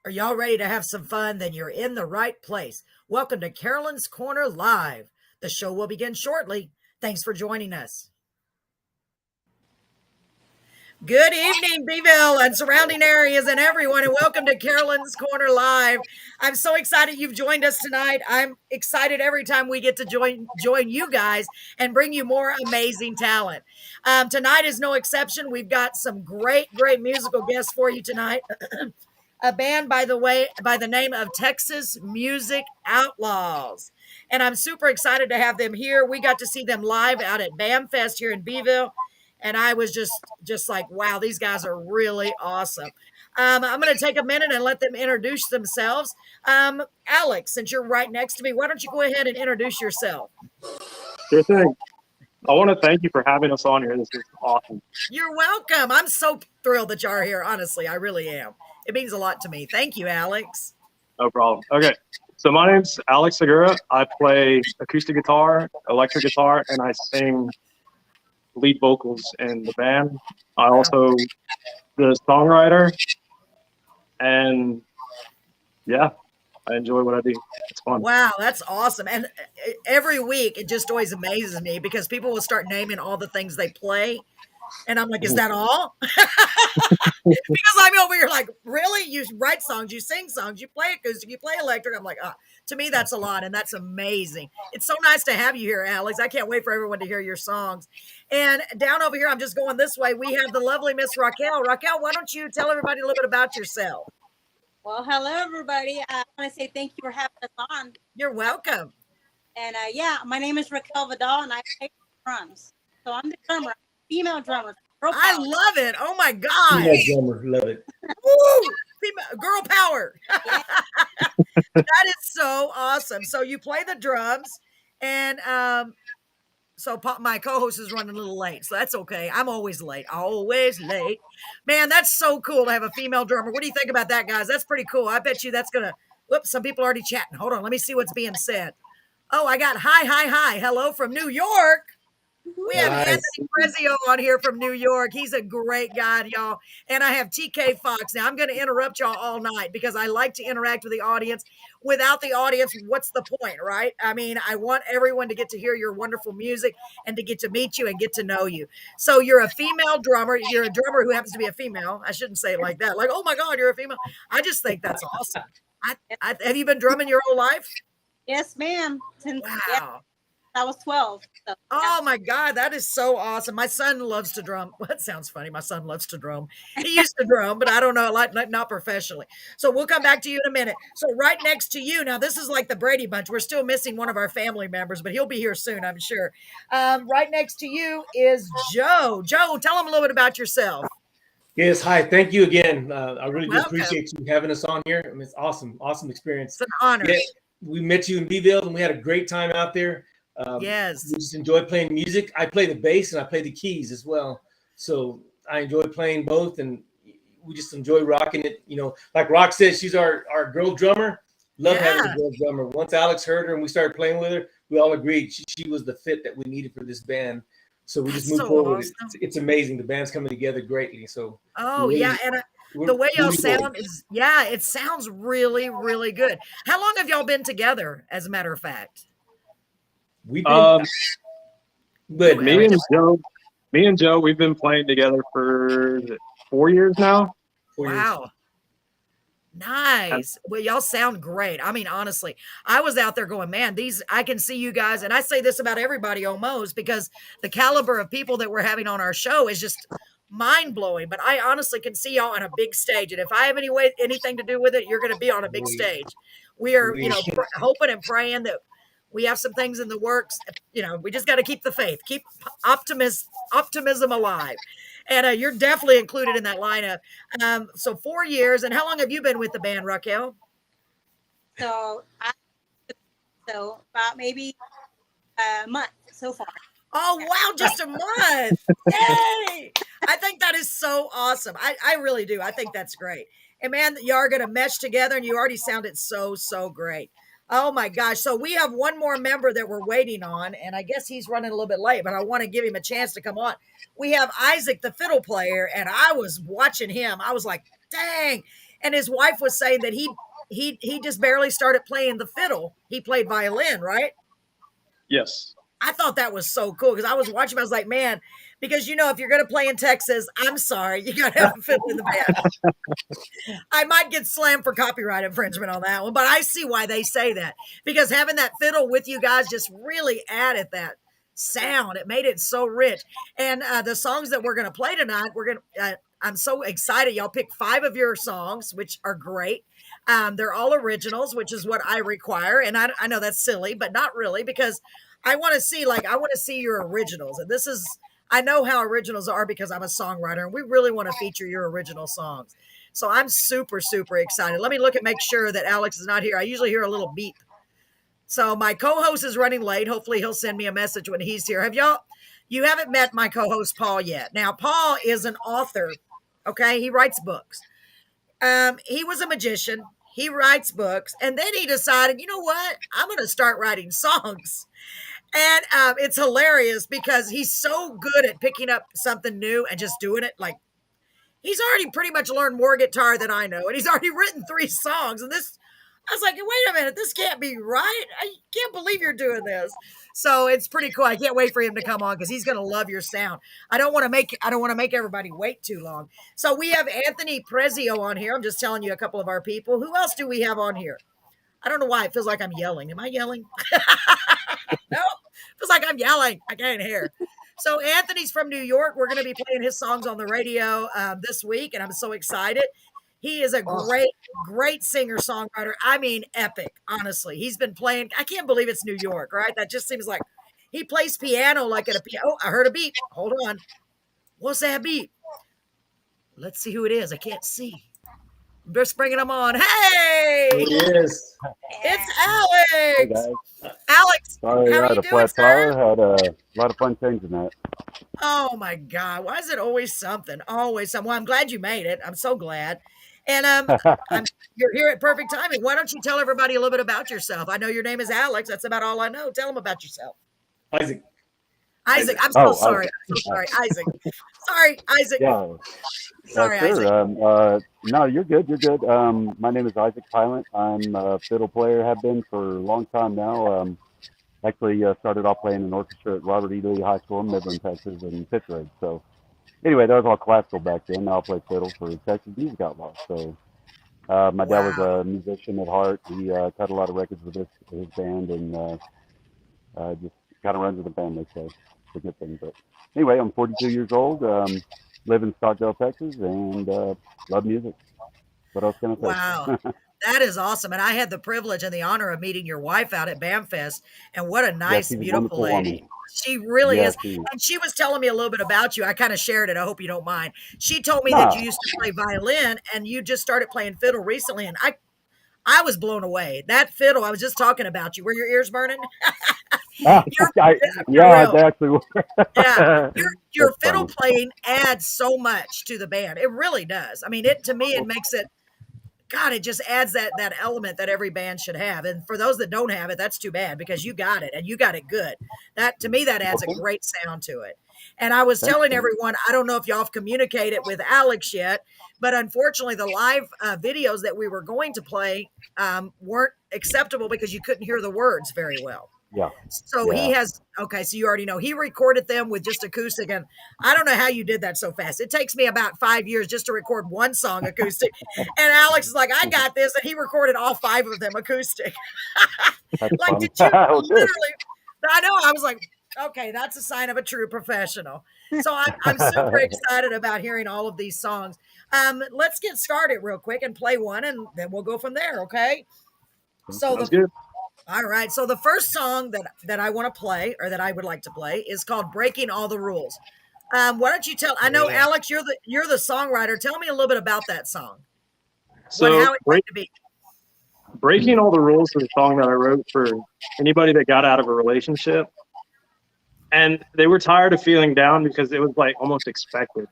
Are y'all ready to have some fun? Then you're in the right place. Welcome to Carolyn's Corner Live. The show will begin shortly. Thanks for joining us. Good evening, Beeville and surrounding areas and everyone, and welcome to Carolyn's Corner Live. I'm so excited you've joined us tonight. I'm excited every time we get to join you guys and bring you more amazing talent. Tonight is no exception. We've got some great musical guests for you tonight. A band, by the way, by the name of Texas Music Outlaws. And I'm super excited to have them here. We got to see them live out at BAM Fest here in Beeville. And I was just like, wow, these guys are really awesome. I'm going to take a minute and let them introduce themselves. Alex, since you're right next to me, why don't you go ahead and introduce yourself? Sure thing. I want to thank you for having us on here. This is awesome. You're welcome. I'm so thrilled that you're here. Honestly, I really am. It means a lot to me. Thank you, Alex. No problem. Okay. So my name's Alex Segura. I play acoustic guitar, electric guitar, and I sing lead vocals in the band. I also the songwriter, and yeah, I enjoy what I do. It's fun. Wow, that's awesome. And every week it just always amazes me because people will start naming all the things they play. And I'm like, is that all? Because I'm over here like, really? You write songs, you sing songs, you play acoustic, you play electric. I'm like, to me, that's a lot. And that's amazing. It's so nice to have you here, Alex. I can't wait for everyone to hear your songs. And down over here, I'm just going this way. We have the lovely Miss Raquel. Raquel, why don't you tell everybody a little bit about yourself? Well, hello, everybody. I want to say thank you for having us on. You're welcome. And yeah, my name is Raquel Vidal, and I play drums. So I'm the drummer, female drummer. I love it. Oh my God. Female drummer, love it. Woo! Girl power. That is so awesome. So you play the drums, and so my co-host is running a little late, so that's okay. I'm always late. Man, that's so cool to have a female drummer. What do you think about that, guys? That's pretty cool. I bet you that's gonna. Whoops, some people are already chatting. Hold on, let me see what's being said. Oh, I got hi. Hello from New York. We have Anthony Prezio on here from New York. He's a great guy, y'all. And I have TK Fox. Now, I'm going to interrupt y'all all night because I like to interact with the audience. Without the audience, what's the point, right? I mean, I want everyone to get to hear your wonderful music and to get to meet you and get to know you. So you're a female drummer. You're a drummer who happens to be a female. I shouldn't say it like that. Like, oh, my God, you're a female. I just think that's awesome. Have you been drumming your whole life? Yes, ma'am. Wow. I was 12. So, oh my God, that is so awesome. My son loves to drum. Well, that sounds funny. My son loves to drum. He used to drum, but I don't know, like not professionally. So we'll come back to you in a minute. So right next to you, now this is like the Brady Bunch. We're still missing one of our family members, but he'll be here soon, I'm sure. Right next to you is Joe. Joe, tell him a little bit about yourself. Yes, hi. Thank you again. I really do appreciate you having us on here. I mean, it's awesome experience. It's an honor. Yeah, we met you in Beeville, and we had a great time out there. Yes. We just enjoy playing music. I play the bass and I play the keys as well. So I enjoy playing both, and we just enjoy rocking it. You know, like Rock said, she's our girl drummer. Love having a girl drummer. Once Alex heard her and we started playing with her, we all agreed she was the fit that we needed for this band. So we just moved forward. Awesome. It's amazing. The band's coming together greatly. So yeah, and the way y'all sound is it sounds really, really good. How long have y'all been together, as a matter of fact? We've been me and Joe, we've been playing together for 4 years now. 4 years. Wow. Nice. Well, y'all sound great. I mean, honestly, I was out there going, man, I can see you guys. And I say this about everybody almost because the caliber of people that we're having on our show is just mind blowing. But I honestly can see y'all on a big stage. And if I have anything to do with it, you're going to be on a big stage. We are, hoping and praying that we have some things in the works. We just got to keep the faith, keep optimism alive. And you're definitely included in that lineup. So 4 years. And how long have you been with the band, Raquel? So about maybe a month so far. Oh, wow. Just a month. Yay. I think that is so awesome. I really do. I think that's great. And man, you are going to mesh together, and you already sounded so, so great. Oh my gosh. So we have one more member that we're waiting on, and I guess he's running a little bit late, but I want to give him a chance to come on. We have Isaac, the fiddle player, and I was watching him. I was like, dang. And his wife was saying that he just barely started playing the fiddle. He played violin, right? Yes. I thought that was so cool because I was watching. I was like, man, because if you're going to play in Texas, I'm sorry, you got to have a fiddle in the band. I might get slammed for copyright infringement on that one, but I see why they say that, because having that fiddle with you guys just really added that sound. It made it so rich. And the songs that we're going to play tonight, I'm so excited. Y'all picked 5 of your songs, which are great. They're all originals, which is what I require. And I know that's silly, but not really, because I want to see your originals. And I know how originals are because I'm a songwriter, and we really want to feature your original songs. So I'm super, super excited. Let me make sure that Alex is not here. I usually hear a little beep. So my co-host is running late. Hopefully he'll send me a message when he's here. You haven't met my co-host Paul yet. Now, Paul is an author. Okay. He writes books. He was a magician. He writes books. And then he decided, you know what? I'm going to start writing songs. And it's hilarious because he's so good at picking up something new and just doing it. Like, he's already pretty much learned more guitar than I know. And he's already written 3 songs. And I was like, wait a minute, this can't be right. I can't believe you're doing this. So it's pretty cool. I can't wait for him to come on because he's going to love your sound. I don't want to make everybody wait too long. So we have Anthony Prezio on here. I'm just telling you a couple of our people. Who else do we have on here? I don't know why it feels like I'm yelling. Am I yelling? No, it feels like I'm yelling. I can't hear. So Anthony's from New York. We're going to be playing his songs on the radio this week, and I'm so excited. He is a great, great singer-songwriter. I mean, epic, honestly. He's been playing. I can't believe it's New York, right? That just seems like he plays piano like at a piano. Oh, I heard a beep. Hold on. What's that beep? Let's see who it is. I can't see. I'm just bringing him on. Hey! Yes. It's Alex! Hey guys. Alex, Sorry, how I are had you a doing, flat tire. sir? Had a lot of fun changing that. Oh my God. Why is it always something? Always something. Well, I'm glad you made it. I'm so glad. And you're here at perfect timing. Why don't you tell everybody a little bit about yourself? I know your name is Alex. That's about all I know. Tell them about yourself. Isaac. Isaac. I'm so sorry. I'm so sorry. Isaac. Sorry, Isaac. Yeah, Sorry, sure. Isaac. No, you're good. You're good. My name is Isaac Pilot. I'm a fiddle player. Have been for a long time now. Actually, started off playing an orchestra at Robert E. Lee High School in Midland, Texas, in 5th grade. So, anyway, that was all classical back then. Now I play fiddle for Texas Music Outlaws. So, my dad was a musician at heart. He cut a lot of records with his band, and just kind of runs with the band, they say. It's a good thing. But anyway, I'm 42 years old. Live in Stockdale, Texas, and love music. What else can I say? Wow. That is awesome. And I had the privilege and the honor of meeting your wife out at BAMFest. And what a nice, beautiful lady. Woman. She really is. She, And she was telling me a little bit about you. I kind of shared it. I hope you don't mind. She told me that you used to play violin and you just started playing fiddle recently. And I was blown away. That fiddle, I was just talking about you. Were your ears burning? yeah, I actually were. Yeah. Your fiddle playing adds so much to the band. It really does. I mean, to me, it makes it, God, it just adds that element that every band should have. And for those that don't have it, that's too bad because you got it and you got it good. That, to me, that adds a great sound to it. And I was telling everyone, I don't know if y'all have communicated with Alex yet, but unfortunately the live videos that we were going to play weren't acceptable because you couldn't hear the words very well. Yeah. So he has, okay, so you already know, he recorded them with just acoustic, and I don't know how you did that so fast. It takes me about 5 years just to record one song acoustic. And Alex is like, I got this, and he recorded all 5 of them acoustic. Like, did you literally, I know, I was like, okay, that's a sign of a true professional. So I'm super excited about hearing all of these songs. Let's get started real quick and play one, and then we'll go from there, okay? So Sounds good. All right. So the first song that I want to play, or that I would like to play, is called "Breaking All the Rules." Why don't you tell? I know, Alex, you're the songwriter. Tell me a little bit about that song. So, how it came to be. Breaking All the Rules is a song that I wrote for anybody that got out of a relationship, and they were tired of feeling down because it was like almost expected.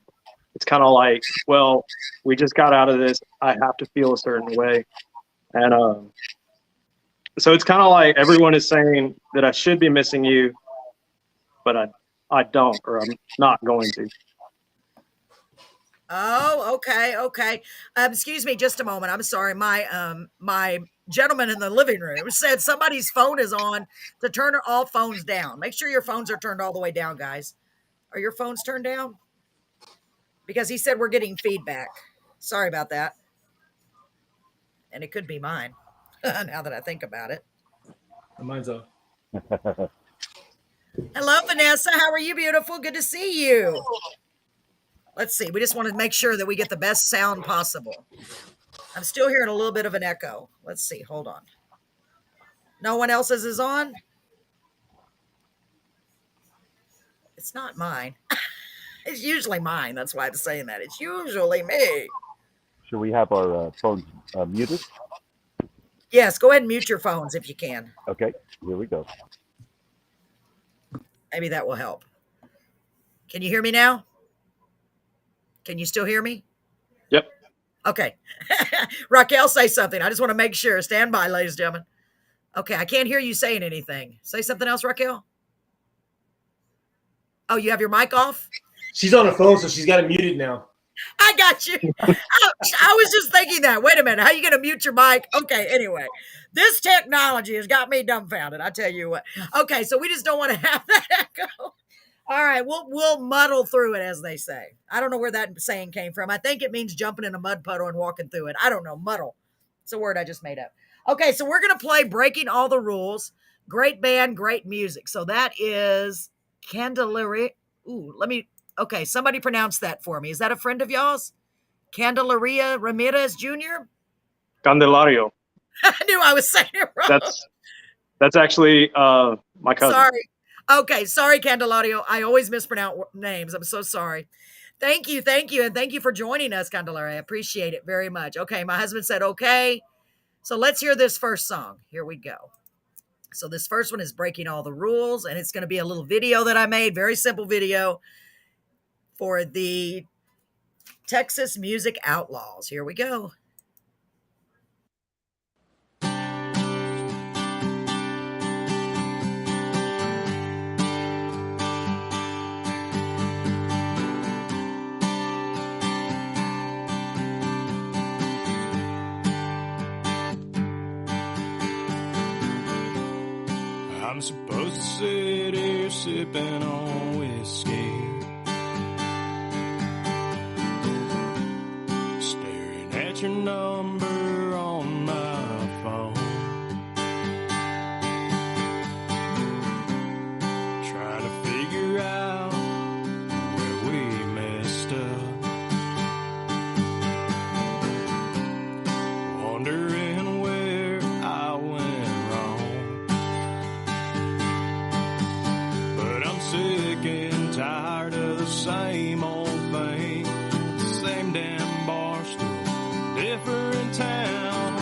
It's kind of like, well, we just got out of this. I have to feel a certain way, and so it's kind of like everyone is saying that I should be missing you, but I don't, or I'm not going to. Oh, okay, okay. Excuse me, just a moment. I'm sorry. My gentleman in the living room said somebody's phone is on to turn all phones down. Make sure your phones are turned all the way down, guys. Are your phones turned down? Because he said we're getting feedback. Sorry about that. And it could be mine. Now that I think about it. Mine's off. Hello, Vanessa. How are you, beautiful? Good to see you. Let's see. We just want to make sure that we get the best sound possible. I'm still hearing a little bit of an echo. Let's see. Hold on. No one else's is on? It's not mine. It's usually mine. That's why I'm saying that. It's usually me. Should we have our phones muted? Yes, go ahead and mute your phones if you can. Okay, here we go. Maybe that will help. Can you hear me now? Can you still hear me? Yep. Okay. Raquel, say something. I just want to make sure. Stand by, ladies and gentlemen. Okay, I can't hear you saying anything. Say something else, Raquel. Oh, you have your mic off? She's on her phone, so she's got it muted now. I got you. I was just thinking that. Wait a minute. How are you going to mute your mic? Okay, anyway. This technology has got me dumbfounded. I tell you what. Okay, so we just don't want to have that echo. All right, we'll muddle through it, as they say. I don't know where that saying came from. I think it means jumping in a mud puddle and walking through it. I don't know. Muddle. It's a word I just made up. Okay, so we're going to play Breaking All the Rules. Great band, great music. So that is Candelaria. Ooh, okay, somebody pronounce that for me. Is that a friend of y'all's? Candelaria Ramirez Jr.? Candelario. I knew I was saying it wrong. That's actually my cousin. Sorry. Okay, sorry, Candelario. I always mispronounce names. I'm so sorry. Thank you, and thank you for joining us, Candelaria. I appreciate it very much. Okay, my husband said okay. So let's hear this first song. Here we go. So this first one is Breaking All the Rules, and it's going to be a little video that I made, very simple video for the Texas Music Outlaws. Here we go. I'm supposed to sit here sipping on whiskey, staring at your number on my phone, trying to figure out where we messed up, wondering where I went wrong. But I'm sick and tired of the same old thing, the same damn bar stool, different town.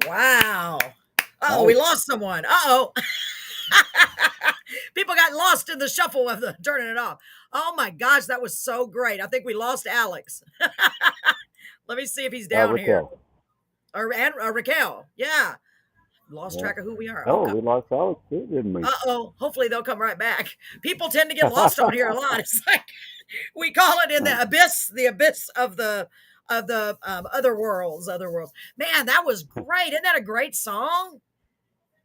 Wow. Oh, we lost someone. Uh-oh. People got lost in the shuffle of the turning it off. Oh my gosh, that was so great. I think we lost Alex. Let me see if he's down here. Or Raquel. Yeah. Lost track of who we are. Oh, we lost Alex too, didn't we? Uh-oh. Hopefully they'll come right back. People tend to get lost on here a lot. It's like we call it in the abyss of the other worlds. Man, that was great. Isn't that a great song?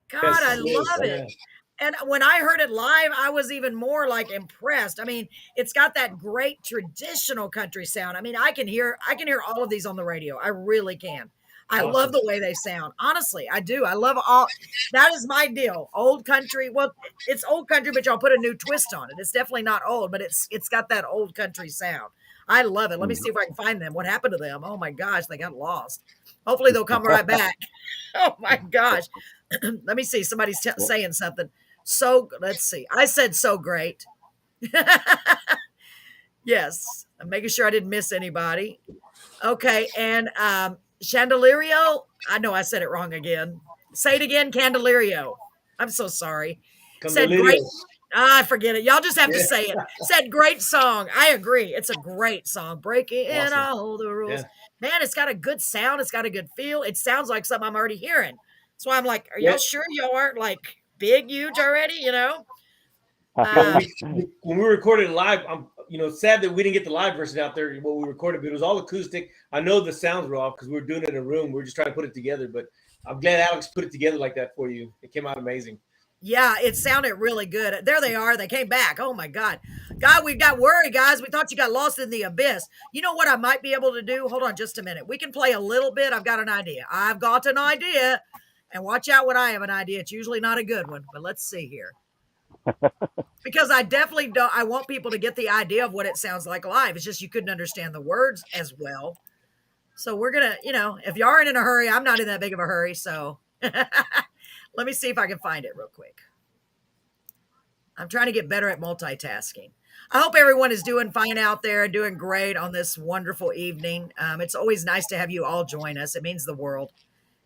God, I love it. And when I heard it live, I was even more like impressed. I mean, it's got that great traditional country sound. I mean, I can hear all of these on the radio. I really can. I love the way they sound. Honestly, I do. I love all. That is my deal. Old country. Well, it's old country, but y'all put a new twist on it. It's definitely not old, but it's got that old country sound. I love it. Let me see if I can find them. What happened to them? Oh my gosh, they got lost. Hopefully they'll come right back. Oh my gosh. Let me see. Somebody's saying something. So let's see. I said so great. Yes. I'm making sure I didn't miss anybody. Okay. And Chandeliero. I know I said it wrong again. Say it again, Candelario. I'm so sorry. Said great. I forget it. Y'all just have to say it. Said great song. I agree. It's a great song. Breaking in all the rules. Yeah. Man, it's got a good sound. It's got a good feel. It sounds like something I'm already hearing. So I'm like, are y'all sure y'all aren't like big, huge already? You know? When we recorded live, I'm sad that we didn't get the live version out there. What we recorded, but it was all acoustic. I know the sounds were off because we were doing it in a room. We were just trying to put it together, but I'm glad Alex put it together like that for you. It came out amazing. Yeah, it sounded really good. There they are. They came back. Oh my God. God, we got worried, guys. We thought you got lost in the abyss. You know what I might be able to do? Hold on just a minute. We can play a little bit. I've got an idea. And watch out when I have an idea. It's usually not a good one, but let's see here. Because I definitely don't. I want people to get the idea of what it sounds like live. It's just you couldn't understand the words as well. So we're going to, if you aren't in a hurry, I'm not in that big of a hurry. So let me see if I can find it real quick. I'm trying to get better at multitasking. I hope everyone is doing fine out there and doing great on this wonderful evening. It's always nice to have you all join us. It means the world.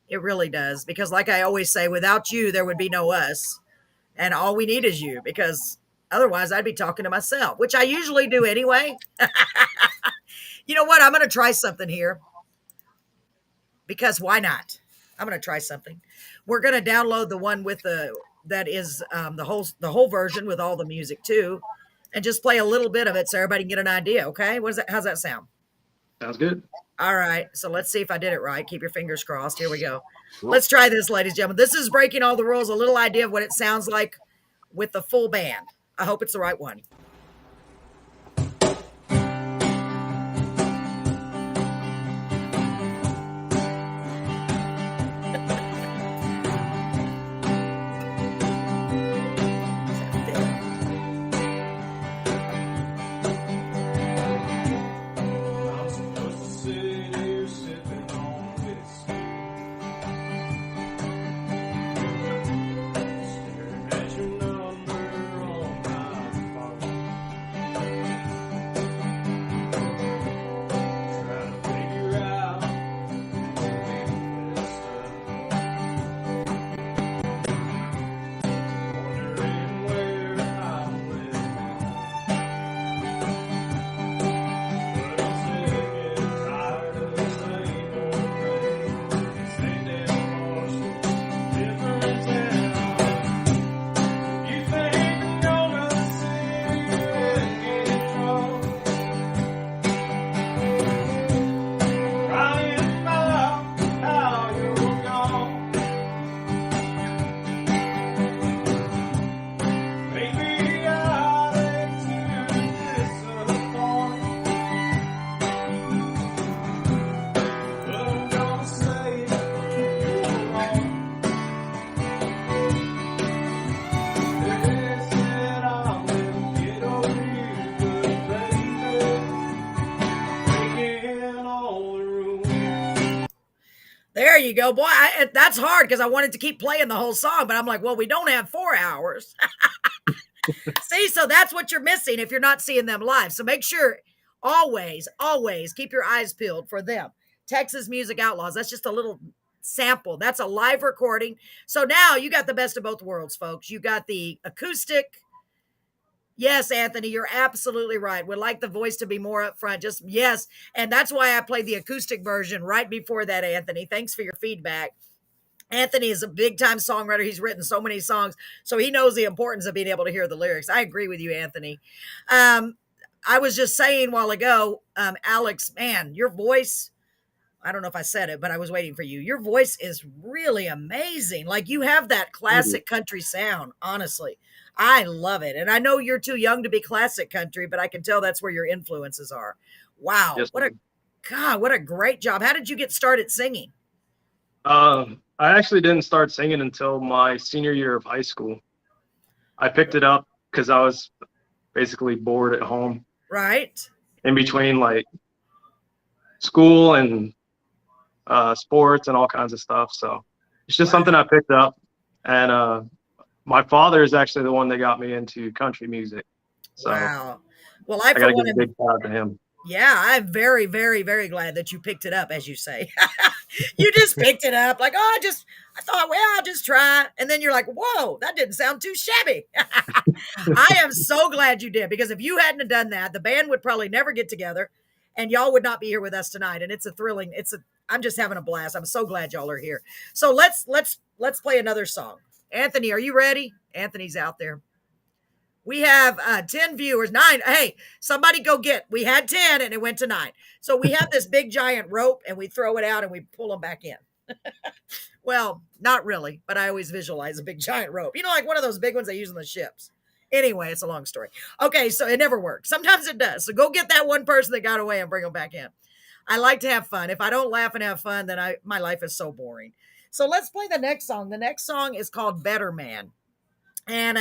It really does. Because like I always say, without you, there would be no us. And all we need is you, because otherwise I'd be talking to myself, which I usually do anyway. You know what? I'm going to try something here. Because why not? I'm going to try something. We're going to download the one with that is the whole version with all the music too, and just play a little bit of it so everybody can get an idea. Okay. How's that sound? Sounds good. All right. So let's see if I did it right. Keep your fingers crossed. Here we go. Let's try this, ladies and gentlemen. This is Breaking All the Rules, a little idea of what it sounds like with the full band. I hope it's the right one. There you go, boy. That's hard because I wanted to keep playing the whole song, but I'm like, well, we don't have 4 hours. See, so that's what you're missing if you're not seeing them live. So make sure always keep your eyes peeled for them. Texas Music Outlaws. That's just a little sample. That's a live recording. So now you got the best of both worlds, folks. You got the acoustic. Yes, Anthony, you're absolutely right. Would like the voice to be more up front. Just yes. And that's why I played the acoustic version right before that, Anthony. Thanks for your feedback. Anthony is a big time songwriter. He's written so many songs, so he knows the importance of being able to hear the lyrics. I agree with you, Anthony. I was just saying a while ago, Alex, man, your voice, I don't know if I said it, but I was waiting for you. Your voice is really amazing. Like you have that classic country sound, honestly. I love it. And I know you're too young to be classic country, but I can tell that's where your influences are. Wow. Yes, what a great job. How did you get started singing? I actually didn't start singing until my senior year of high school. I picked it up because I was basically bored at home. Right. In between like school and sports and all kinds of stuff. So it's just something I picked up. And my father is actually the one that got me into country music. So wow. Well, I got to give a big shout out to him. Yeah, I'm very, very, very glad that you picked it up, as you say. You just picked it up like, I thought, well, I'll just try. And then you're like, whoa, that didn't sound too shabby. I am so glad you did, because if you hadn't have done that, the band would probably never get together and y'all would not be here with us tonight. And I'm just having a blast. I'm so glad y'all are here. So let's play another song. Anthony, are you ready? Anthony's out there. We have 10 viewers, 9. Hey, somebody go get. We had 10 and it went to 9. So we have this big giant rope and we throw it out and we pull them back in. Well, not really, but I always visualize a big giant rope. You know, like one of those big ones they use on the ships. Anyway, it's a long story. Okay, so it never works. Sometimes it does. So go get that one person that got away and bring them back in. I like to have fun. If I don't laugh and have fun, then my life is so boring. So let's play the next song. The next song is called Better Man. And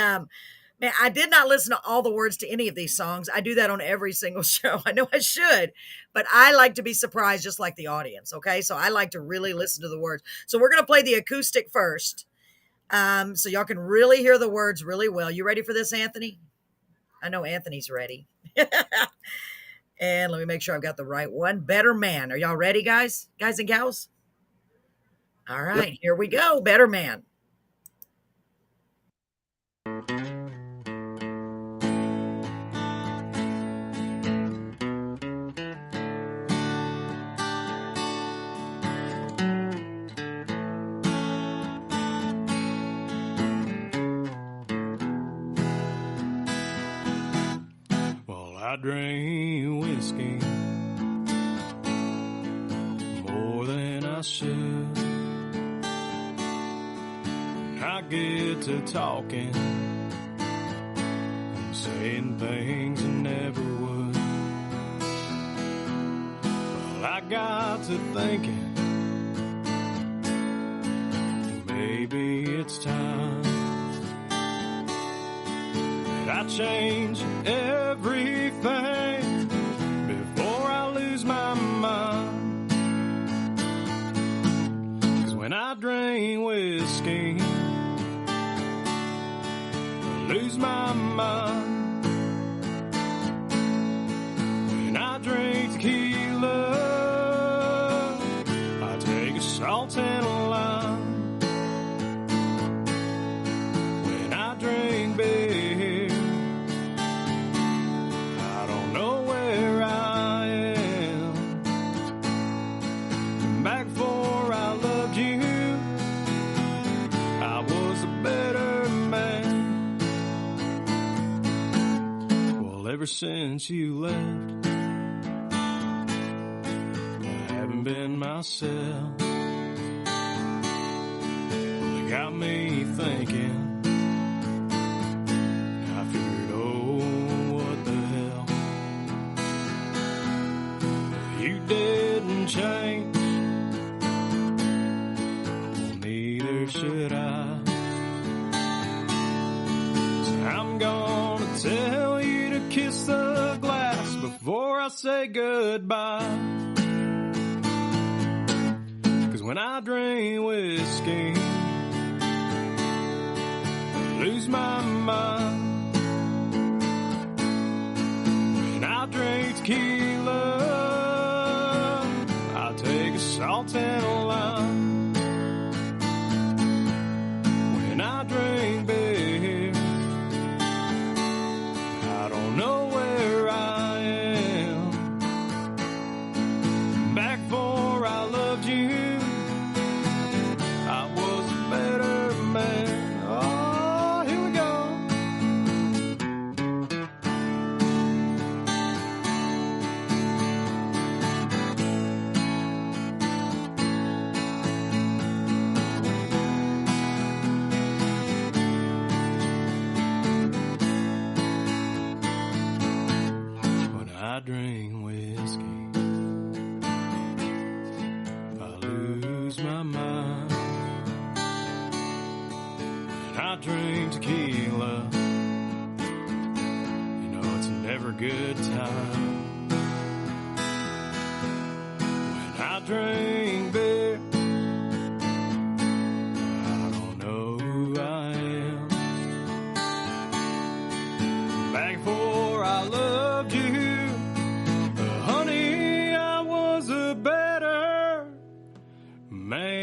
man, I did not listen to all the words to any of these songs. I do that on every single show. I know I should, but I like to be surprised just like the audience, okay? So I like to really listen to the words. So we're going to play the acoustic first, so y'all can really hear the words really well. You ready for this, Anthony? I know Anthony's ready. And let me make sure I've got the right one. Better Man. Are y'all ready, guys? Guys and gals? All right, here we go. Better Man. I drink whiskey more than I should. I get to talking and saying things I never would. Well, I got to thinking maybe it's time that I change everything before I lose my mind. 'Cause when I drink whiskey, I lose my mind. When I drink tequila, I take a salt and a lime. When I drink beer, I don't know where I am. Back before I loved you, I was a better man. Well, ever since you left, I haven't been myself. Well, it got me thinking. I figured, oh, what the hell. You didn't change, well, neither should I. So I'm gonna tell you to kiss the glass before I say goodbye. 'Cause when I drink whiskey, I lose my mind. When I drink tequila, I take a salt and a lime. loved you, I was a better man. Oh, here we go. When I drink whiskey, I lose my mind. When I drink tequila, you know it's never a good time. When I drink beer, I don't know who I am. Back before I loved you, honey, I was a better man.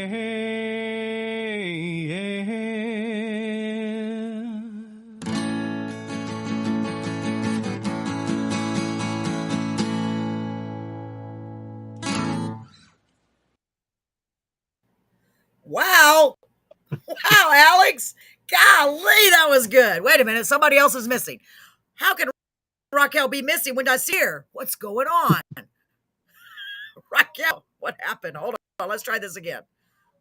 Wow. Wow, Alex. Golly, that was good. Wait a minute. Somebody else is missing. How can Raquel be missing when I see her? What's going on? Raquel, what happened? Hold on. Let's try this again.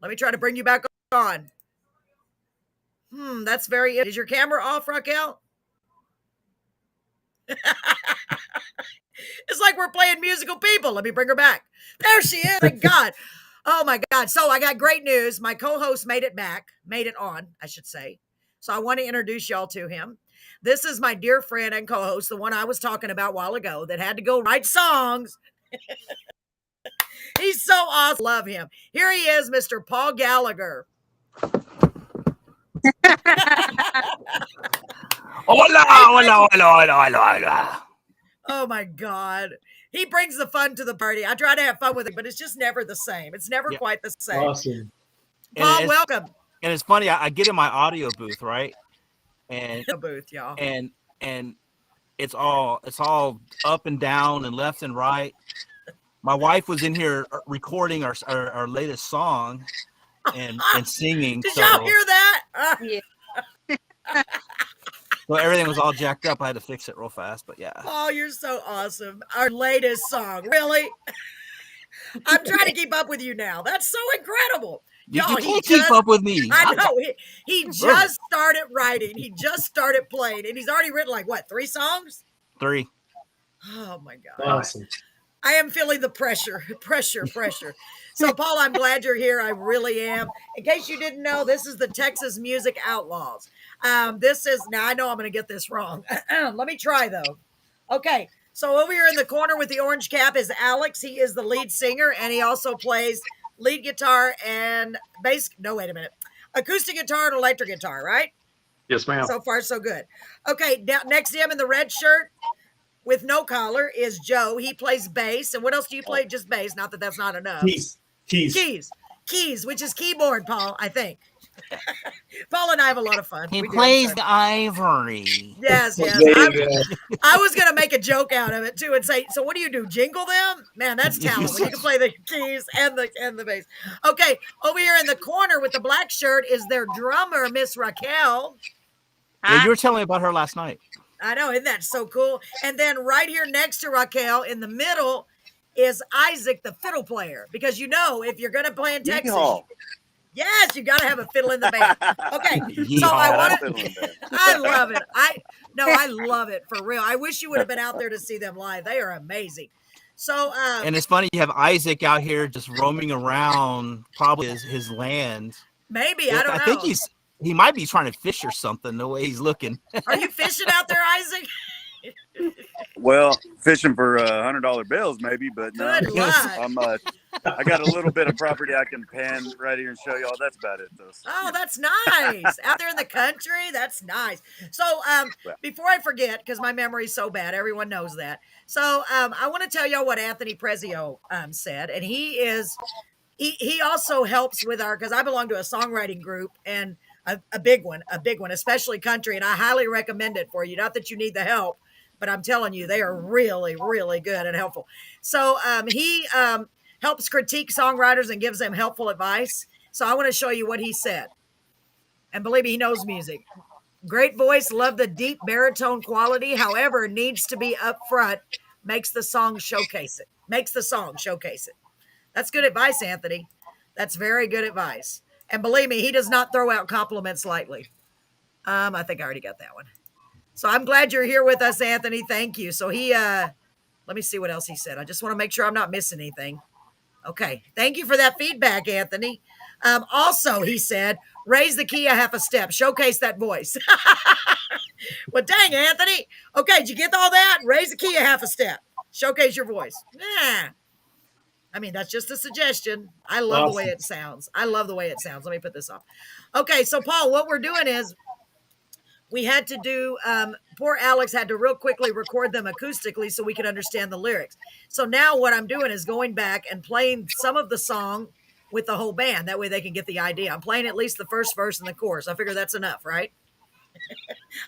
Let me try to bring you back on. That's very. Is your camera off, Raquel? It's like we're playing musical people. Let me bring her back. There she is. Thank God. Oh my God. So I got great news. My co-host made it back, made it on, I should say. So I want to introduce y'all to him. This is my dear friend and co-host, the one I was talking about a while ago that had to go write songs. He's so awesome. Love him. Here he is, Mr. Paul Gallagher. Hola, hola, hola, hola, hola, hola. Oh my God. He brings the fun to the party. I try to have fun with it, but it's just never the same. It's never quite the same. Awesome. Paul, welcome. And it's funny, I get in my audio booth, right? And The booth, y'all. and it's all up and down and left and right. My wife was in here recording our latest song and singing. Did y'all hear that? Yeah. Well, everything was all jacked up. I had to fix it real fast, but yeah. Oh, you're so awesome. Our latest song. Really? I'm trying to keep up with you now. That's so incredible. You Y'all, can't keep up with me. I know. He just started writing. He just started playing. And he's already written like, what, 3 songs? 3. Oh, my God. Awesome. I am feeling the pressure. So, Paul, I'm glad you're here. I really am. In case you didn't know, this is the Texas Music Outlaws. This is, now I know I'm going to get this wrong. Let me try, though. Okay. So over here in the corner with the orange cap is Alex. He is the lead singer, and he also plays lead guitar and bass. No, wait a minute. Acoustic guitar and electric guitar, right? Yes, ma'am. So far, so good. Okay. Now, next to him in the red shirt with no collar is Joe. He plays bass. And what else do you play? Just bass. Not that that's not enough. Keys, which is keyboard, Paul, I think. Paul and I have a lot of fun. He plays the ivory. Yes. I was going to make a joke out of it too and say, so what do you do? Jingle them? Man, that's talent. When you can play the keys and the bass. Okay, over here in the corner with the black shirt is their drummer, Miss Raquel. Yeah, you were telling me about her last night. I know, isn't that so cool? And then right here next to Raquel in the middle is Isaac, the fiddle player. Because you know, if you're going to play in Texas, yes, you got to have a fiddle in the band. Okay, so I love it. I love it for real. I wish you would have been out there to see them live. They are amazing. So, and it's funny, you have Isaac out here just roaming around, probably his land. Maybe, I don't know. I think he might be trying to fish or something, the way he's looking. Are you fishing out there, Isaac? Well, fishing for $100 bills, maybe, but no. I got a little bit of property I can pan right here and show y'all. That's about it, though. Oh, that's nice. Out there in the country, that's nice. So, before I forget, because my memory's so bad, everyone knows that. So, I want to tell y'all what Anthony Prezio said, and he also helps with because I belong to a songwriting group and a big one, especially country, and I highly recommend it for you. Not that you need the help, but I'm telling you, they are really, really good and helpful. So he helps critique songwriters and gives them helpful advice. So I want to show you what he said. And believe me, he knows music. Great voice, love the deep baritone quality. However, needs to be upfront. Makes the song showcase it. That's good advice, Anthony. That's very good advice. And believe me, he does not throw out compliments lightly. I think I already got that one. So I'm glad you're here with us, Anthony. Thank you. So he, let me see what else he said. I just want to make sure I'm not missing anything. Okay. Thank you for that feedback, Anthony. Also, he said, raise the key a half a step. Showcase that voice. Well, dang, Anthony. Okay, did you get all that? Raise the key a half a step. Showcase your voice. Yeah. I mean, that's just a suggestion. I love the way it sounds. Let me put this off. Okay, so Paul, what we're doing is we had to do, poor Alex had to real quickly record them acoustically so we could understand the lyrics. So now what I'm doing is going back and playing some of the song with the whole band. That way they can get the idea. I'm playing at least the first verse and the chorus. I figure that's enough, right?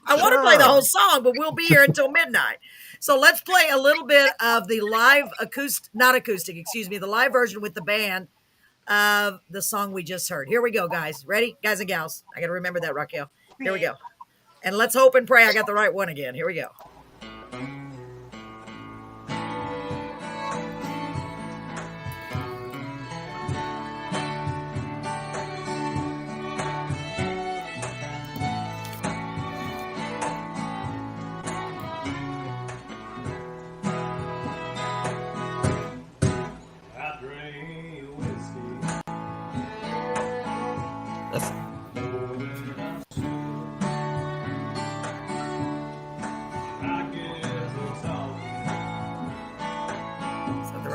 I want to play the whole song, but we'll be here until midnight. So let's play a little bit of the live the live version with the band of the song we just heard. Here we go, guys. Ready? Guys and gals. I got to remember that, Raquel. Here we go. And let's hope and pray I got the right one again. Here we go.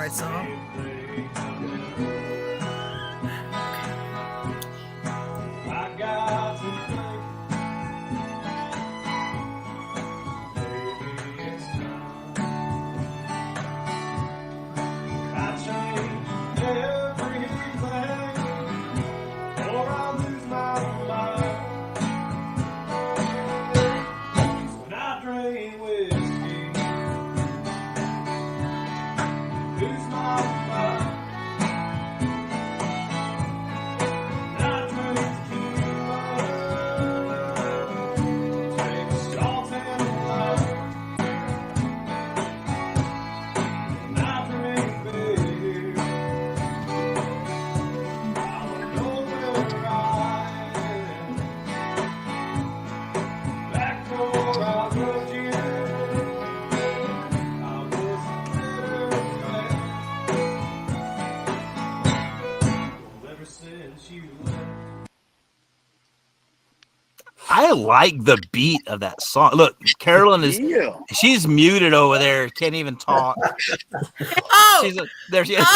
Song. I like the beat of that song. Look, Carolyn she's muted over there, can't even talk. There she is.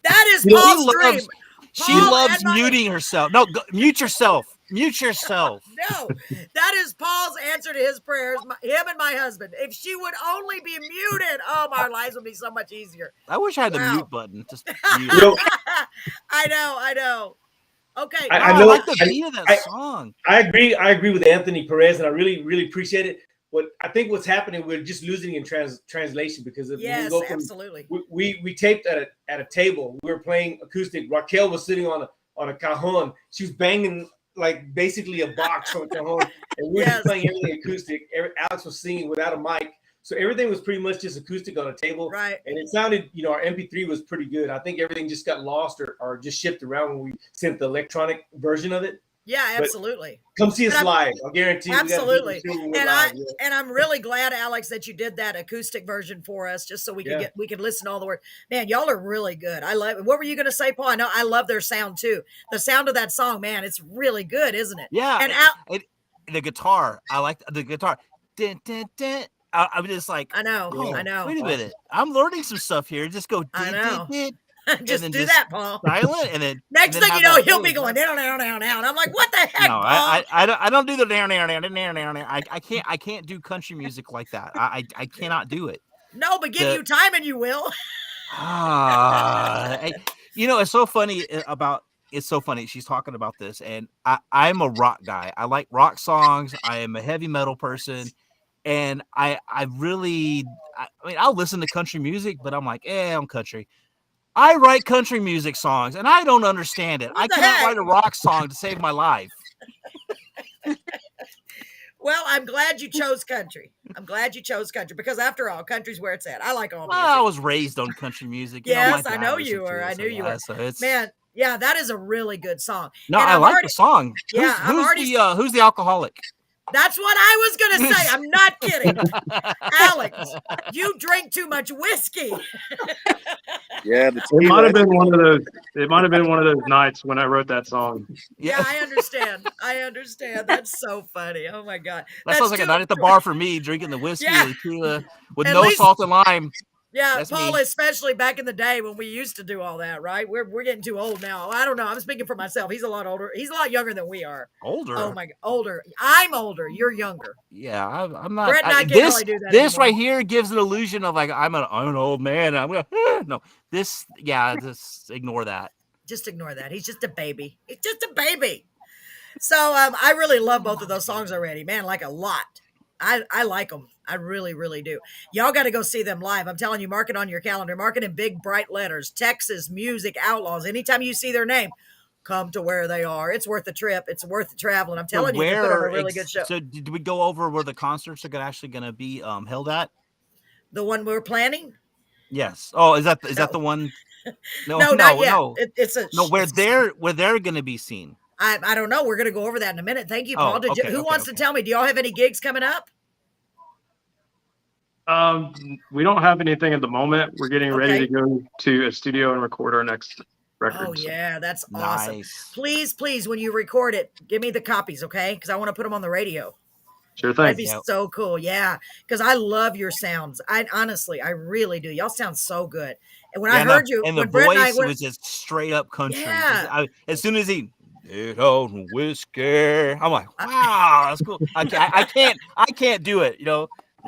That is Paul's dream. She loves muting herself. No, mute yourself. Mute yourself. No, that is Paul's answer to his prayers. Him and my husband. If she would only be muted, our lives would be so much easier. I wish I had the mute button. Just mute. I know. Okay, I know. like the beat of that song. I agree with Anthony Perez, and I really appreciate it. I think what's happening, we're just losing in translation because of absolutely. We taped at a table. We were playing acoustic. Raquel was sitting on a cajon. She was banging like basically a box on a cajon, and we were just playing everything acoustic. Alex was singing without a mic. So everything was pretty much just acoustic on a table. Right. And it sounded, our MP3 was pretty good. I think everything just got lost or just shipped around when we sent the electronic version of it. Yeah, absolutely. But come see us live. I'll guarantee you. Absolutely. And I'm really glad, Alex, that you did that acoustic version for us, just so we can listen to all the words. Man, y'all are really good. I love it. What were you going to say, Paul? I know I love their sound too. The sound of that song, man, it's really good, isn't it? Yeah. And the guitar, I like the guitar. Dun, dun, dun. I'm just like, I know. Wait a minute. I'm learning some stuff here. Just go. I know. Just do just that, Paul. Silent, and then next thing you know, he'll be going down. I'm like, what the heck, no, Paul? I don't do the down. I can't do country music like that. I cannot do it. No, but give you time and you will. It's so funny It's so funny. She's talking about this, and I'm a rock guy. I like rock songs. I am a heavy metal person. And I mean, I'll listen to country music, but I'm like, I'm country. I write country music songs, and I don't understand it. What I the cannot heck? write a rock song to save my life. Well, I'm glad you chose country. I'm glad you chose country because, after all, country's where it's at. I like all music. Well, I was raised on country music. Yes, my I dad know listened you to were. it, I so knew you were. So it's Man, yeah, that is a really good song. no, And I I've like already, the song. Yeah, who's, I'm already. who's the alcoholic? That's what I was gonna say. I'm not kidding, Alex. You drink too much whiskey. Yeah, the It tequila. might have been one of those. It might have been one of those nights when I wrote that song. Yeah, I understand. I understand. That's so funny. Oh my god, That sounds like a night at the bar for me, drinking the whiskey and tequila with At no least- salt and lime. Yeah, That's Paul, me. especially back in the day when we used to do all that, right? We're getting too old now. I don't know. I'm speaking for myself. He's a lot older. He's a lot younger than we are. Older. Oh my god, older. I'm older. You're younger. Yeah, I'm not. Brett and I can't this really do that this anymore. right here gives an illusion of like I'm an old man. I'm gonna no. This just ignore that. Just ignore that. He's just a baby. He's just a baby. So I really love both of those songs already, man. Like a lot. I like them. I really, really do. Y'all got to go see them live. I'm telling you, mark it on your calendar. Mark it in big, bright letters. Texas Music Outlaws. Anytime you see their name, come to where they are. It's worth the trip. It's worth the traveling. I'm telling you, they put on a really good show. So did we go over where the concerts are actually going to be held at? The one we're planning? Yes. Oh, is that the one? No, not yet. No. Where they're going to be seen. I don't know. We're going to go over that in a minute. Thank you, Paul. Who wants to tell me? Do y'all have any gigs coming up? We don't have anything at the moment. We're getting ready to go to a studio and record our next record. Oh yeah, that's nice. Awesome. Please, when you record it, give me the copies, okay? Because I want to put them on the radio. Sure thing. That'd be so cool. Yeah, because I love your sounds. I really do. Y'all sound so good. And when I heard you, and the voice was just straight up country. Yeah. As soon as he did on whiskey, I'm like, wow, that's cool. I can't do it.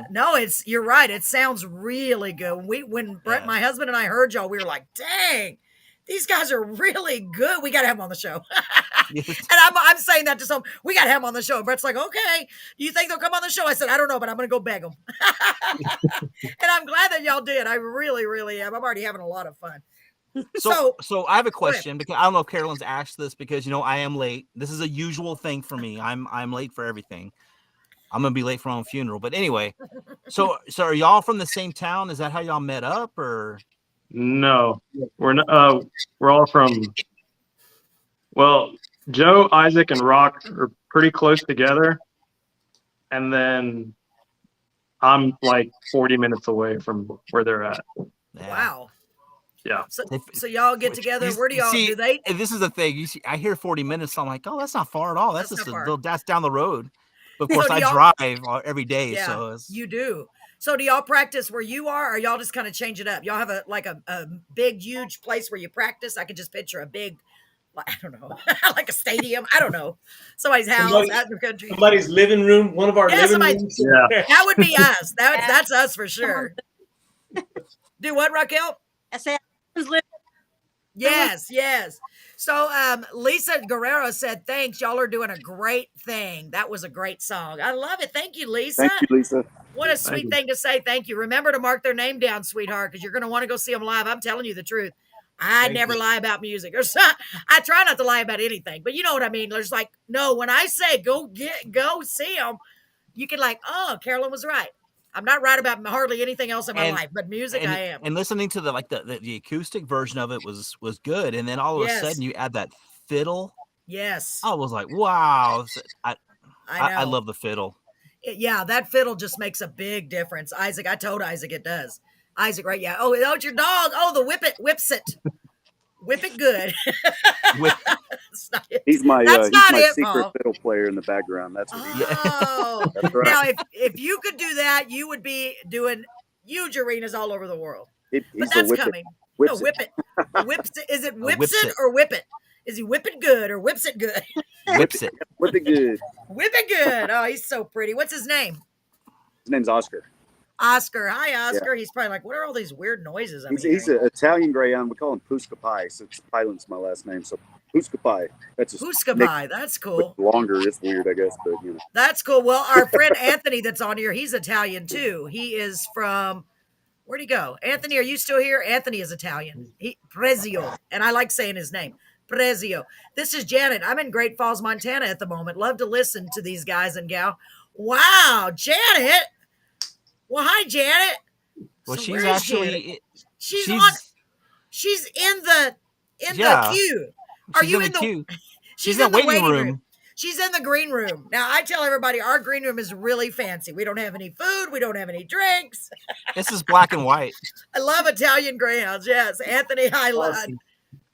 No, you're right. It sounds really good. When Brett, my husband, and I heard y'all, we were like, dang, these guys are really good. We got to have them on the show. And I'm saying that to some, we got to have them on the show. And Brett's like, okay, do you think they'll come on the show? I said, I don't know, but I'm going to go beg them. And I'm glad that y'all did. I really, really am. I'm already having a lot of fun. So I have a question because I don't know if Carolyn's asked this because, I am late. This is a usual thing for me. I'm late for everything. I'm gonna be late for my own funeral, but anyway. So are y'all from the same town? Is that how y'all met up, or? No, we're not. We're all from. Well, Joe, Isaac, and Rock are pretty close together, and then I'm like 40 minutes away from where they're at. Wow. Yeah. So y'all get together. Where do y'all do they? This is the thing. I hear 40 minutes. So I'm like, oh, that's not far at all. That's just that's down the road. Of course, I drive every day. Yeah, so you do. So do y'all practice where you are, or y'all just kind of change it up? Y'all have a big, huge place where you practice? I can just picture a big, I don't know, like a stadium. I don't know. Somebody's house out in the country. Somebody's living room. One of our living rooms. Yeah. That would be us. That's us for sure. Do what, Raquel? I said, living. Yes. So Lisa Guerrero said, thanks. Y'all are doing a great thing. That was a great song. I love it. Thank you, Lisa. Thank you, Lisa. What a sweet thing to say. Thank you. Remember to mark their name down, sweetheart, because you're going to want to go see them live. I'm telling you the truth. I never lie about music. I try not to lie about anything, but you know what I mean? There's like, no, when I say go see them, you can oh, Carolyn was right. I'm not right about hardly anything else in my life, but music I am. And listening to the acoustic version of it was good. And then all of a sudden you add that fiddle. Yes. I was like, wow. I love the fiddle. Yeah, that fiddle just makes a big difference. Isaac, I told Isaac it does. Isaac, right? Yeah. Oh, it's your dog. Oh, the whips it. Whip it good. He's my secret Paul. fiddle player in the background. That's what he is. Oh, that's right. Now if you could do that, you would be doing huge arenas all over the world. But that's coming. No, whip it. Whips it. Is it whips it or whip it? Is he whip it good or whips it good? Whips it. Whip it good. Whip it good. Oh, he's so pretty. What's his name? His name's Oscar. Oscar. Hi, Oscar. He's probably like, what are all these weird noises? He's an Italian greyhound. We call him Puscapai. So Pilot's my last name. So Puscapai. That's his Puscapai. That's cool. Longer. It's weird, I guess, but you know. That's cool. Well, our friend Anthony that's on here, he's Italian too. He is from, where'd he go? Anthony, are you still here? Anthony is Italian. Prezio. And I like saying his name. Prezio. This is Janet. I'm in Great Falls, Montana at the moment. Love to listen to these guys and gal. Wow, Janet. Well, hi, Janet. Well, So she's where is actually Janet? She's in the queue. Are you in the queue? She's in the waiting room. She's in the green room. Now, I tell everybody our green room is really fancy. We don't have any food. We don't have any drinks. This is black and white. I love Italian greyhounds. Yes, Anthony,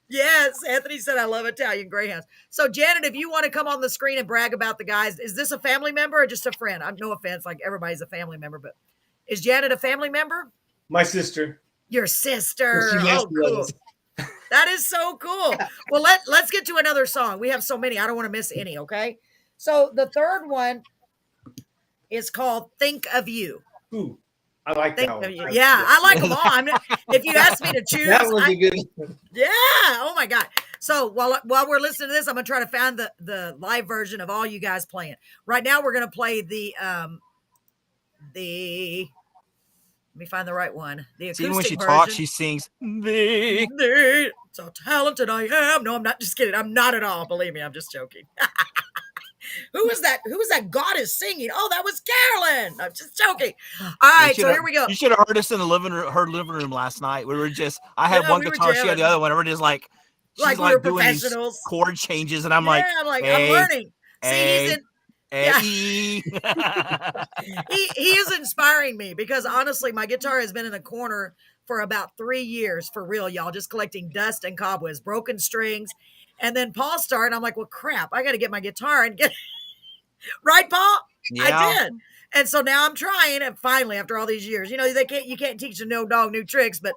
yes, Anthony said I love Italian greyhounds. So, Janet, if you want to come on the screen and brag about the guys, is this a family member or just a friend? I'm no offense, like everybody's a family member, but is Janet a family member? My sister. Your sister. Oh, cool. That is so cool. Well, let's get to another song. We have so many. I don't want to miss any, okay? So the third one is called Think of You. Ooh, I like that one. Yeah, I like them all. If you ask me to choose. That would be good. Yeah. Oh, my God. So while we're listening to this, I'm going to try to find the live version of all you guys playing. Right now, we're going to play the let me find the right one. The acoustic when she version. talks, she sings. So talented I am. No, I'm not. Just kidding. I'm not at all. Believe me, I'm just joking. Who was that? Who was that goddess singing? Oh, that was Carolyn. I'm just joking. All right, so here we go. You should have heard us in the living room last night. We were just. I had one guitar, she had the other one. And we're just like, we were professionals. Chord changes, and I'm I'm learning. See, he's in. Yeah. he is inspiring me because honestly, my guitar has been in the corner for about 3 years for real, y'all, just collecting dust and cobwebs, broken strings. And then Paul started. I'm like, well, crap, I got to get my guitar and get right, Paul? Yeah. I did. And so now I'm trying. And finally, after all these years, you can't teach a no dog new tricks, but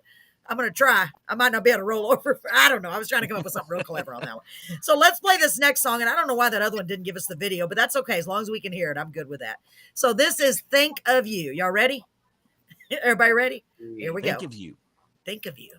I'm going to try. I might not be able to roll over. I don't know. I was trying to come up with something real clever on that one. So let's play this next song. And I don't know why that other one didn't give us the video, but that's okay. As long as we can hear it, I'm good with that. So this is Think of You. Y'all ready? Everybody ready? Here we go. Think of You. Think of You.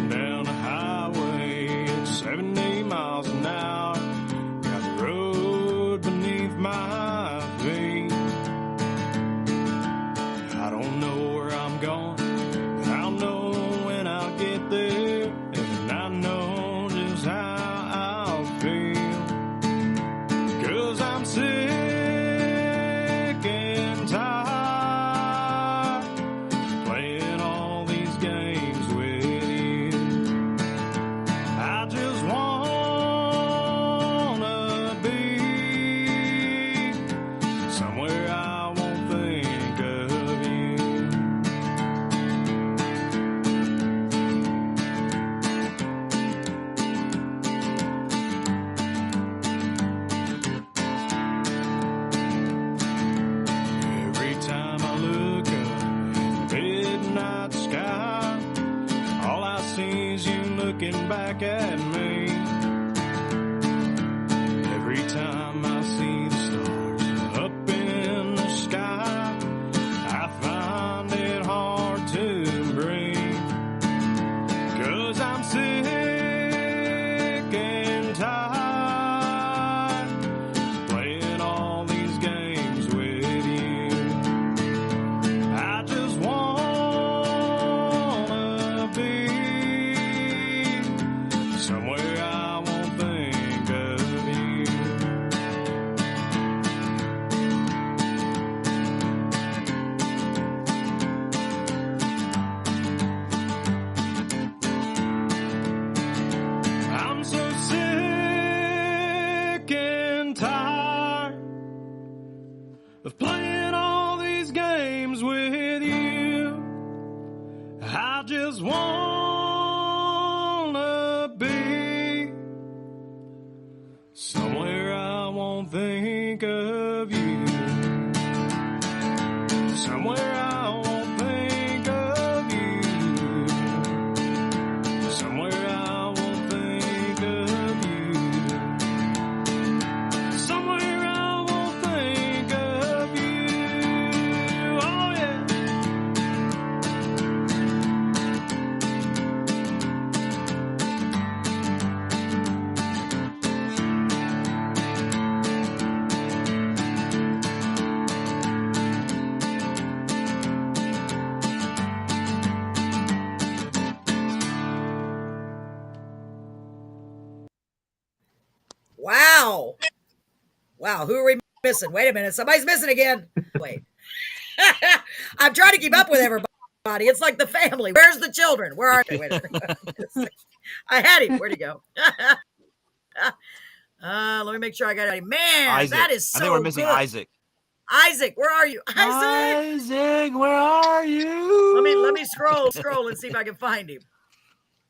Down the highway at 70 miles an hour. Got the road beneath my feet. I don't know where I'm going, but I'll know when I get there. And I know just how I'll feel. 'Cause I'm sick and tired playing all these games with you. I just wanna be somewhere I won't think of you. Every time I look up at the midnight sky, all I see is you looking back at me. Every time I see the stars up in the sky, I find it hard to breathe. 'Cause I'm sick and tired playing all these games with you. I just wanna be somewhere I won't think of you. I'm so sick and tired of playing all these games with you. I just wanna be Wow. Wow. Who are we missing? Wait a minute. Somebody's missing again. Wait. I'm trying to keep up with everybody. It's like the family. Where's the children? Where are they? Wait a minute. I had him. Where'd he go? Let me make sure I got it. Man, Isaac. that is so I think we're missing good. Isaac. Isaac, where are you? Isaac, where are you? Let me scroll and see if I can find him.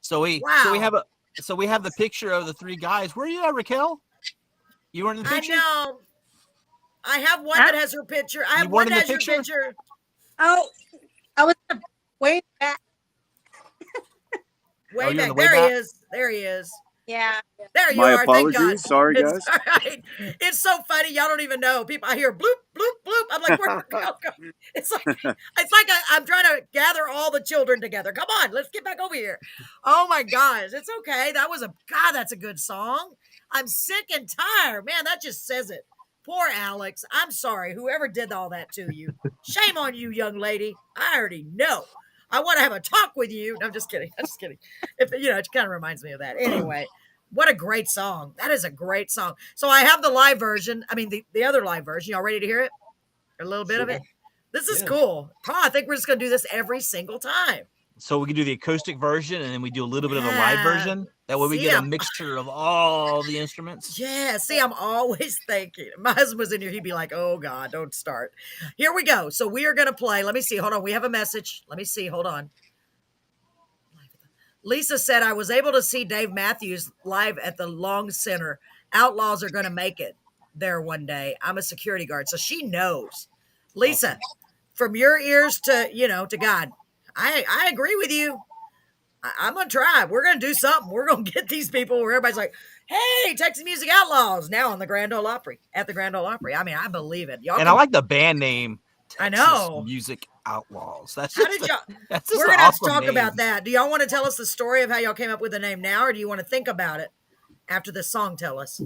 So we have the picture of the three guys. Where are you at, Raquel? You weren't in the picture? I know. I have one that has her picture. I have one that has your picture. Oh, I was way back. Way back. There he is. There he is. Yeah. There you My are. apologies. Thank God. Sorry, guys. It's all right. It's so funny. Y'all don't even know. People, I hear bloop, bloop, bloop. I'm like, where go? It's like I'm trying to gather all the children together. Come on, let's get back over here. Oh my gosh, it's okay. That's a good song. I'm sick and tired, man. That just says it. Poor Alex. I'm sorry. Whoever did all that to you. Shame on you, young lady. I already know. I want to have a talk with you. No, I'm just kidding. I'm just kidding. It kind of reminds me of that. Anyway, what a great song. That is a great song. So I have the live version. I mean, the other live version. Y'all ready to hear it? A little bit of it? This is cool. I think we're just going to do this every single time. So we can do the acoustic version, and then we do a little bit of the live version. That way we get a mixture of all the instruments. Yeah, see, I'm always thinking. My husband was in here. He'd be like, oh, God, don't start. Here we go. So we are going to play. Let me see. Hold on. We have a message. Let me see. Hold on. Lisa said, I was able to see Dave Matthews live at the Long Center. Outlaws are going to make it there one day. I'm a security guard. So she knows. Lisa, from your ears to God, I agree with you. I'm going to try. We're going to do something. We're going to get these people where everybody's like, hey, Texas Music Outlaws now on the Grand Ole Opry, at the Grand Ole Opry. I mean, I believe it. I like the band name. I know. Music Outlaws. We're going to have to talk about that. Do y'all want to tell us the story of how y'all came up with the name now, or do you want to think about it after the song tell us?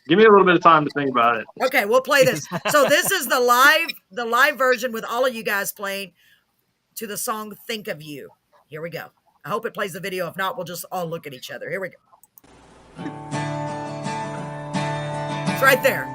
Give me a little bit of time to think about it. Okay, we'll play this. So this is the live version with all of you guys playing to the song Think of You. Here we go. I hope it plays the video. If not, we'll just all look at each other. Here we go. It's right there.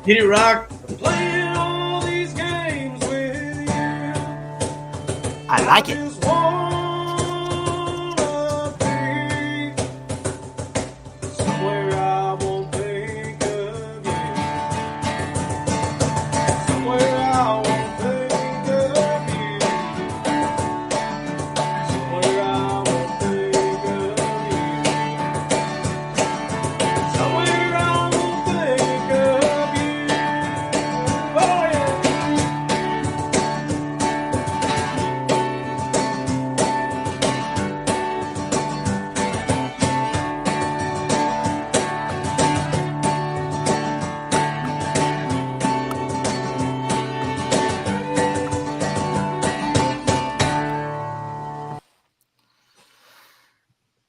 Get it, Rock. Playing all these games with you. I like it. Just wanna be somewhere I won't think again. Somewhere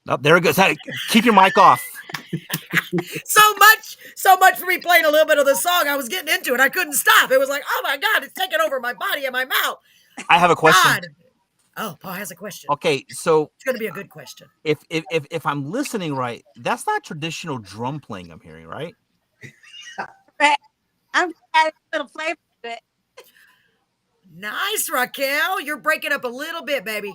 Oh, there it goes. Hey, keep your mic off. So much for me playing a little bit of the song. I was getting into it. I couldn't stop. It was like, oh my God, it's taking over my body and my mouth. I have a question. God. Oh, Paul has a question. Okay, so it's going to be a good question. If I'm listening right, that's not traditional drum playing I'm hearing, right? I'm adding a little flavor to it. Nice, Raquel. You're breaking up a little bit, baby.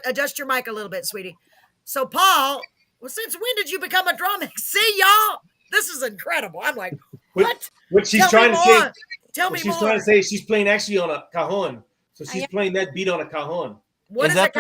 Adjust your mic a little bit, sweetie. So, Paul, well, since when did you become a drum? See, y'all, this is incredible. I'm like, what? What she's Tell trying me to say? more. Tell me she's more. trying to say she's playing actually on a cajon. So she's playing that beat on a cajon. What is that?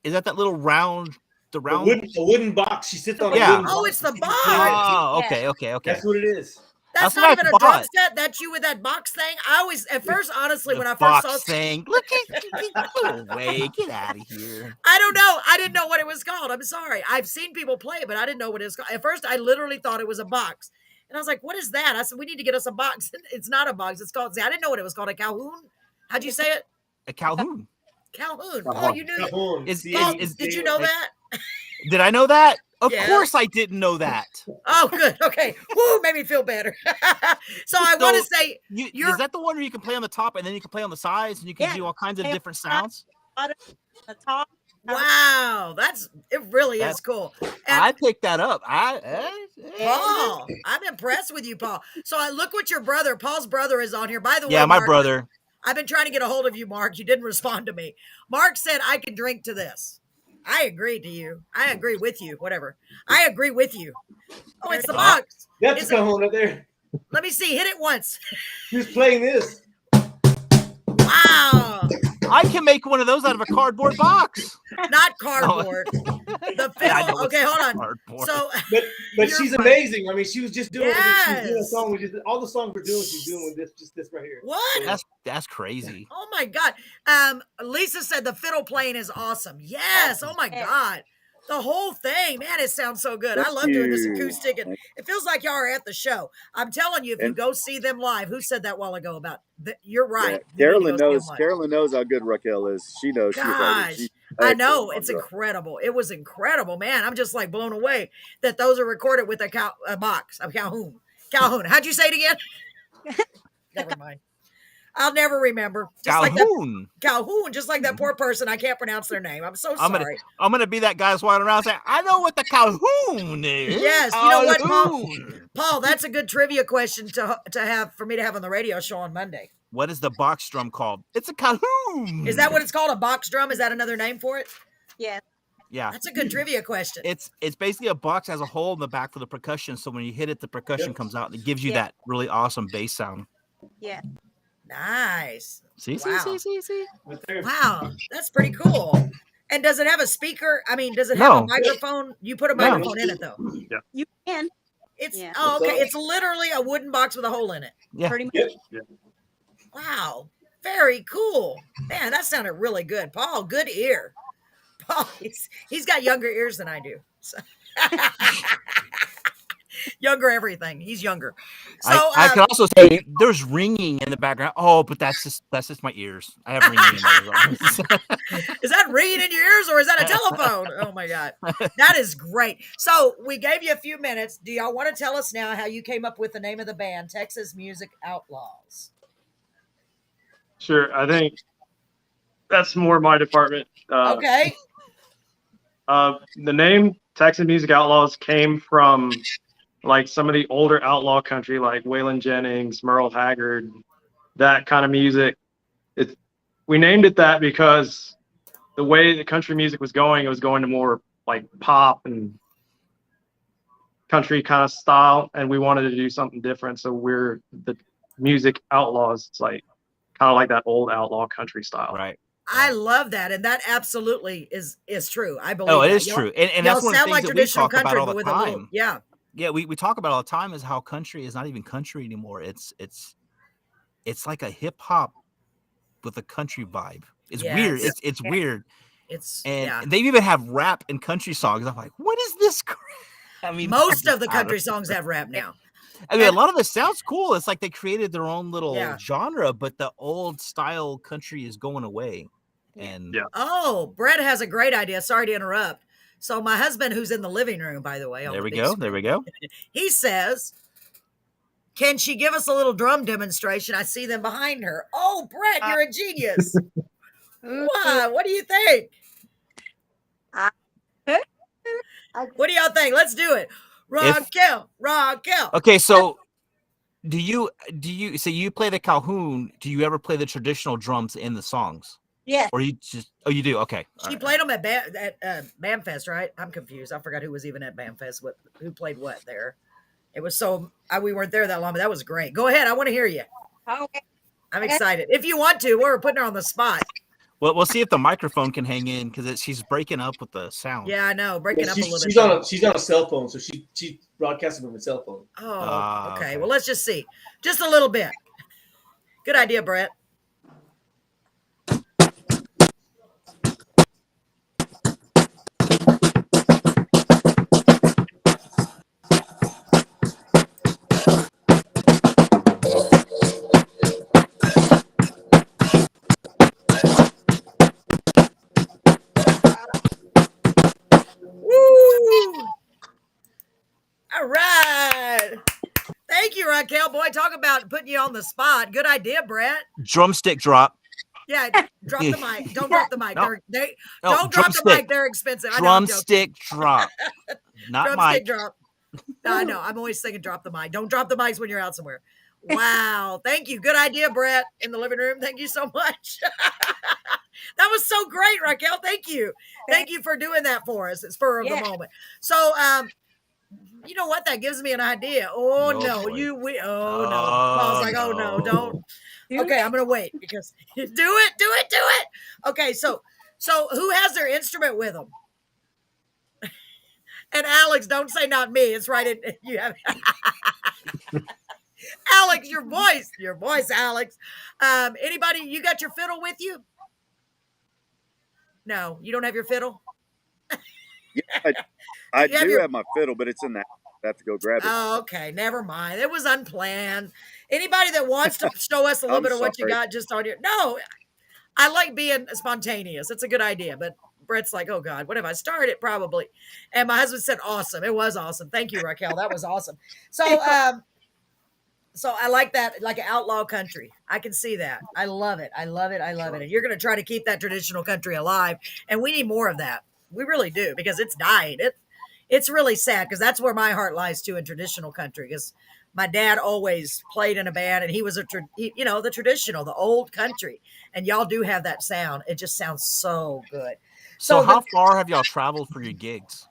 Is that little round? The round? A wooden box. She sits on a wooden box. Oh, it's the box. Oh, okay. That's what it is. That's not even a drum set. That's you with that box thing. I always, at first, honestly, when I first saw thing, look at away, get out of here. I don't know. I didn't know what it was called. I'm sorry. I've seen people play it, but I didn't know what it was called. At first, I literally thought it was a box, and I was like, "What is that?" I said, "We need to get us a box." It's not a box. It's called. I didn't know what it was called. A Calhoun. How'd you say it? A Calhoun. Calhoun. Oh, you knew. Cajon. Did you know that? Did I know that? Of Yeah. course I didn't know that. Oh, good. Okay. Woo, made me feel better. So I want to say, is that the one where you can play on the top and then you can play on the sides and you can do all kinds of different sounds? The top. Wow, it really is cool. And I picked that up. Paul, I'm impressed with you, Paul. So I look what your brother, Paul's brother, is on here. By the way, yeah, my Mark, brother. I've been trying to get a hold of you, Mark. You didn't respond to me. Mark said I can drink to this. I agree to you. I agree with you. Whatever. I agree with you. Oh, it's the box. That's a cajon right there. Let me see. Hit it once. Who's playing this? Wow. I can make one of those out of a cardboard box. Not cardboard. The fiddle. Okay, hold on. Cardboard. So, but she's amazing. I mean, she was just doing Yes. She was doing a song. All the songs we're doing, she's doing with this right here. What? That's crazy. Oh my God. Lisa said the fiddle playing is awesome. Yes. Oh my God. The whole thing, man, it sounds so good. I love doing this acoustic, and it feels like y'all are at the show. I'm telling you, if you go see them live, who said that a while ago about you're right. Yeah, Carolyn knows. Carolyn knows how good Raquel is. She knows. Gosh, I know it's incredible. It was incredible, man. I'm just like blown away that those are recorded with a box of Calhoun. Calhoun. How'd you say it again? Never mind. I'll never remember. Just Calhoun. Like Calhoun, just like that poor person. I can't pronounce their name. I'm so sorry. I'm gonna be that guy that's walking around saying, I know what the Calhoun is. Yes, you know what, Paul? Paul, that's a good trivia question to have for me to have on the radio show on Monday. What is the box drum called? It's a Calhoun. Is that what it's called? A box drum? Is that another name for it? Yeah. Yeah. That's a good trivia question. It's basically a box that has a hole in the back for the percussion. So when you hit it, the percussion comes out and it gives you that really awesome bass sound. Yeah. Nice. See. Wow, that's pretty cool. And does it have a speaker? I mean, does it have a microphone? You put a microphone in it, though. Yeah. You can. It's okay. It's literally a wooden box with a hole in it. Yeah. Pretty much. Yeah. Wow. Very cool. Man, that sounded really good. Paul, good ear. Paul, he's got younger ears than I do. So. Younger everything. He's younger. So I can also say there's ringing in the background. Oh, but that's just my ears. I have ringing in my ears. Is that ringing in your ears or is that a telephone? Oh my God. That is great. So we gave you a few minutes. Do y'all want to tell us now how you came up with the name of the band, Texas Music Outlaws? Sure. I think that's more my department. Okay. The name Texas Music Outlaws came from like some of the older outlaw country, like Waylon Jennings, Merle Haggard, that kind of music. We named it that because the way the country music was going, it was going to more like pop and country kind of style, and we wanted to do something different. So we're the Music Outlaws. It's like kind of like that old outlaw country style. Right. I love that, and that absolutely is true. I believe. Oh, it is true, and that's one of the things like that we talk about all the with time. Yeah, we talk about all the time is how country is not even country anymore. It's like a hip hop with a country vibe. It's weird. It's weird. They even have rap and country songs. I'm like, what is this crap? I mean, most of the country songs have rap now. I mean, a lot of it sounds cool. It's like they created their own little genre, but the old style country is going away. And oh, Brett has a great idea. Sorry to interrupt. So my husband, who's in the living room, by the way, There we go. There we go. He says, "Can she give us a little drum demonstration?" I see them behind her. Oh, Brett, you're a genius. Wow, what do you think? What do y'all think? Let's do it. Raquel. Okay, so do you so you play the Calhoun? Do you ever play the traditional drums in the songs? Yes. Or you just you do? Okay. She played them at BAMFest, right? I'm confused. I forgot who was even at BAMFest. Who played what there? It was we weren't there that long, but that was great. Go ahead. I want to hear you. Okay. I'm excited. If you want to, we're putting her on the spot. Well, we'll see if the microphone can hang in because she's breaking up with the sound. Yeah, I know. Breaking up a little bit. She's on a cell phone, so she broadcasting from a cell phone. Oh, okay. Well, let's just see. Just a little bit. Good idea, Brett. All right. Thank you, Raquel. Boy, talk about putting you on the spot. Good idea, Brett. Drumstick drop. Yeah, drop the mic. Don't drop the mic. No. Don't drop the mic. They're expensive. Drumstick drop. Not drumstick mic. Drop. I know. I'm always thinking drop the mic. Don't drop the mics when you're out somewhere. Wow. Thank you. Good idea, Brett, in the living room. Thank you so much. That was so great, Raquel. Thank you. Thank you for doing that for us. It's spur of the moment. So, you know what? That gives me an idea. Oh no, oh no. I was like, oh no, don't. Okay, I'm gonna wait because do it. Okay, so who has their instrument with them? And Alex, don't say not me. It's right in you have Alex, your voice, Alex. Anybody? You got your fiddle with you? No, you don't have your fiddle. Yeah, I do have my fiddle, but it's in the house. I have to go grab it. Oh, okay. Never mind. It was unplanned. Anybody that wants to show us a little bit of what you got just on your... No, I like being spontaneous. It's a good idea. But Brett's like, oh, God, what have I started? Probably. And my husband said, awesome. It was awesome. Thank you, Raquel. That was awesome. So, so I like that, like an outlaw country. I can see that. I love it. And you're going to try to keep that traditional country alive. And we need more of that. We really do, because it's dying. It's really sad, because that's where my heart lies too, in traditional country, because my dad always played in a band, and he was the traditional, the old country, and y'all do have that sound. It just sounds so good. So how far have y'all traveled for your gigs?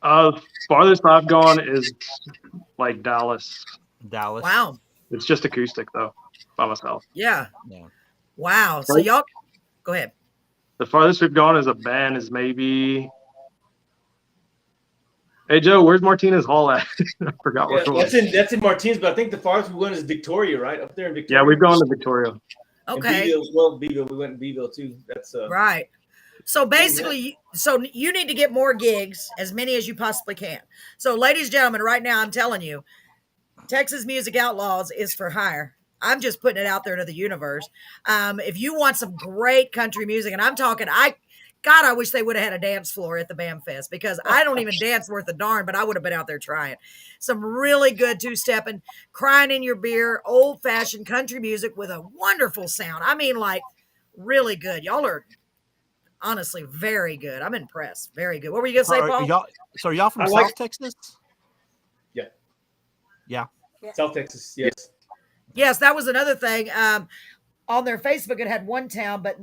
Farthest I've gone is like Dallas. Wow. It's just acoustic though, by myself. Yeah. Wow. So y'all go ahead. The farthest we've gone as a band is maybe... Hey, Joe, where's Martinez Hall at? I forgot what it was. That's in Martinez, but I think the farthest we went is Victoria, right? Up there in Victoria. Yeah, we've gone to Victoria. Okay. Beeville. We went in Beeville, too. That's right. So basically, so you need to get more gigs, as many as you possibly can. So, ladies and gentlemen, right now, I'm telling you, Texas Music Outlaws is for hire. I'm just putting it out there to the universe. If you want some great country music, and I'm talking, I wish they would have had a dance floor at the BAMFest, because I don't even dance worth a darn, but I would have been out there trying. Some really good two-stepping, crying in your beer, old-fashioned country music with a wonderful sound. I mean, like, really good. Y'all are honestly very good. I'm impressed. Very good. What were you going to say, Paul? Are y'all from South Texas? Yeah. South Texas, yes. Yes, that was another thing. On their Facebook, it had one town, but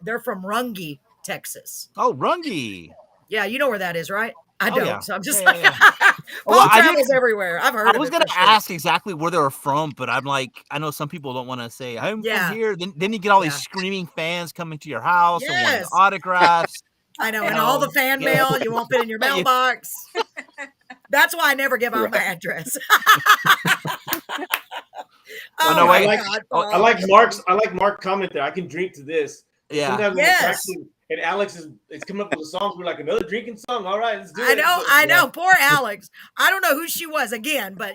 they're from Runge, Texas. Oh, Runge. Yeah, you know where that is, right? I don't. Yeah. So I'm just Paul travels everywhere. I've heard. I was going to ask exactly where they were from, but I'm like, I know some people don't want to say I'm from here. Then you get all these screaming fans coming to your house and wanting autographs. I know, and all the fan mail you won't fit in your mailbox. That's why I never give out my address. I like Mark's comment there. I can drink to this. Yeah. Sometimes when and Alex is coming up with the songs. We're like, another drinking song. All right, let's do it. I know. Poor Alex. I don't know who she was again, but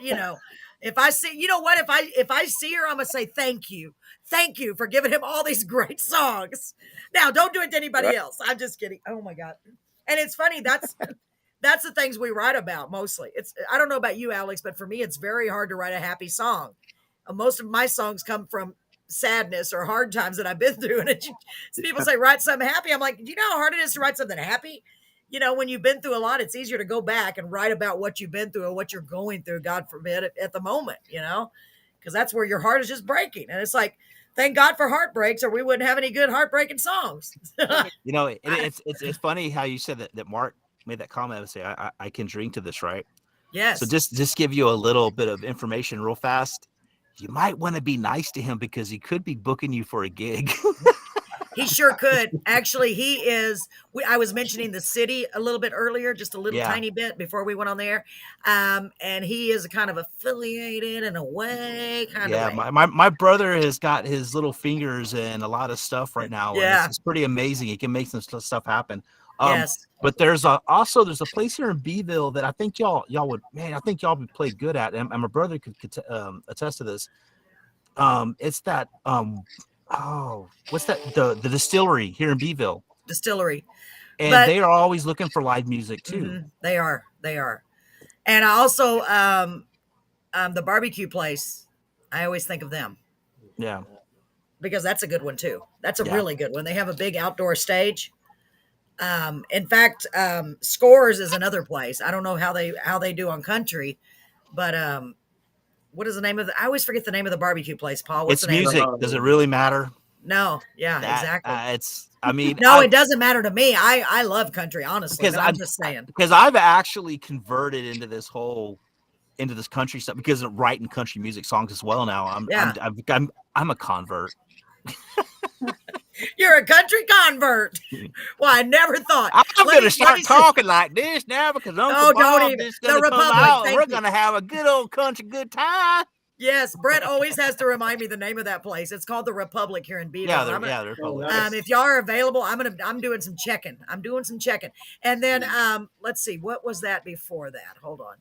if I see, you know what? If I see her, I'm gonna say thank you. Thank you for giving him all these great songs. Now, don't do it to anybody else. I'm just kidding. Oh my God. And it's funny. That's the things we write about mostly. I don't know about you, Alex, but for me, it's very hard to write a happy song. Most of my songs come from sadness or hard times that I've been through. And people say, write something happy. I'm like, do you know how hard it is to write something happy? When you've been through a lot, it's easier to go back and write about what you've been through or what you're going through, God forbid, at the moment, because that's where your heart is just breaking. And it's like, thank God for heartbreaks, or we wouldn't have any good heartbreaking songs. It's funny how you said that Mark made that comment and say, I can drink to this, right? Yes. So just give you a little bit of information real fast. You might want to be nice to him because he could be booking you for a gig. He sure could. Actually, he is. I was mentioning the city a little bit earlier, just a little tiny bit before we went on there. And he is kind of affiliated in a way. My brother has got his little fingers in a lot of stuff right now. Yeah. And it's pretty amazing. He can make some stuff happen. Yes. But there's a place here in Beeville that I think y'all would play good at. And my brother could attest to this. It's that, what's that? The distillery here in Beeville. Distillery. And they are always looking for live music too. Mm-hmm. They are. And I also, the barbecue place, I always think of them. Yeah. Because that's a good one too. That's a really good one. They have a big outdoor stage. In fact, Scores is another place. I don't know how they do on country, but, what is the name of I always forget the name of the barbecue place, Paul. What's the name? Music. Does it really matter? No. Yeah, exactly. It doesn't matter to me. I love country, honestly. I'm just saying. Because I've actually converted into this country stuff because of writing country music songs as well now. I'm a convert. You're a country convert. Well, I never thought. I'm going to start talking like this now because Uncle Bob is going to come out and we're going to have a good old country good time. Yes, Brett always has to remind me the name of that place. It's called the Republic here in Beeville. The Republic. If y'all are available, I'm doing some checking. And then let's see, what was that before that? Hold on.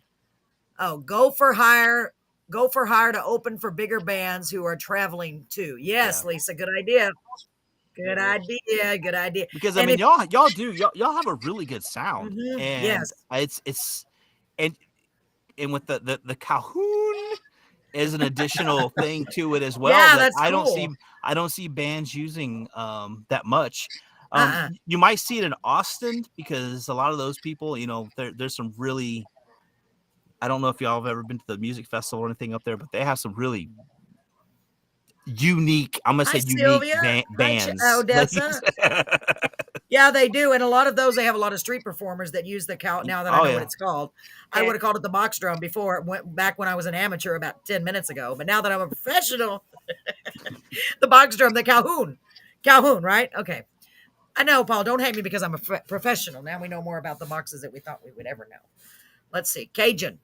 Oh, Go for Hire to open for bigger bands who are traveling too. Yes, yeah. Lisa, good idea. Good idea. Because y'all have a really good sound. Mm-hmm, and yes. It's and with the Calhoun is an additional thing to it as well. Yeah, that's cool. I don't see bands using that much. You might see it in Austin because a lot of those people, there's some really, I don't know if y'all have ever been to the music festival or anything up there, but they have some really unique, I'm gonna say unique bands. Odessa. Yeah, they do, and a lot of those, they have a lot of street performers that use the cow. Now that I know what it's called, I would have called it the box drum before. It went back when I was an amateur about 10 minutes ago, but now that I'm a professional, the box drum, the Calhoun, right? Okay, I know, Paul. Don't hate me because I'm a professional. Now we know more about the boxes that we thought we would ever know. Let's see, Cajun.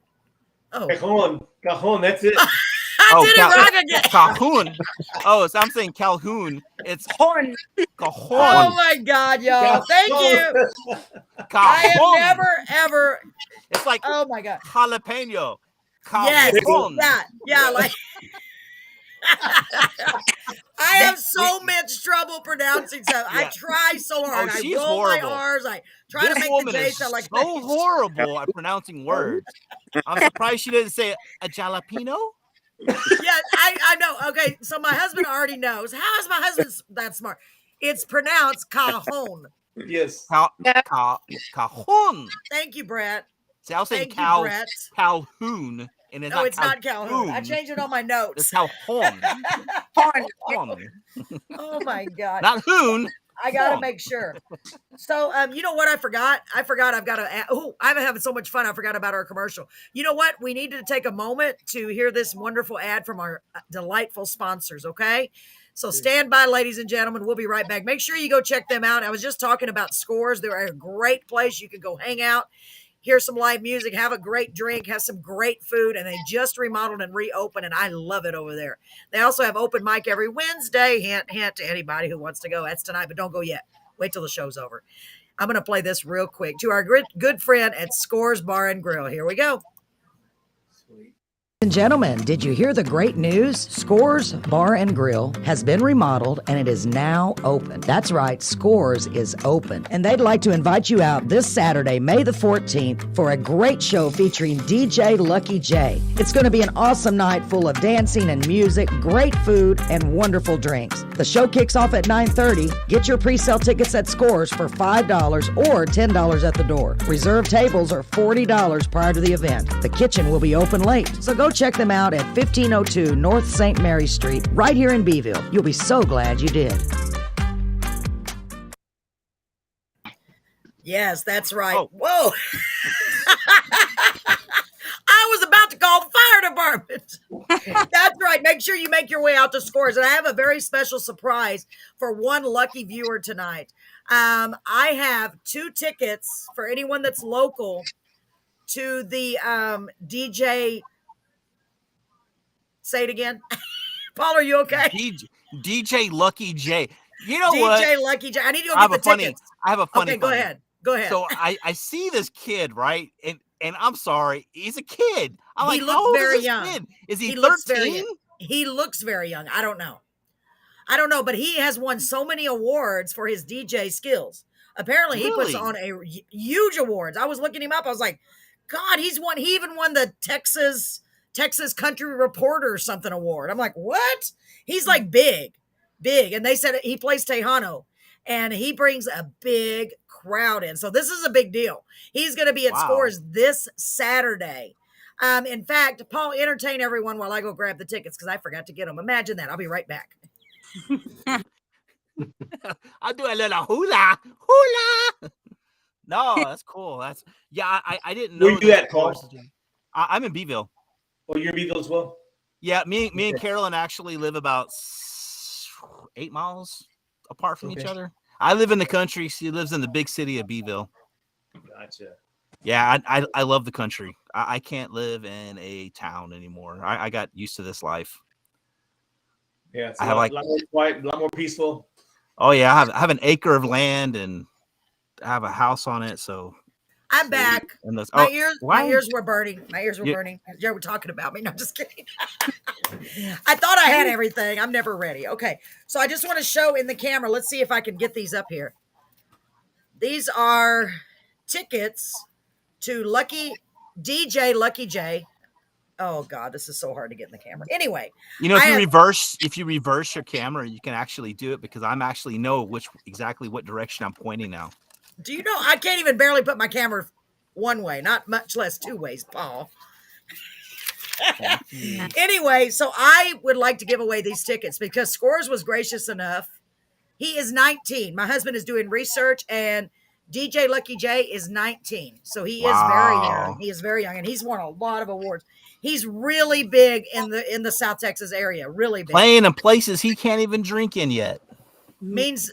Oh, Cajon. That's it. I did it wrong again. Calhoun. Oh, so I'm saying Calhoun. It's Cajon. Oh my God, y'all! Thank you. Cajon. I have never ever. It's like, oh my God, jalapeno. Yes, yeah, like. I have so much trouble pronouncing stuff. I try so hard. I roll horrible. my R's. I try to make the J sound like so horrible at pronouncing words. I'm surprised she didn't say a jalapeno. Yeah, I know. Okay, so my husband already knows. How is my husband that smart? It's pronounced cajon. Yes. Cajon. Thank you, Brett. See, I was saying Calhoun. And it's not Calhoun. I changed it on my notes. It's Calhoun. Oh my God. Not Hoon. I gotta make sure. So, you know what I forgot? I've got to. Oh, I'm having so much fun. I forgot about our commercial. You know what? We needed to take a moment to hear this wonderful ad from our delightful sponsors. Okay. So stand by, ladies and gentlemen. We'll be right back. Make sure you go check them out. I was just talking about Scores. They're a great place. You can go hang out, hear some live music, have a great drink, have some great food, and they just remodeled and reopened, and I love it over there. They also have open mic every Wednesday. Hint, hint to anybody who wants to go. That's tonight, but don't go yet. Wait till the show's over. I'm going to play this real quick to our good friend at Scores Bar and Grill. Here we go. Sweet. And gentlemen, did you hear the great news? Scores Bar and Grill has been remodeled and it is now open. That's right, Scores is open. And they'd like to invite you out this Saturday, May the 14th, for a great show featuring DJ Lucky J. It's going to be an awesome night full of dancing and music, great food, and wonderful drinks. The show kicks off at 9:30. Get your pre-sale tickets at Scores for $5 or $10 at the door. Reserved tables are $40 prior to the event. The kitchen will be open late, so go check them out at 1502 North St. Mary Street, right here in Beeville. You'll be so glad you did. Yes, that's right. Oh. Whoa. I was about to call the fire department. That's right. Make sure you make your way out to Scores. And I have a very special surprise for one lucky viewer tonight. I have 2 tickets for anyone that's local to the DJ. Say it again. Paul, are you okay? DJ Lucky J. You know DJ what? DJ Lucky J. I need to go get the tickets. I have a funny. Okay, go ahead. Go ahead. So I see this kid, right? And I'm sorry, he's a kid. I'm He like, looks how old very is this young. kid? Is he looks 13? he looks very young. I don't know, but he has won so many awards for his DJ skills. Apparently, he puts Really? on a huge awards. I was looking him up. I was like, God, he even won the Texas Country Reporter or something award. I'm like, what? He's like big. And they said he plays Tejano, and he brings a big crowd in. So this is a big deal. He's going to be at Wow. Scores this Saturday. In fact, Paul, entertain everyone while I go grab the tickets because I forgot to get them. Imagine that. I'll be right back. I'll do a little hula. No, that's cool. I didn't know. Where you that at, Paul? Scores is- I'm in Beeville. Oh, you're in Beeville as well? Yeah, me and Carolyn actually live about 8 miles apart from each Okay. other. I live in the country. She lives in the big city of Beeville. Gotcha. Yeah, I love the country. I can't live in a town anymore. I got used to this life. Yeah, it's I a have lot, like- lot more quiet, a lot more peaceful. Oh yeah, I have an acre of land and I have a house on it. So I'm back. and those, My oh, ears why? were burning. My ears were Yeah. burning. You were talking about me. No, just kidding. I thought I had everything. I'm never ready. Okay. So I just want to show in the camera. Let's see if I can get these up here. These are tickets to DJ Lucky J. Oh God, this is so hard to get in the camera. Anyway, You know, if I you have- reverse your camera, you can actually do it because I'm actually know exactly what direction I'm pointing now. do you know I can't even barely put my camera one way, not much less 2 ways, Paul. Anyway, so I would like to give away these tickets because Scores was gracious enough. He is 19. My husband is doing research, and DJ Lucky J is 19. So he is very Wow. young. He is very young, and he's won a lot of awards. He's really big in the South Texas area. Really big. Playing in places he can't even drink in yet. Means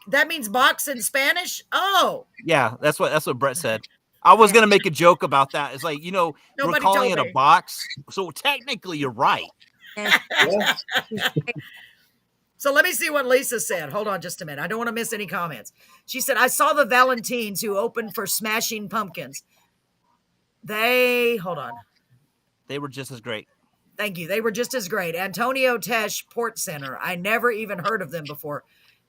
that means box in Spanish. Oh, Yeah, that's what Brett said. I was gonna make a joke about that. It's like, you know, we're Nobody calling it told a me. box. So technically you're right. Yeah. So let me see what Lisa said. Hold on just a minute. I don't want to miss any comments. She said, I saw the Valentines who opened for Smashing Pumpkins. Hold on. They were just as great. Thank you. They were just as great. Antonio Tesh Port Center. I never even heard of them before.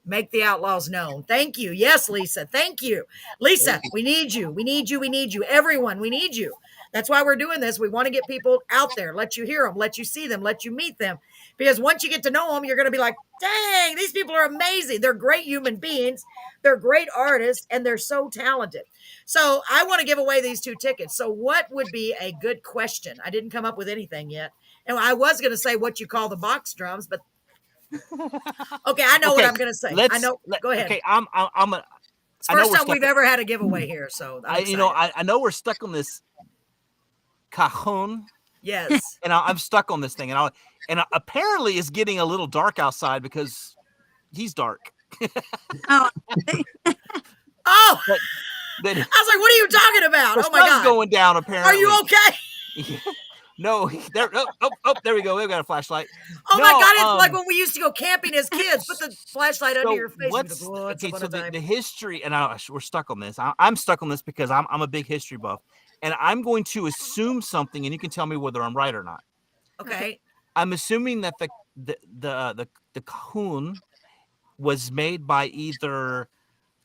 Make the Outlaws known. Thank you. Yes, Lisa. Thank you. Lisa, we need you. We need you. We need you. Everyone, we need you. That's why we're doing this. We want to get people out there, let you hear them, let you see them, let you meet them. Because once you get to know them, you're going to be like, dang, these people are amazing. They're great human beings. They're great artists, and they're so talented. So I want to give away these 2 tickets. So what would be a good question? I didn't come up with anything yet. And I was going to say what you call the box drums, but okay, I know what I'm going to say. I know. Go ahead. Okay, I'm a. It's I know first we're time we've stuck- ever had a giveaway here, so I'm I know we're stuck on this cajon, yes. and I'm stuck on this thing, and apparently it's getting a little dark outside because he's dark. Oh, Oh, But I was like, what are you talking about? the Oh my sun's God. going down. Apparently, Are you okay? No, there. There we go. We've got a flashlight. Oh No, my God! It's like when we used to go camping as kids. Put the flashlight under So your face. And what's go, "Oh, once okay? upon So a time." the history, and we're stuck on this. I'm stuck on this because I'm a big history buff, and I'm going to assume something, and you can tell me whether I'm right or not. Okay. I'm assuming that the cajon was made by either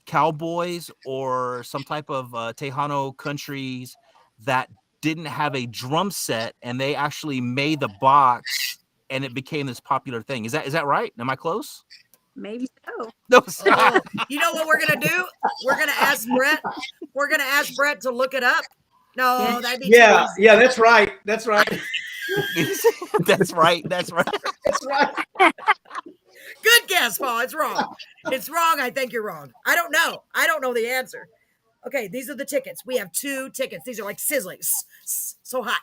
cowboys or some type of Tejano countries that didn't have a drum set, and they actually made the box, and it became this popular thing. Is that right? Am I close? Maybe so. No. Oh, you know what we're gonna do? We're gonna ask Brett. We're gonna ask Brett to look it up. No, that'd be too easy. Yeah, that's right. That's right. That's right. That's right. That's right. Good guess, Paul. It's wrong. It's wrong. I think you're wrong. I don't know. I don't know the answer. Okay, these are the tickets. We have 2 tickets. These are like sizzling. So hot.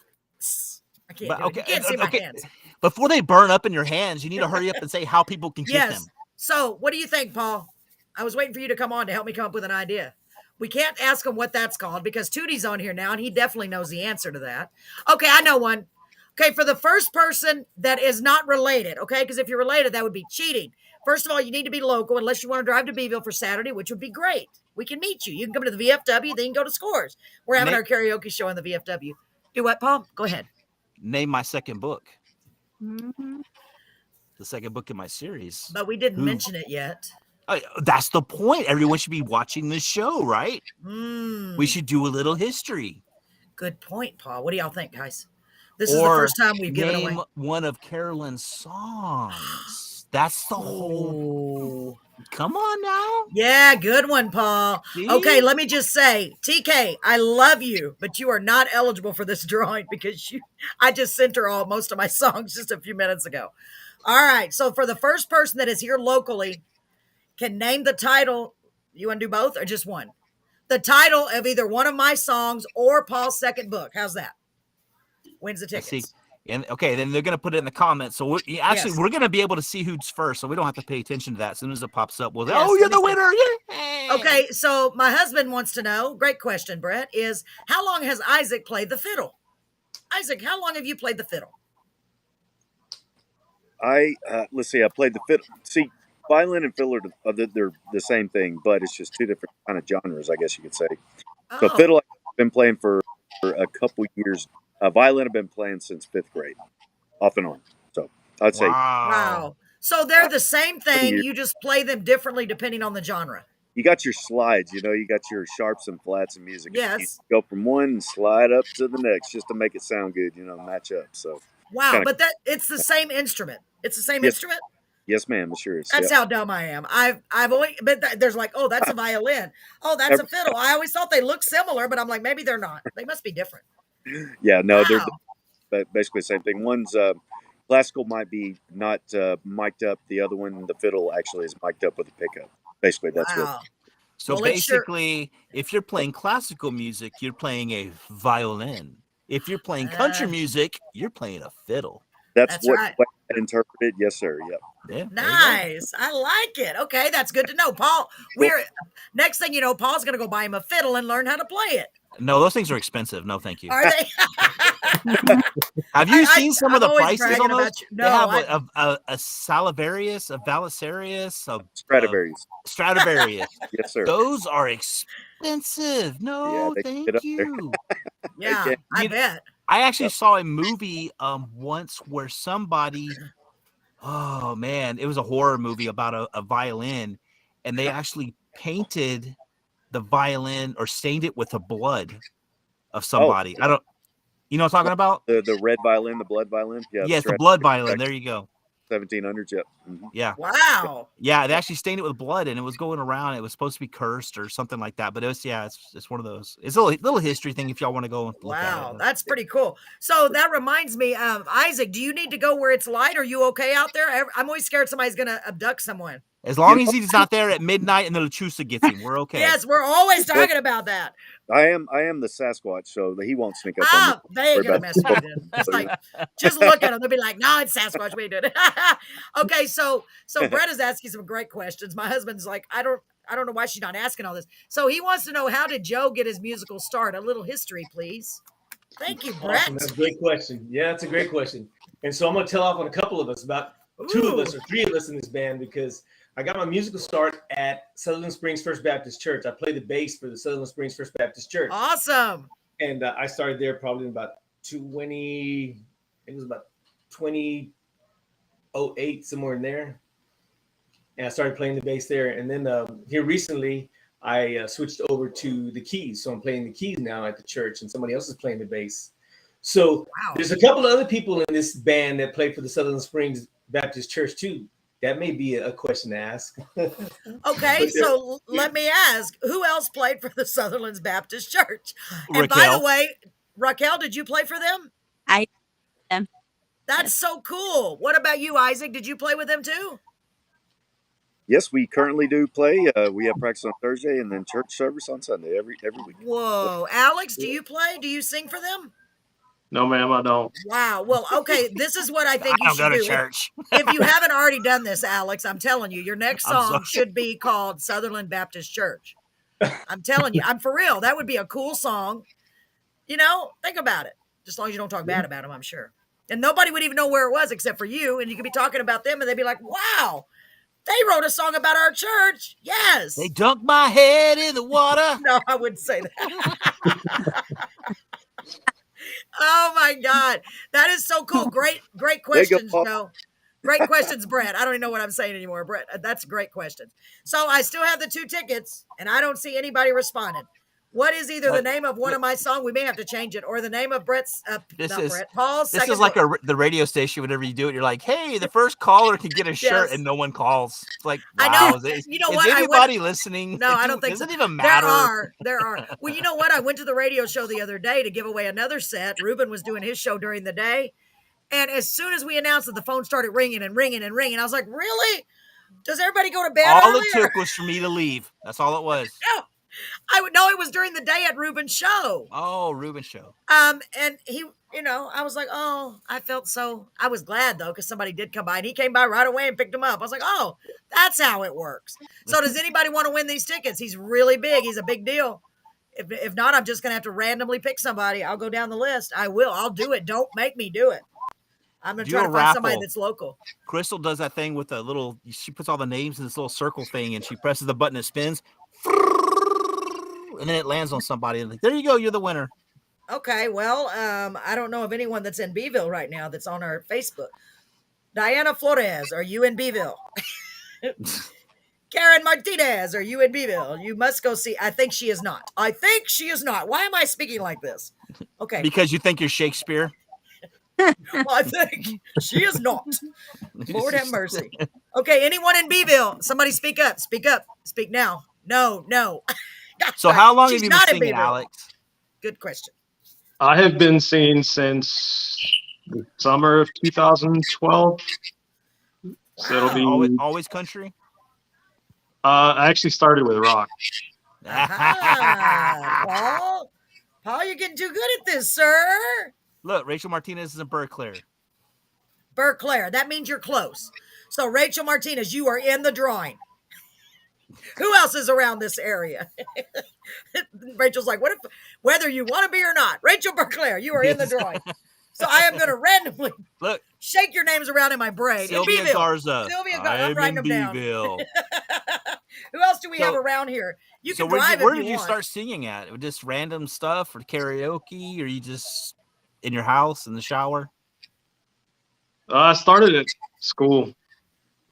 I can't But do it. You can't see my hands. Before they burn up in your hands, you need to hurry up and say how people can get them. So what do you think, Paul? I was waiting for you to come on to help me come up with an idea. We can't ask him what that's called because Tootie's on here now, and he definitely knows the answer to that. Okay, I know one. Okay, for the first person that is not related, okay, because if you're related, that would be cheating. First of all, you need to be local unless you want to drive to Beeville for Saturday, which would be great. We can meet you. You can come to the VFW, then you can go to Scores. We're having our karaoke show in the VFW. Do what, Paul? Go ahead. Name my second book. Mm-hmm. The second book in my series. But we didn't mention it yet. That's the point. Everyone should be watching this show, right? Mm. We should do a little history. Good point, Paul. What do y'all think, guys? This is the first time we've given away one of Carolyn's songs. That's the whole. Come on now. Yeah, good one, Paul. See? Okay, let me just say, TK, I love you, but you are not eligible for this drawing because I just sent her most of my songs just a few minutes ago. All right, so for the first person that is here locally, can name the title. You want to do both or just one? The title of either one of my songs or Paul's second book. How's that? Wins the tickets. And okay, then they're going to put it in the comments. So we're going to be able to see who's first, so we don't have to pay attention to that. As soon as it pops up, we'll say, you're the winner. Yeah. Okay, so my husband wants to know, great question, Brett, is how long has Isaac played the fiddle? Isaac, how long have you played the fiddle? Let's see, I played the fiddle. See, violin and fiddle are they're the same thing, but it's just 2 different kind of genres, I guess you could say. So fiddle I've been playing for a couple years. Violin I've been playing since 5th grade, off and on. So I'd say wow. So they're the same thing. You just play them differently depending on the genre. You got your slides, you got your sharps and flats in music. Yes. You go from one and slide up to the next just to make it sound good, match up. So wow, but it's the same instrument. It's the same instrument. Yes, ma'am. It sure is. That's how dumb I am. I've always, but there's like, oh, that's a violin. Oh, that's a fiddle. I always thought they looked similar, but I'm like, maybe they're not. They must be different. Yeah, no, they're basically the same thing. One's classical might be not mic'd up. The other one, the fiddle, actually is mic'd up with a pickup. Basically, that's what. So basically, if you're playing classical music, you're playing a violin. If you're playing country music, you're playing a fiddle. That's what I interpreted. Yes, sir. Yep. Yeah. Nice. I like it. Okay, that's good to know. Paul, next thing you know, Paul's going to go buy him a fiddle and learn how to play it. No, those things are expensive. No, thank you. Are they? Have you seen some of the prices on those? No, they have a Stradivarius, a Vallisarius, a Stradivarius. Yes, sir. Those are expensive. No, thank you. Yeah, I bet. I actually saw a movie once where somebody, oh man, it was a horror movie about a violin, and they actually painted the violin or stained it with the blood of somebody. I don't, you know what I'm talking about? The red violin, the blood violin. Yeah. Yes, the blood violin. There you go. 1700s. Yep. Mm-hmm. Yeah. Wow. Yeah, they actually stained it with blood, and it was going around. It was supposed to be cursed or something like that. But it was, it's one of those. It's a little history thing if y'all want to go and look at it. Wow, that's pretty cool. So that reminds me, Isaac, do you need to go where it's light? Are you okay out there? I'm always scared somebody's going to abduct someone. As long as he's not there at midnight and the Lechusa gets him, we're okay. Yes, we're always talking about that. I am the Sasquatch, so he won't sneak up on me. They ain't gonna mess with you. It's like, just look at him. They'll be like, "No, it's Sasquatch. We ain't doing it." Okay, so Brett is asking some great questions. My husband's like, I don't know why she's not asking all this. So he wants to know, how did Joe get his musical start? A little history, please. Thank you, Brett. Awesome. That's a great question. Yeah, that's a great question. And so I'm going to tell off on a couple of us, about two of us or three of us in this band, because I got my musical start at Sutherland Springs First Baptist Church. I played the bass for the Sutherland Springs First Baptist Church. Awesome. And I started there probably in about 2008, somewhere in there. And I started playing the bass there. And then here recently, I switched over to the keys. So I'm playing the keys now at the church, and somebody else is playing the bass. So there's a couple of other people in this band that play for the Sutherland Springs Baptist Church too. That may be a question to ask. Okay, so let me ask, who else played for the Sutherland Baptist Church? And Raquel. by the way, Raquel, did you play for them? I am. That's so cool. What about you, Isaac? Did you play with them too? Yes, we currently do play. We have practice on Thursday and then church service on Sunday every week. Whoa. Alex, do you play? Do you sing for them? No, ma'am, I don't. Wow. Well, okay, this is what I think you I don't should go to do. church. If you haven't already done this, Alex, I'm telling you, your next song should be called Sutherland Baptist Church. I'm telling you, I'm for real. That would be a cool song. You know, think about it. Just as long as you don't talk bad about them, I'm sure. And nobody would even know where it was except for you. And you could be talking about them and they'd be like, wow, they wrote a song about our church. Yes. They dunked my head in the water. No, I wouldn't say that. Oh my God. That is so cool. Great questions, Joe. Great questions, Brett. I don't even know what I'm saying anymore, Brett. That's a great question. So I still have the 2 tickets and I don't see anybody responding. What is either the name of one of my songs? We may have to change it, or the name of Brett's, Paul's This second is like book. the radio station. Whenever you do it, you're like, hey, the first caller can get a shirt, Yes. and no one calls. It's like, wow, I know. Is You know is what? anybody listening? No, I don't think Doesn't so. even matter. There are. Well, you know what? I went to the radio show the other day to give away another set. Ruben was doing his show during the day. And as soon as we announced it, the phone started ringing and ringing and ringing. I was like, really? Does everybody go to bed All early? it took was for me to leave. That's all it was. No. I would know it was during the day at Ruben's show. Oh, Ruben's show. And he, I was like, oh, I was glad though, because somebody did come by and he came by right away and picked him up. I was like, oh, that's how it works. So does anybody want to win these tickets? He's really big. He's a big deal. If not, I'm just going to have to randomly pick somebody. I'll go down the list. I will. I'll do it. Don't make me do it. I'm going to try to find somebody that's local. Crystal does that thing with she puts all the names in this little circle thing and she presses the button, it spins. And then it lands on somebody. And like, there you go. You're the winner. Okay. Well, I don't know of anyone that's in Beeville right now that's on our Facebook. Diana Flores, are you in Beeville? Karen Martinez, are you in Beeville? You must go see. I think she is not. Why am I speaking like this? Okay. Because you think you're Shakespeare? Well, I think she is not. Lord have mercy. Okay. Anyone in Beeville? Somebody speak up. Speak up. Speak now. No. So how long have She's you not been in singing, Beeville. Alex? Good question. I have been singing since the summer of 2012. So it'll be always country. I actually started with rock. Paul, you're getting too good at this, sir. Look, Rachel Martinez is in Berkeley. That means you're close. So Rachel Martinez, you are in the drawing. Who else is around this area? Rachel's like, whether you want to be or not, Rachel Berkeley, you are in the drawing. So I am going to randomly shake your names around in my brain. Sylvia Garza. I'm writing them down. Who else do we have around here? You can drive where did you start singing at? Just random stuff or karaoke, or you just in your house in the shower? I started at school.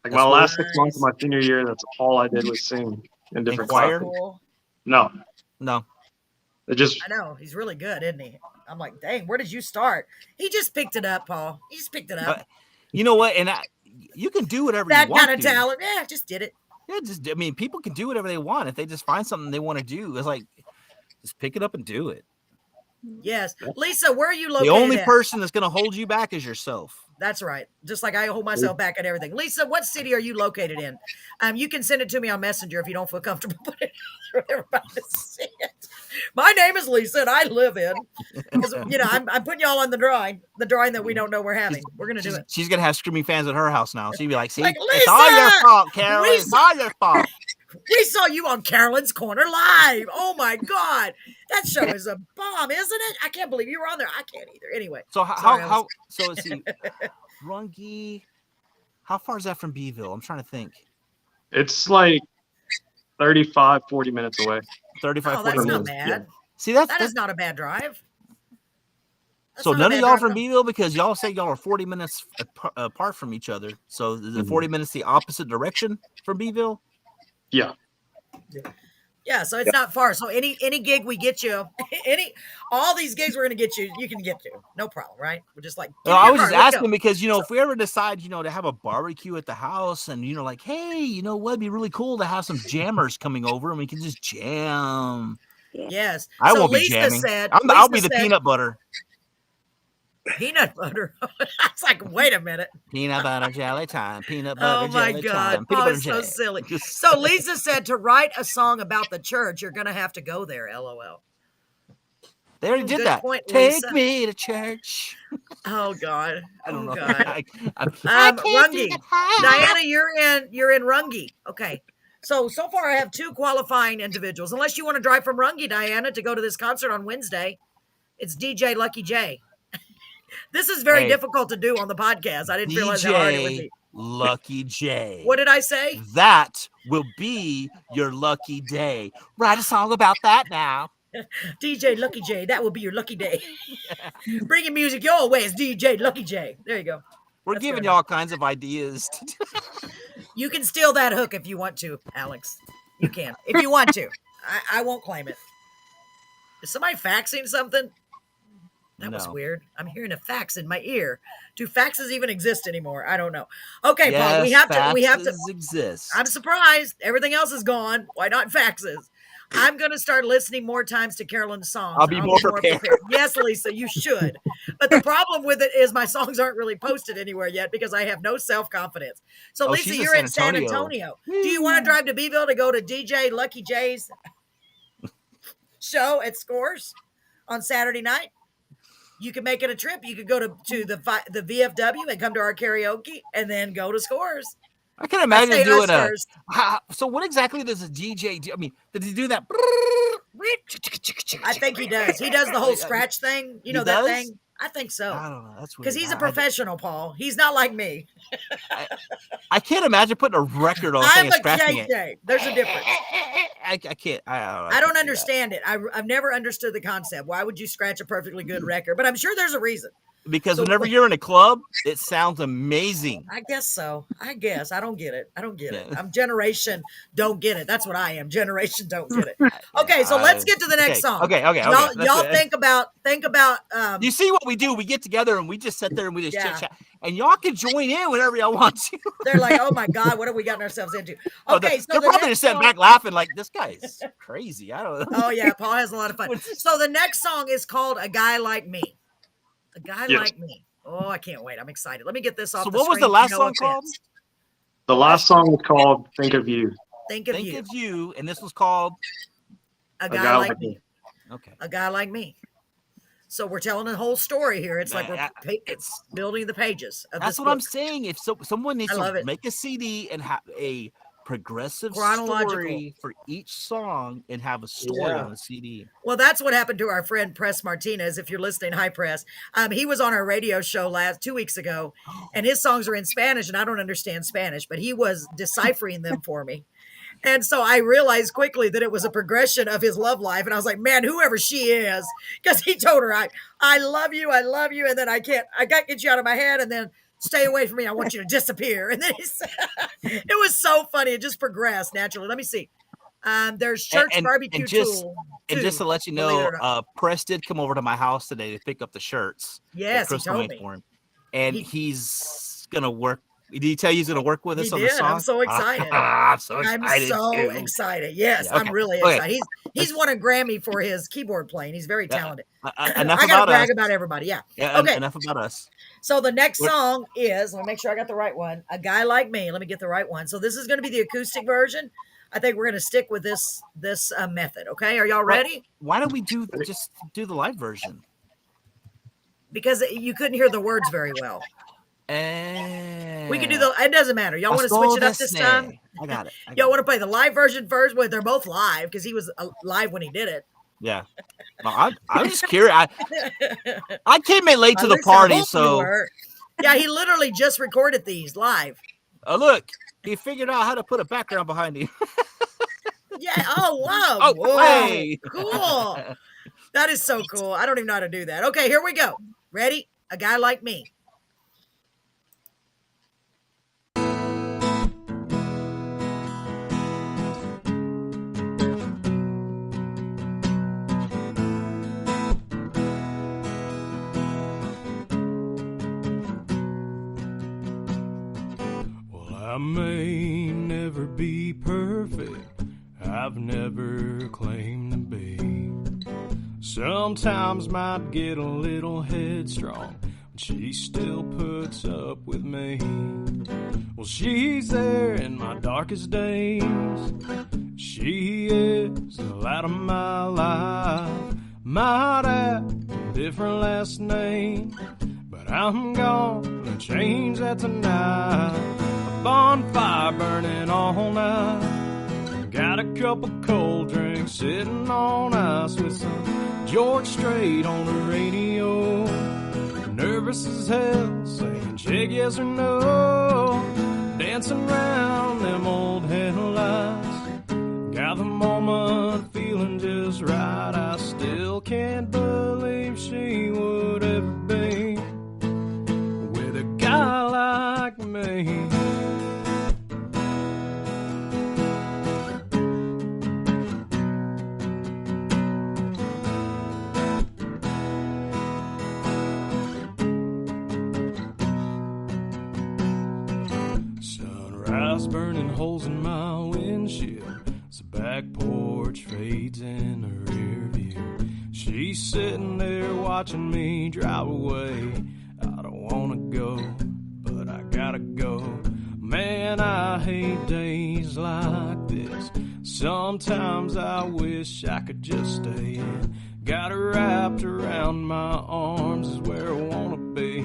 Like my last 6 months of my senior year, that's all I did was sing in different choir. choirs. No. It just. I know he's really good, isn't he? I'm like, dang, where did you start? He just picked it up, Paul. He just picked it up. You know what? And you can do whatever you want. That kind of talent. Yeah, just did it. Yeah, people can do whatever they want if they just find something they want to do. It's like, just pick it up and do it. Yes. Lisa, where are you located? The only person that's going to hold you back is yourself. That's right. Just like I hold myself back at everything. Lisa, what city are you located in? You can send it to me on Messenger if you don't feel comfortable putting it for everybody to see it. My name is Lisa, and I live in. Because, I'm putting y'all on the drawing that we don't know we're having. We're going to do it. She's going to have screaming fans at her house now. She'll be like, see, like, it's all your fault, Carolyn. Lisa, it's all your fault. We saw you on Carolyn's Corner Live. Oh my God. That show is a bomb, isn't it? I can't believe you were on there. I can't either. Anyway. So sorry, so let's see. Runge, how far is that from Beeville? I'm trying to think. It's like 35, 40 minutes away. 35, Oh, 40 that's minutes. not bad. Yeah. See, That is not a bad drive. That's so not a none of bad y'all drive from at all. Beeville, because y'all say y'all are 40 minutes apart from each other. So is it 40 minutes the opposite direction from Beeville? Yeah. Yeah, so it's not far. So any gig we get you, all these gigs we're gonna get you, you can get to. No problem, right? We're just like, No, I was just asking because, if we ever decide, to have a barbecue at the house and, like, hey, what'd be really cool to have some jammers coming over and we can just jam. Yes. I so won't be Lisa jamming. said, I'll be the peanut butter. Peanut butter. It's like, wait a minute. Peanut butter jelly time. Peanut butter Oh my jelly God. time. Peanut Paul butter is so jelly. silly. So Lisa said to write a song about the church, you're gonna have to go there, LOL. They already did Good that. point, Take Lisa. me to church. Oh God. I don't know. God. I can't do Runge. that. Diana, you're in Runge. Okay. So far I have 2 qualifying individuals. Unless you want to drive from Runge, Diana, to go to this concert on Wednesday. It's DJ Lucky J. This is very difficult to do on the podcast. I didn't realize how hard it would be. Lucky J. What did I say? That will be your lucky day. Write a song about that now. DJ Lucky J, that will be your lucky day. Bringing music your way is DJ Lucky J. There you go. We're giving you all kinds of ideas. You can steal that hook if you want to, Alex. You can. If you want to. I won't claim it. Is somebody faxing something? That was weird. I'm hearing a fax in my ear. Do faxes even exist anymore? I don't know. Okay, yes, Paul, we have to exist. I'm surprised. Everything else is gone. Why not faxes? I'm going to start listening more times to Carolyn's songs. I'll be more prepared. Yes, Lisa, you should. But the problem with it is my songs aren't really posted anywhere yet because I have no self-confidence. So, Lisa, you're in San Antonio. Do you want to drive to Beeville to go to DJ Lucky J's show at Scores on Saturday night? You can make it a trip. You could go to the VFW and come to our karaoke and then go to Scores. I can imagine doing so what exactly does a DJ do? I mean, did he do that? I think he does. He does the whole scratch thing. You know that thing? I think so. I don't know. That's weird. Because he's a professional, Paul. He's not like me. I can't imagine putting a record on thing and scratching it. There's a difference. I can't. I don't understand it. I've never understood the concept. Why would you scratch a perfectly good record? But I'm sure there's a reason. Because whenever you're in a club, it sounds amazing. I guess so. I don't get it. I'm generation don't get it. That's what I am. Generation don't get it. Okay, so let's get to the next song. Okay. Y'all think about you see what we do? We get together and we just sit there and we just chit chat. And y'all can join in whenever y'all want to. They're like, oh my God, what have we gotten ourselves into? Okay, they're probably just sitting back laughing like, this guy is crazy. I don't know. Oh yeah, Paul has a lot of fun. So the next song is called A Guy Like Me. A Guy Like Me. Oh, I can't wait. I'm excited. Let me get this off the screen. So what was the last song called? The last song was called Think of You. Think of You. And this was called A Guy Like Me. Okay. A Guy Like Me. So we're telling a whole story here. It's like it's building the pages of That's this what book. I'm saying. If someone needs to make a CD and have a progressive story for each song and have a story on the CD. Well, that's what happened to our friend Press Martinez. If you're listening, hi Press. He was on our radio show 2 weeks ago, and his songs are in Spanish, and I don't understand Spanish, but he was deciphering them for me. And so I realized quickly that it was a progression of his love life. And I was like, man, whoever she is, because he told her, I love you. And then I got to get you out of my head. And then stay away from me. I want you to disappear. And then he said, it was so funny. It just progressed naturally. Let me see. There's Church Barbecue Tool. And just to let you know, Press did come over to my house today to pick up the shirts. Yes, he told me. For him. And he's going to work. Did he tell you he's going to work with us on the song? I'm so excited. I'm so excited. Excited. Yes, yeah, okay. I'm really excited. He's won a Grammy for his keyboard playing. He's very talented. I got to brag about everybody. Yeah. Okay. Enough about us. So the next song is, let me make sure I got the right one. A Guy Like Me. Let me get the right one. So this is going to be the acoustic version. I think we're going to stick with this method. Okay. Are y'all ready? Why don't we just do the live version? Because you couldn't hear the words very well. We can do it doesn't matter. Y'all want to switch it up this time? I got it. Y'all want to play the live version first? Well, they're both live because he was live when he did it. Yeah. Well, I'm just curious. I came in late to the party, so yeah, he literally just recorded these live. Oh, look, he figured out how to put a background behind him. Yeah. Oh, wow. Oh, whoa. hey. Cool. That is so cool. I don't even know how to do that. Okay, here we go. Ready? A Guy Like Me. I may never be perfect, I've never claimed to be. Sometimes might get a little headstrong, but she still puts up with me. Well, she's there in my darkest days, she is the light of my life. Might have a different last name, but I'm gonna change that tonight. Bonfire burning all night. Got a couple cold drinks sitting on ice with some George Strait on the radio. Nervous as hell, saying check yes or no. Dancing around them old headlights. Got the moment feeling just right. I still can't believe she would ever be with a guy like me. Burning holes in my windshield, the back porch fades in the rear view. She's sitting there watching me drive away. I don't wanna go, but I gotta go. Man, I hate days like this. Sometimes I wish I could just stay in. Got her wrapped around my arms is where I wanna be,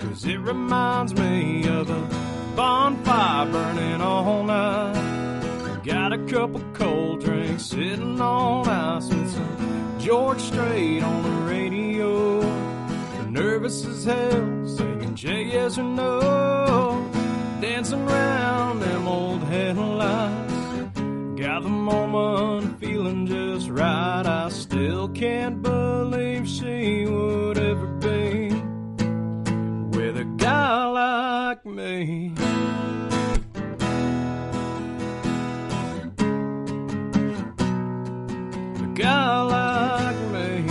'cause it reminds me of a bonfire burning all night. Got a couple cold drinks sitting on ice with some George Strait on the radio. Nervous as hell, singing check yes or no. Dancing around them old headlights. Got the moment feeling just right. I still can't believe she would ever be with a guy like me. A guy like me.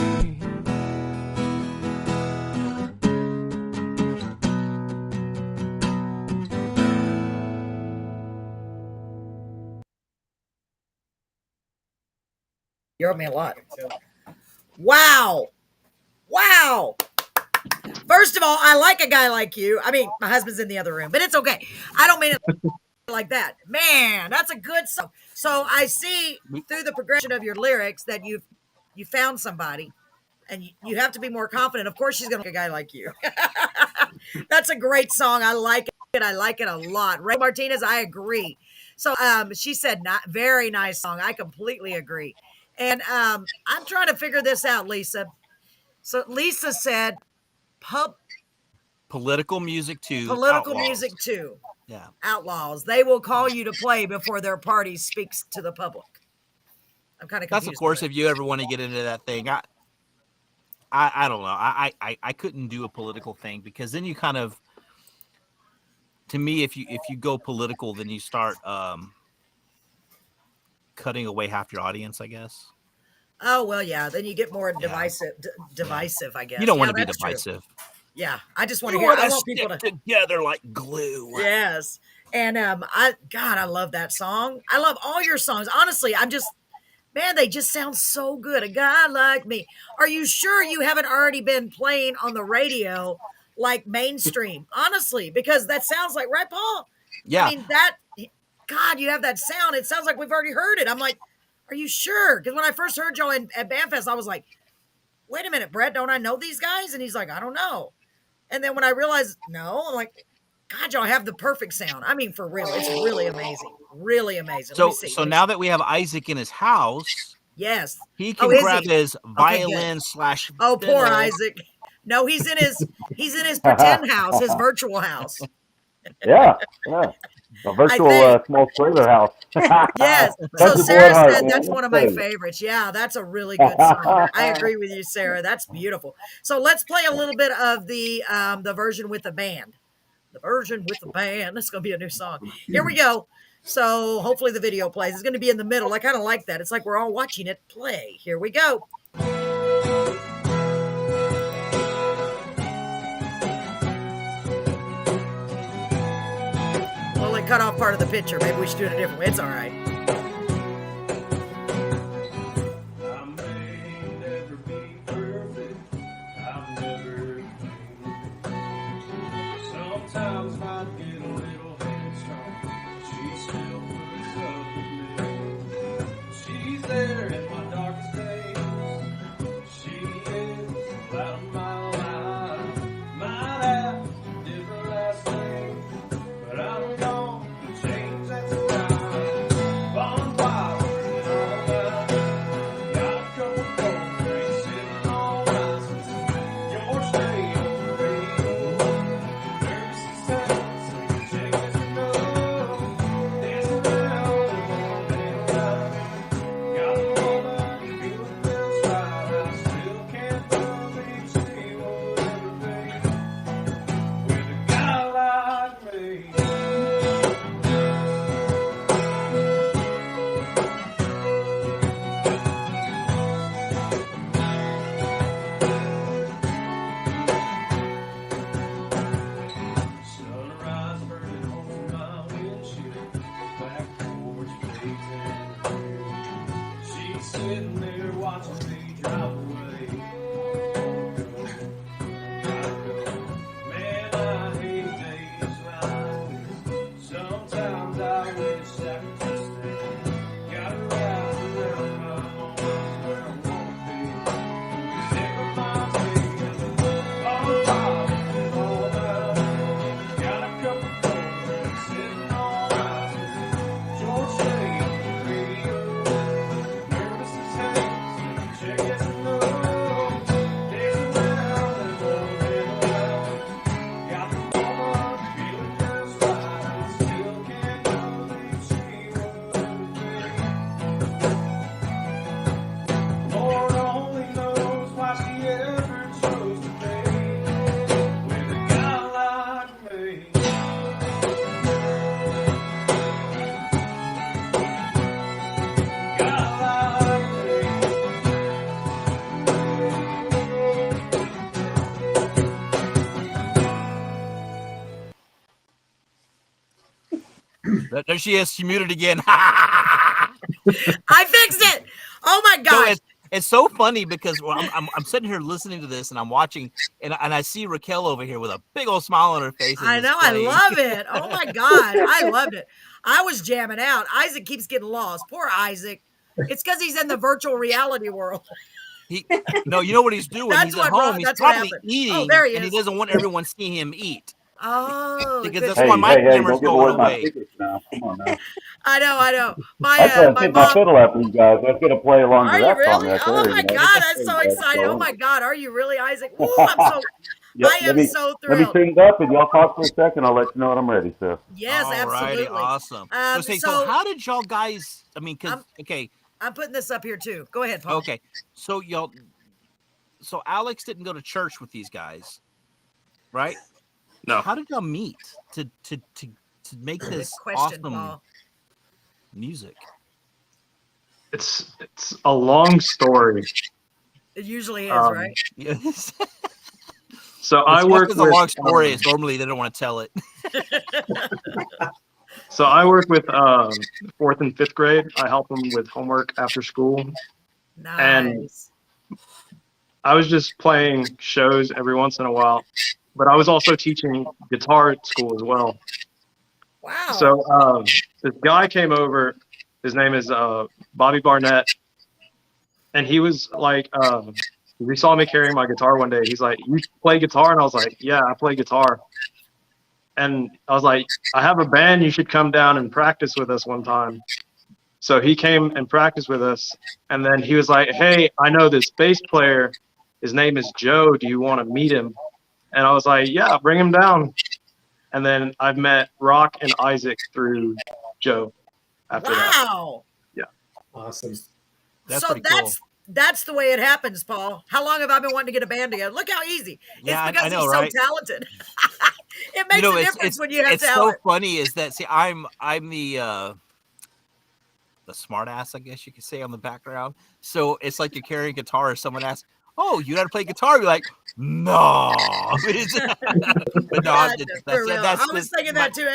You heard me a lot. Wow. Wow. First of all, I like a guy like you. I mean, my husband's in the other room, but it's okay. I don't mean it like that. Man, that's a good song. So I see through the progression of your lyrics that you found somebody, and you have to be more confident. Of course, she's going to like a guy like you. That's a great song. I like it. I like it a lot. Ray Martinez, I agree. So she said, not very nice song. I completely agree. And I'm trying to figure this out, Lisa. So Lisa said, political music too. Political Outlaws. music too. Yeah. Outlaws. They will call you to play before their party speaks to the public. I'm kind of confused. That's of course if you ever want to get into that thing. I don't know. I couldn't do a political thing because then you kind of, to me, if you go political, then you start cutting away half your audience, I guess. Oh well, yeah. Then you get more divisive, I guess. You don't want to be divisive. True. Yeah, I just want to hear. I want people to together like glue. Yes, and I love that song. I love all your songs. Honestly, man, they just sound so good. A guy like me. Are you sure you haven't already been playing on the radio, like mainstream? Honestly, because that sounds like, right, Paul? Yeah. I mean God, you have that sound. It sounds like we've already heard it. I'm like, are you sure? Because when I first heard y'all at BandFest, I was like, wait a minute, Brett, don't I know these guys? And he's like, I don't know. And then when I realized, no, I'm like, God, y'all have the perfect sound. I mean, for real, it's really amazing. Really amazing. Let me see. So now that we have Isaac in his house, yes, he can is grab he? his Okay, violin good. slash Oh, poor fiddle. Isaac. No, he's in his pretend house, his virtual house. Yeah. A virtual small trailer house. Yes. So That's your boy Sarah at heart, said man. that's one of my favorites. Yeah, that's a really good song. I agree with you, Sarah. That's beautiful. So let's play a little bit of the version with the band. The version with the band. That's gonna be a new song. Here we go. So hopefully the video plays. It's gonna be in the middle. I kind of like that. It's like we're all watching it play. Here we go. Well, it cut off part of the picture. Maybe we should do it a different way. It's all right. I may never be perfect. I've never been. Sometimes might get a little headstrong. She still puts up with me. She's there in my darkest days. She is the light of my life. Might have a different last name, but I'm gone to change that tonight. Bonfire and all that. Got a couple cold drinks sitting on ice. You're straight on the radio. Nervous as hell, so you check as you know. Dancing around and won't around. Got the woman feeling feels right. I still can't believe she would ever be with a guy like me. Sunrise burning holes in my windshield, back porch fades in her hair. She's sitting there watching me drive away. Gotta go. Man, I hate days like this. Sometimes I wish I could just stay. Gotta wrap around my arms where I wanna be. 'Cause it reminds me of the bonfire and all that. Got a couple cold drinks sitting on ice. George Strait on the radio. Nervous as hell, so check as you know. Dancing around and won't get around. Got the woman feeling just right. I still can't believe she would be. Lord only knows why she ever chose to be with a guy like me. Guy like me. There she is. She muted again. I fixed it. Oh my So gosh. it's so funny because I'm sitting here listening to this and I'm watching and I see Raquel over here with a big old smile on her face. I know. I love it. Oh my God. I loved it. I was jamming out. Isaac keeps getting lost. Poor Isaac. It's because he's in the virtual reality world. No, you know what he's doing? That's He's what at home. brought- He's that's what probably happened. eating, Oh, there he and he is. doesn't want everyone seeing him eat Oh, because good. that's why my Hey, camera's don't give going away my away. secrets now. Come on now. I know. That's why I My picked my mom. fiddle up for you guys. That's gonna play along Are to you that song really? right Oh there. my You know? God, I'm so There you go. excited. Oh So, my God, are you really, Isaac? Ooh, I'm so. yep, I am so let me thrilled. tune it up and y'all talk for a second. I'll let you know when I'm ready. So. Yes, Alrighty, absolutely. awesome. So So how did y'all guys? I mean, because okay, I'm putting this up here too. Go ahead, Paul. okay. So so Alex didn't go to church with these guys, right? No. How did y'all meet to make Good this question, awesome Paul. music? It's a long story. It usually is, right? Yes. So I work It's a with long story. It's normally they don't want to tell it. so I work with 4th and 5th grade. I help them with homework after school. And Nice. I was just playing shows every once in a while, but I was also teaching guitar at school as well. Wow. So this guy came over. His name is Bobby Barnett, and he was like He saw me carrying my guitar one day. He's like, "You play guitar?" And I was like, "Yeah, I play guitar." And I was like, "I have a band. You should come down and practice with us one time." So he came and practiced with us. And then he was like, "Hey, I know this bass player. His name is Joe. Do you want to meet him?" And I was like, "Yeah, bring him down." And then I've met Rock and Isaac through Joe after that. Wow. Yeah. Awesome. That's So pretty cool. that's the way it happens, Paul. How long have I been wanting to get a band together? Look how easy. Yeah, It's because I know, he's right? so talented. It makes a difference when you have it's talent. so funny is that, see, I'm the smart ass, I guess you could say, on the background. So it's like you're carrying a guitar, or someone asks, "Oh, you got to play guitar?" You're like, "No." But no, I that's was thinking that too.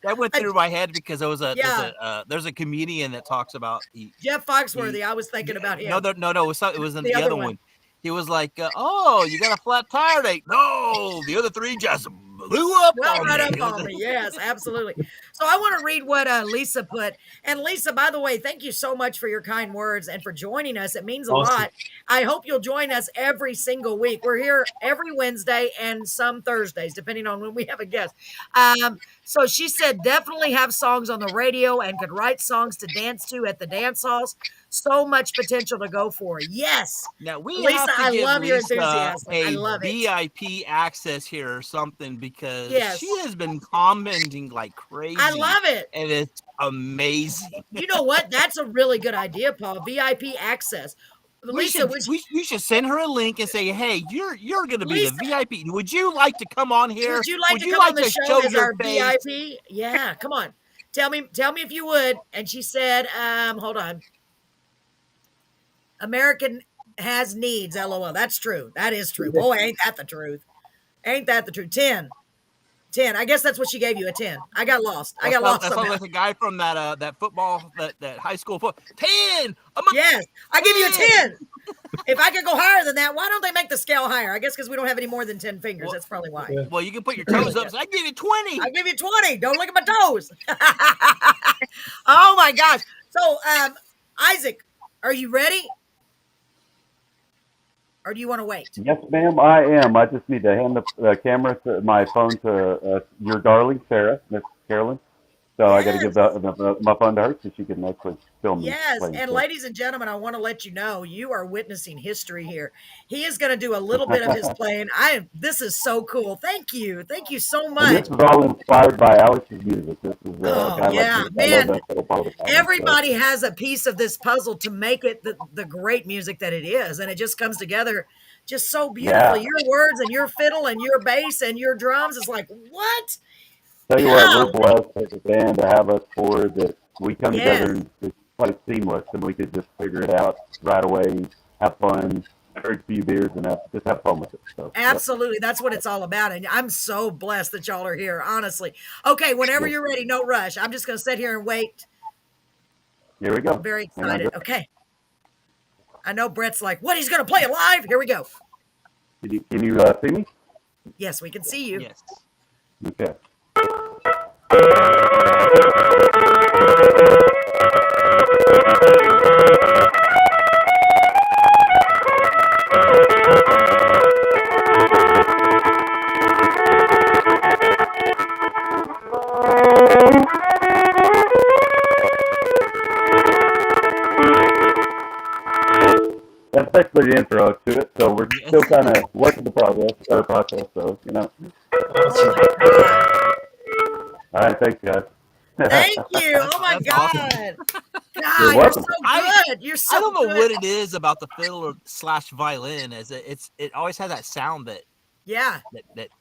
that went through my head because there was Yeah. there's a comedian that talks about Jeff Foxworthy. I was thinking about him. no, it was in The the other other one. one. He was like, "Oh, you got a flat tire date?" No, the other three just blew up Well, on right me. up on me. Yes, absolutely. So I want to read what Lisa put. And Lisa, by the way, thank you so much for your kind words and for joining us. It means a Awesome. lot. I hope you'll join us every single week. We're here every Wednesday and some Thursdays, depending on when we have a guest. So she said, definitely have songs on the radio and could write songs to dance to at the dance halls. So much potential to go for. Yes. Now we Lisa, have to I give love your Lisa enthusiasm. I a love it. VIP access here or something, because Yes. she has been commenting like crazy. I love it. And it's amazing. You know what? That's a really good idea, Paul. VIP access. Lisa, we should send her a link and say, "Hey, you're going to be Lisa, the VIP. Would you like to come on here? would you like to come on the show as your our face?" VIP? Yeah, come on. Tell me if you would. And she said, hold on. American has needs, LOL. That's true. That is true. Boy, ain't that the truth. Ain't that the truth? 10. I guess that's what she gave you, a 10. I got lost. I got lost That sounds somehow. like the guy from that football, that high school football. 10. Yes, I give you a 10. If I could go higher than that, why don't they make the scale higher? I guess because we don't have any more than 10 fingers. That's probably why. Well, you can put your toes up. So I give you 20. I give you 20. Don't look at my toes. Oh my gosh. So, Isaac, are you ready? Or do you want to wait? Yes, ma'am, I am. I just need to hand the camera to my phone to your darling Sarah, Miss Carolyn. So I got to give my phone to her so she can actually film me. Yes, playing. and ladies and gentlemen, I want to let you know you are witnessing history here. He is going to do a little bit of his playing. This is so cool. Thank you so And much. this is all inspired by Alex's music. This is yeah, like man. I love that little part of the time, Everybody has a piece of this puzzle to make it the great music that it is, and it just comes together just so beautifully. Yeah. Your words and your fiddle and your bass and your drums is like, what? Tell you what, we're blessed as a band to have us four that we come together and it's quite seamless, and we could just figure it out right away, have fun, drink a few beers, and just have fun with it. So, absolutely, that's what it's all about, and I'm so blessed that y'all are here. Honestly, okay. Whenever you're ready, no rush. I'm just going to sit here and wait. Here we go. I'm very excited. Okay. I know Brett's like, what? He's going to play it live? Here we go. Can you see me? Yes, we can see you. Yes. Okay. That's basically the intro to it, so we're still kind of working the process, so, you know. All right, thanks, guys. Thank you. Oh, my That's God. awesome. God, You're you're welcome. so good. You're so I don't know good. what it is about the fiddle / violin, as it always has that sound that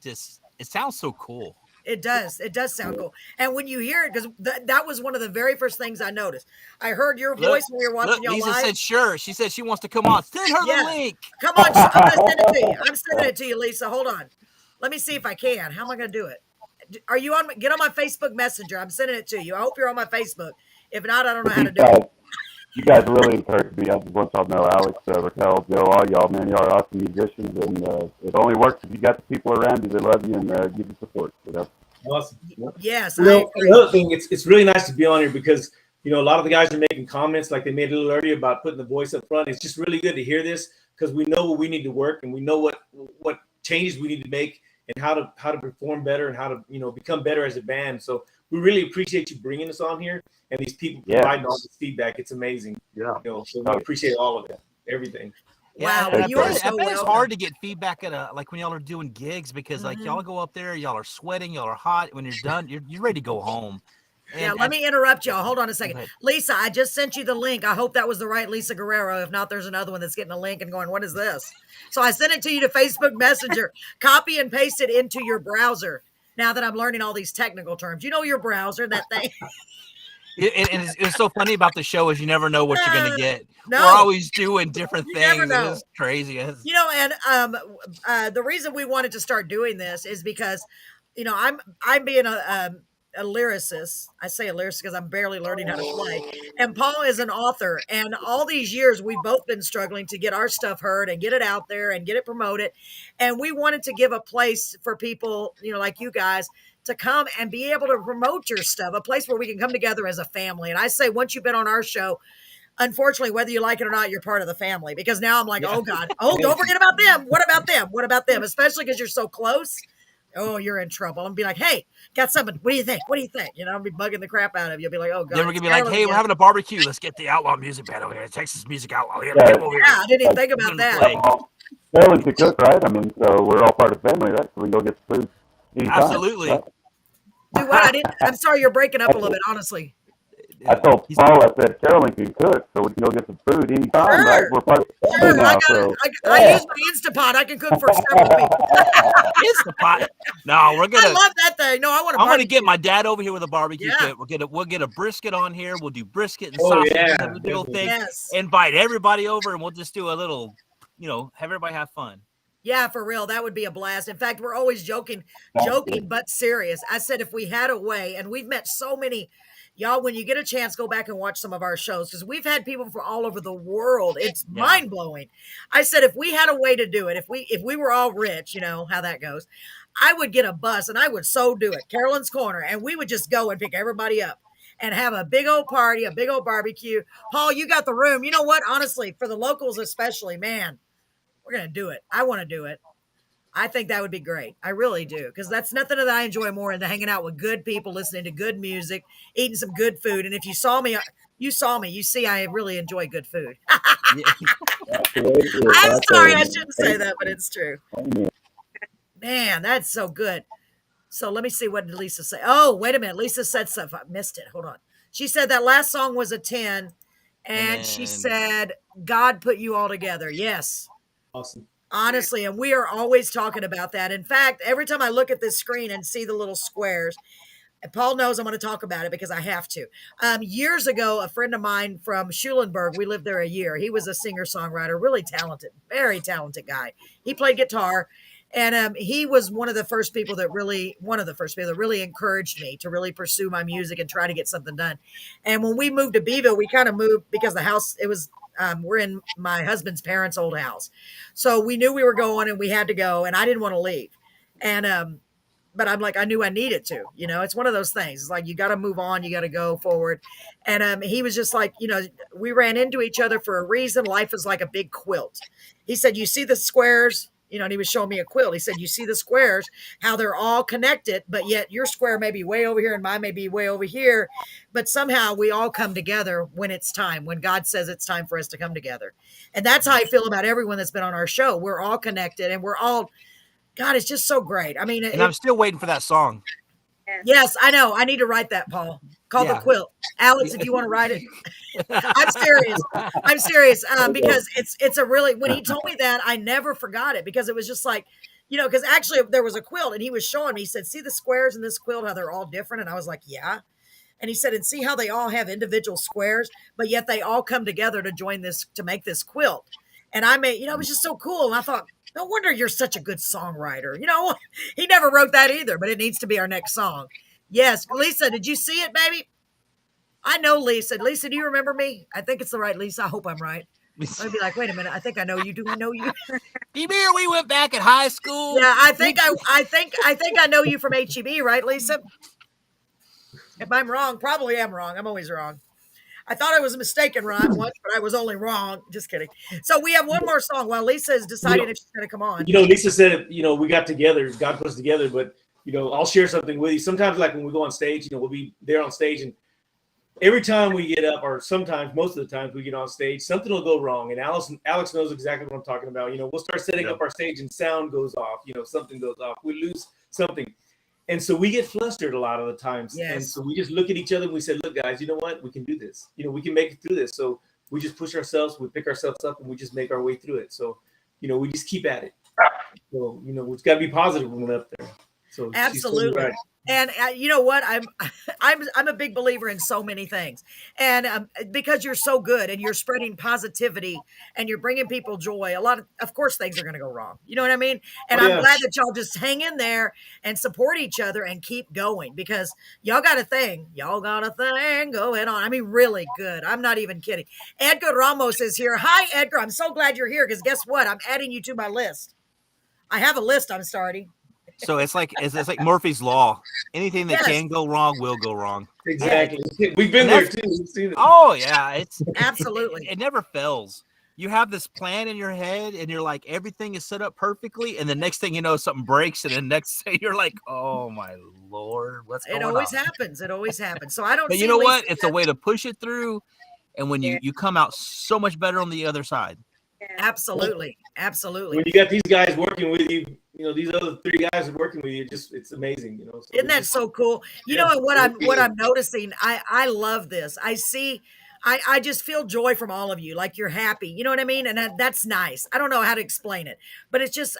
just, it sounds so cool. It does. It does sound cool. And when you hear it, because that was one of the very first things I noticed. I heard your voice when we were watching y'all Lisa live. said sure. She said she wants to come on. Send her the link. Come on. I'm going to send it to you. I'm sending it to you, Lisa. Hold on. Let me see if I can. How am I going to do it? Are you on? Get on my Facebook Messenger. I'm sending it to you. I hope you're on my Facebook. If not, I don't know how to do it. You guys really encourage me. I just want y'all to know, Alex, Raquel, Joe, all y'all, man, y'all are awesome musicians, and it only works if you got the people around you that love you and give you support. You know? Awesome. Yes, You know, another thing, it's really nice to be on here because, you know, a lot of the guys are making comments like they made a little earlier about putting the voice up front. It's just really good to hear this because we know what we need to work, and we know what changes we need to make, and how to perform better, and how to become better as a band. So we really appreciate you bringing us on here, and these people providing all this feedback. It's amazing. Yeah. So we appreciate all of it, everything. Wow, Yeah, you are so I bet it's welcome. hard to get feedback at like when y'all are doing gigs, because like y'all go up there, y'all are sweating, y'all are hot. When you're done, you're ready to go home. Yeah, let me interrupt y'all. Hold on a second. Lisa, I just sent you the link. I hope that was the right Lisa Guerrero. If not, there's another one that's getting a link and going, what is this? So I sent it to you to Facebook Messenger. Copy and paste it into your browser. Now that I'm learning all these technical terms. You know your browser, that thing. It's so funny about the show is you never know what you're going to get. No. We're always doing different things. Never know. It's crazy. And the reason we wanted to start doing this is because, I'm being a lyricist. I say a lyricist because I'm barely learning how to play. And Paul is an author. And all these years, we've both been struggling to get our stuff heard and get it out there and get it promoted. And we wanted to give a place for people, like you guys, to come and be able to promote your stuff, a place where we can come together as a family. And I say, once you've been on our show, unfortunately, whether you like it or not, you're part of the family, because now I'm like, oh God, don't forget about them. What about them? What about them? Especially because you're so close. Oh, you're in trouble. I'm be like, hey, got something. What do you think? What do you think? I'll be bugging the crap out of you. You'll be like, oh God. Then we're gonna be like, hey, we're having a barbecue. Let's get the outlaw music band over here. Texas music outlaw. Here, Yeah. come over here. Yeah, I didn't even think about that. Carolyn can cook, right? I mean, so we're all part of the family, right? So we can go get the food anytime. Absolutely. Right? Do what? I'm sorry, you're breaking up a little bit, honestly. I told Paul, I said, Carolyn can cook, so we can go get some food anytime, right? We're part of the family now, I use my Instapot. I can cook for several people. Instapot. No, we're gonna. I love that thing. No, I want to. I'm gonna get my dad over here with a barbecue Yeah. pit. We'll get a brisket on here. We'll do brisket and Oh, sausage yeah. and have a big old thing. Yes. Invite everybody over, and we'll just do a little, have everybody have fun. Yeah, for real. That would be a blast. In fact, we're always joking but serious. I said, if we had a way, and we've met so many, y'all, when you get a chance, go back and watch some of our shows, because we've had people from all over the world. It's mind blowing. I said, if we had a way to do it, if we were all rich, you know how that goes, I would get a bus and I would so do it, Carolyn's Corner, and we would just go and pick everybody up and have a big old party, a big old barbecue. Paul, you got the room. You know what? Honestly, for the locals especially, man, we're going to do it. I want to do it. I think that would be great. I really do. Because that's nothing that I enjoy more than hanging out with good people, listening to good music, eating some good food. And if you saw me, you see I really enjoy good food. I'm sorry, I shouldn't say that, but it's true. Man, that's so good. So let me see, what did Lisa say? Oh, wait a minute. Lisa said stuff. I missed it. Hold on. She said that last song was a 10. And she said, God put you all together. Yes. Awesome. Honestly, and we are always talking about that. In fact, every time I look at this screen and see the little squares, and Paul knows I'm going to talk about it because I have to. Years ago, a friend of mine from Schulenburg, we lived there a year. He was a singer-songwriter, really talented, very talented guy. He played guitar, and he was one of the first people that really encouraged me to really pursue my music and try to get something done. And when we moved to Beeville, we kind of moved because the house, it was, we're in my husband's parents' old house. So we knew we were going and we had to go, and I didn't want to leave. And, but I'm like, I knew I needed to, it's one of those things. It's like, you got to move on. You got to go forward. And, he was just like, we ran into each other for a reason. Life is like a big quilt. He said, you see the squares, and he was showing me a quilt. He said, you see the squares, how they're all connected, but yet your square may be way over here and mine may be way over here. But somehow we all come together when it's time, when God says it's time for us to come together. And that's how I feel about everyone that's been on our show. We're all connected and we're all, God, it's just so great. I mean, and I'm still waiting for that song. Yes, I know. I need to write that, Paul. Called The Quilt. Alex, if you want to write it. I'm serious. Because it's a really, when he told me that, I never forgot it, because it was just like, because actually there was a quilt and he was showing me, he said, see the squares in this quilt, how they're all different. And I was like, yeah. And he said, and see how they all have individual squares, but yet they all come together to join this, to make this quilt. And I made, it was just so cool. And I thought, no wonder you're such a good songwriter. He never wrote that either, but it needs to be our next song. Yes. Lisa, did you see it, baby? I know Lisa. Lisa, do you remember me? I think it's the right Lisa. I hope I'm right. I'd be like, wait a minute. I think I know you. Do I know you? Remember we went back at high school? Yeah, I think I know you from HEB, right, Lisa? If I'm wrong, probably am wrong. I'm always wrong. I thought I was mistaken once, but I was only wrong. Just kidding. So we have one more song while Lisa is deciding if she's going to come on. Lisa said, we got together, God put us together, but I'll share something with you. Sometimes, like when we go on stage, we'll be there on stage, and every time we get up, or sometimes most of the times we get on stage, something will go wrong. And Alex knows exactly what I'm talking about. We'll start setting up our stage and sound goes off, something goes off. We lose something. And so we get flustered a lot of the times. Yes. And so we just look at each other and we say, look, guys, you know what? We can do this. We can make it through this. So we just push ourselves, we pick ourselves up, and we just make our way through it. So, we just keep at it. So, it's got to be positive when we're up there. So absolutely. Right. And you know what? I'm a big believer in so many things, and because you're so good and you're spreading positivity and you're bringing people joy. Of course, things are going to go wrong. You know what I mean? And I'm glad that y'all just hang in there and support each other and keep going, because y'all got a thing going on. I mean, really good. I'm not even kidding. Edgar Ramos is here. Hi, Edgar. I'm so glad you're here, because guess what? I'm adding you to my list. I have a list I'm starting. So it's like Murphy's Law. Anything that can go wrong will go wrong. Exactly. We've been there too. We've seen it. Oh yeah, it's absolutely. It never fails. You have this plan in your head, and you're like, everything is set up perfectly, and the next thing you know, something breaks, and the next thing you're like, oh my Lord, what's going on? It always happens. It always happens. So I don't. But you know what? It's a way to push it through, and when you come out so much better on the other side. Absolutely. When you got these guys working with you, these other three guys are working with you, it's amazing, So isn't that so cool? What I'm noticing, I love this. I just feel joy from all of you. Like, you're happy. You know what I mean? And that's nice. I don't know how to explain it, but it's just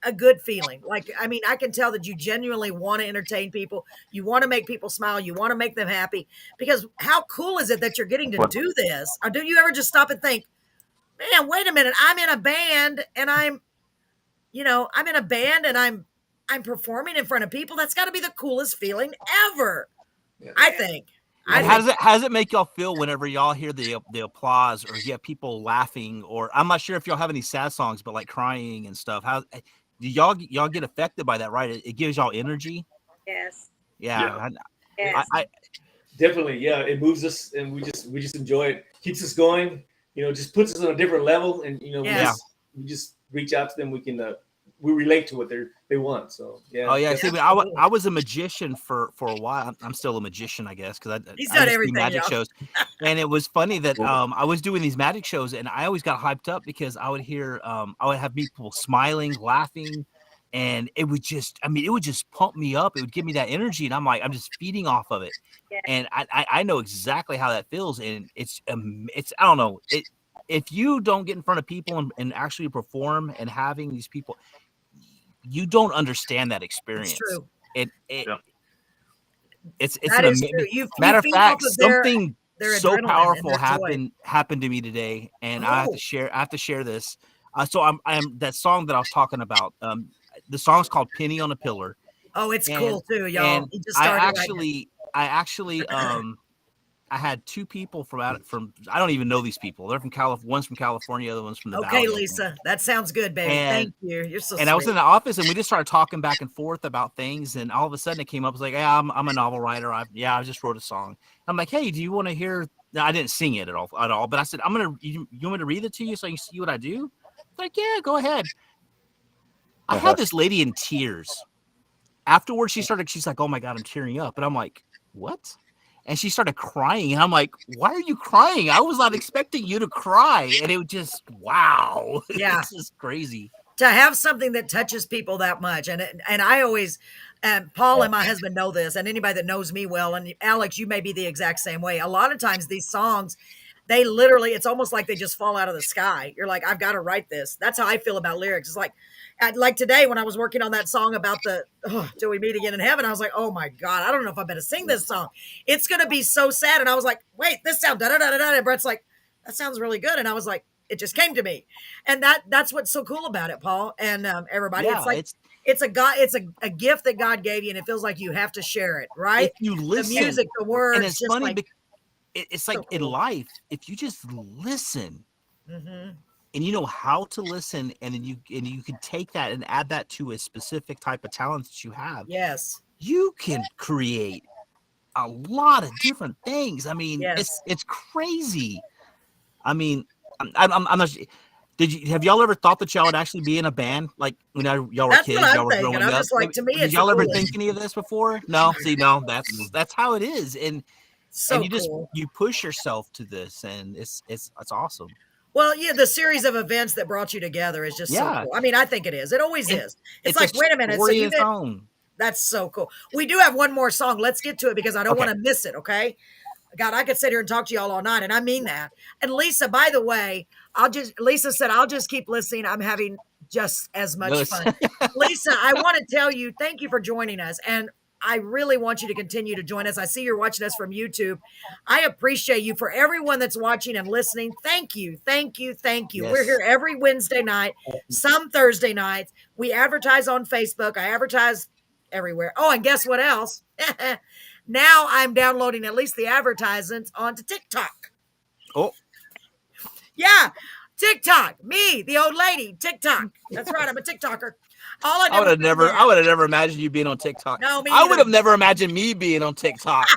a good feeling. Like, I mean, I can tell that you genuinely want to entertain people. You want to make people smile. You want to make them happy, because how cool is it that you're getting to do this? Or do you ever just stop and think, man, wait a minute, I'm in a band and I'm performing in front of people. That's got to be the coolest feeling ever. I think. How does it make y'all feel whenever y'all hear the applause, or you have people laughing, or I'm not sure if y'all have any sad songs, but like crying and stuff? How do y'all get affected by that? Right? It gives y'all energy. Yes. Yeah. Yes. I definitely. Yeah. It moves us, and we just enjoy it. Keeps us going. Just puts us on a different level, and we just reach out to them. We relate to what they want. So yeah. Oh yeah. See, I was a magician for a while. I'm still a magician, I guess, because I done everything, do magic shows. And it was funny that I was doing these magic shows, and I always got hyped up because I would hear I would have people smiling, laughing, and it would just pump me up. It would give me that energy, and I'm like, I'm just feeding off of it. Yeah. And I know exactly how that feels, and it's I don't know, if you don't get in front of people and actually perform and having these people, you don't understand that experience. It's true. It's that is true. Matter of fact, something their so powerful happened to me today, and I have to share this. So I'm that song that I was talking about. The song's called "Penny on a Pillar." Oh, it's cool too, y'all. He just started I actually I had two people from I don't even know these people. They're from California. One's from California, the other one's from the Valley. Okay, Lisa, that sounds good, baby. Thank you. You're so sweet. I was in the office, and we just started talking back and forth about things, and all of a sudden it came up. I was like, "Yeah, I'm a novel writer. I just wrote a song." I'm like, "Hey, do you want to hear?" No, I didn't sing it at all, but I said, You want me to read it to you so you can see what I do?" Like, "Yeah, go ahead." I had this lady in tears. Afterwards, she's like, "Oh my God, I'm tearing up," and I'm like, "What?" And she started crying, and I'm like, "Why are you crying? I was not expecting you to cry." And it was just, wow. Yeah. It's just crazy. To have something that touches people that much. And I always, Paul and my husband know this, and anybody that knows me well, and Alex, you may be the exact same way. A lot of times these songs, they literally, it's almost like they just fall out of the sky. You're like, I've got to write this. That's how I feel about lyrics. It's like today when I was working on that song about till we meet again in heaven, I was like, oh my God, I don't know if I'm going to sing this song. It's going to be so sad. And I was like, wait, this sound da-da-da-da-da. And Brett's like, that sounds really good. And I was like, it just came to me. And that's what's so cool about it, Paul, and everybody. Yeah, it's a gift that God gave you, and it feels like you have to share it, right? If you listen, the music, the words, and it's just funny. like, it's like in life, if you just listen, mm-hmm. and you know how to listen, and then you can take that and add that to a specific type of talent that you have. Yes, you can create a lot of different things. I mean, Yes. it's crazy. I mean, I'm not. Have y'all ever thought that y'all would actually be in a band? Like when y'all were That's kids, what I'm y'all were thinking. growing I'm up. just like, to me, Did it's y'all the ever coolest. think any of this before? No. See, no. That's how it is, and So you just cool. you push yourself to this, and it's awesome. Well, yeah, the series of events that brought you together is just so Yeah. cool. I mean, I think it is. It always And is. It's a like, wait a minute. So story you of its did. own. That's so cool. We do have one more song. Let's get to it because I don't Okay. want to miss it. Okay. God, I could sit here and talk to y'all all night, and I mean that. And Lisa, by the way, Lisa said, I'll just keep listening. I'm having just as much Yes. fun. Lisa, I want to tell you, thank you for joining us. And I really want you to continue to join us. I see you're watching us from YouTube. I appreciate you. For everyone that's watching and listening, thank you. Thank you. Thank you. Yes. We're here every Wednesday night, some Thursday nights. We advertise on Facebook. I advertise everywhere. Oh, and guess what else? Now I'm downloading at least the advertisements onto TikTok. Oh. Yeah. TikTok. Me, the old lady. TikTok. That's right. I'm a TikToker. I would have never imagined you being on TikTok. No, me I would either. have never imagined me being on TikTok.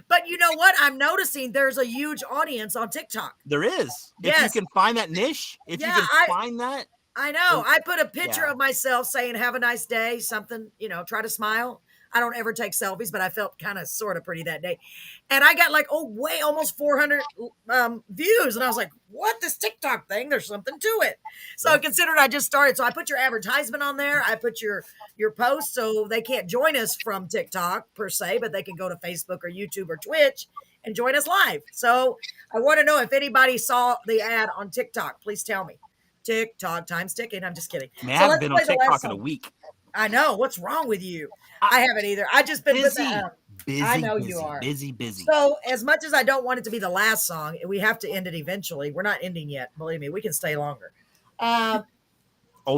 But you know what? I'm noticing there's a huge audience on TikTok. There is. Yes. If you can find that niche, if you can find that. I know. I put a picture Yeah. of myself saying, have a nice day, something, try to smile. I don't ever take selfies, but I felt kind of sort of pretty that day. And I got like, almost 400 views. And I was like, what? This TikTok thing, there's something to it. So considered I just started. So I put your advertisement on there. I put your post so they can't join us from TikTok per se, but they can go to Facebook or YouTube or Twitch and join us live. So I want to know if anybody saw the ad on TikTok. Please tell me. TikTok, time's ticking. I'm just kidding. Man, So I haven't let's been play on the last TikTok in a song. week. I know. What's wrong with you? I haven't either. I just been Busy. busy. I know you are. Busy. So as much as I don't want it to be the last song, we have to end it eventually. We're not ending yet. Believe me, we can stay longer. Oh,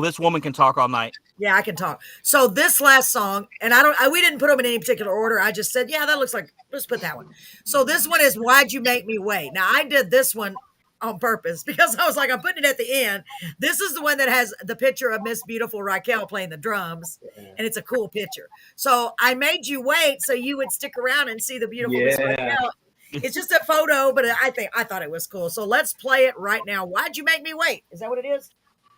this woman can talk all night. Yeah, I can talk. So this last song, and we didn't put them in any particular order. I just said, yeah, that looks like, let's put that one. So this one is Why'd You Make Me Wait? Now I did this one on purpose because I was like, I'm putting it at the end. This is the one that has the picture of Miss Beautiful Raquel playing the drums, and it's a cool picture. So I made you wait so you would stick around and see the beautiful Miss Raquel. It's just a photo, but I thought it was cool. So let's play it right now. Why'd you make me wait? Is that what it is?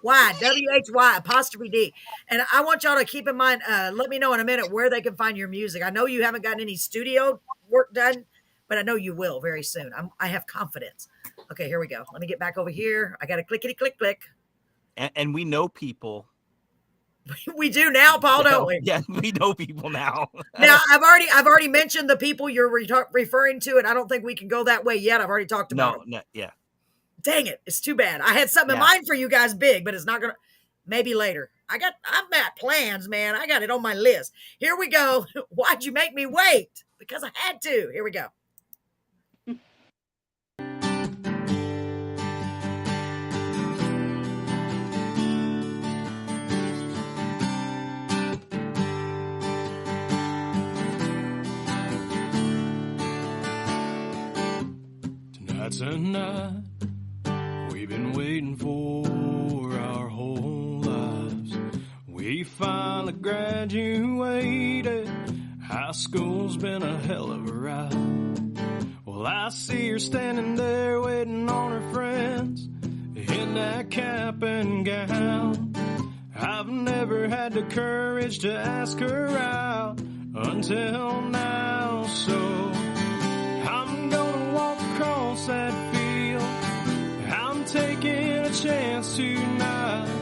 Why? WHY''D. And I want y'all to keep in mind, let me know in a minute where they can find your music. I know you haven't gotten any studio work done, but I know you will very soon. I have confidence. Okay, here we go. Let me get back over here. I got to clickety click. And we know people. We do now, Paul, don't we? Yeah, we know people now. Now, I've already mentioned the people you're referring to, and I don't think we can go that way yet. I've already talked about them. No, yeah. Dang it. It's too bad. I had something in mind for you guys big, but it's not going to, maybe later. I've got plans, man. I got it on my list. Here we go. Why'd you make me wait? Because I had to. Here we go. Tonight's a night we've been waiting for our whole lives. We finally graduated. High school's been a hell of a ride. Well, I see her standing there waiting on her friends in that cap and gown. I've never had the courage to ask her out until now, so I'm gonna walk across that field. I'm taking a chance tonight.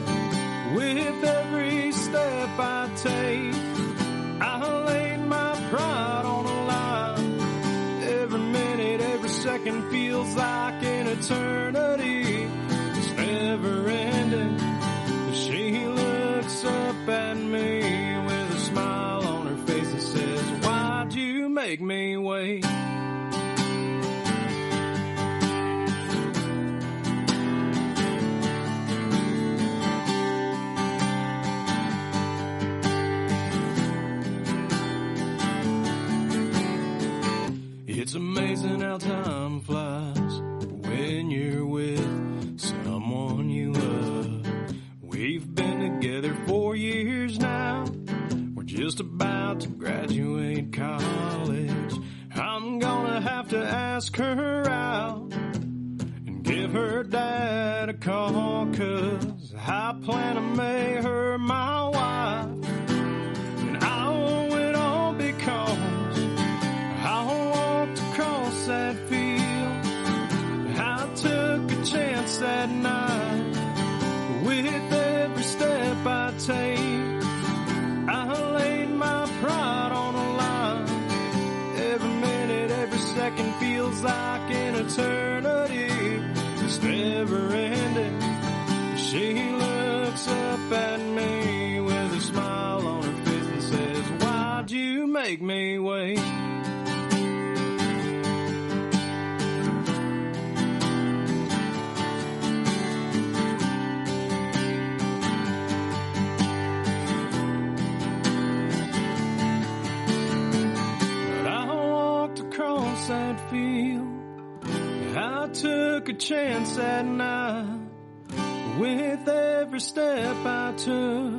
With every step I take, I laid my pride on the line. Every minute, every second feels like an eternity. It's never ending. She looks up at me with a smile on her face and says, why'd you make me wait? It's amazing how time flies when you're with someone you love. We've been together 4 years now. We're just about to graduate college. her dad a call, 'cause I plan to make her my wife. And I owe it all because I walked across that field. I took a chance that night. With every step I take, I laid my pride on the line. Every minute, every second feels like an eternity. It's never ending. She looks up at me with a smile on her face and says, "Why'd you make me wait?" That field, I took a chance that night. With every step I took,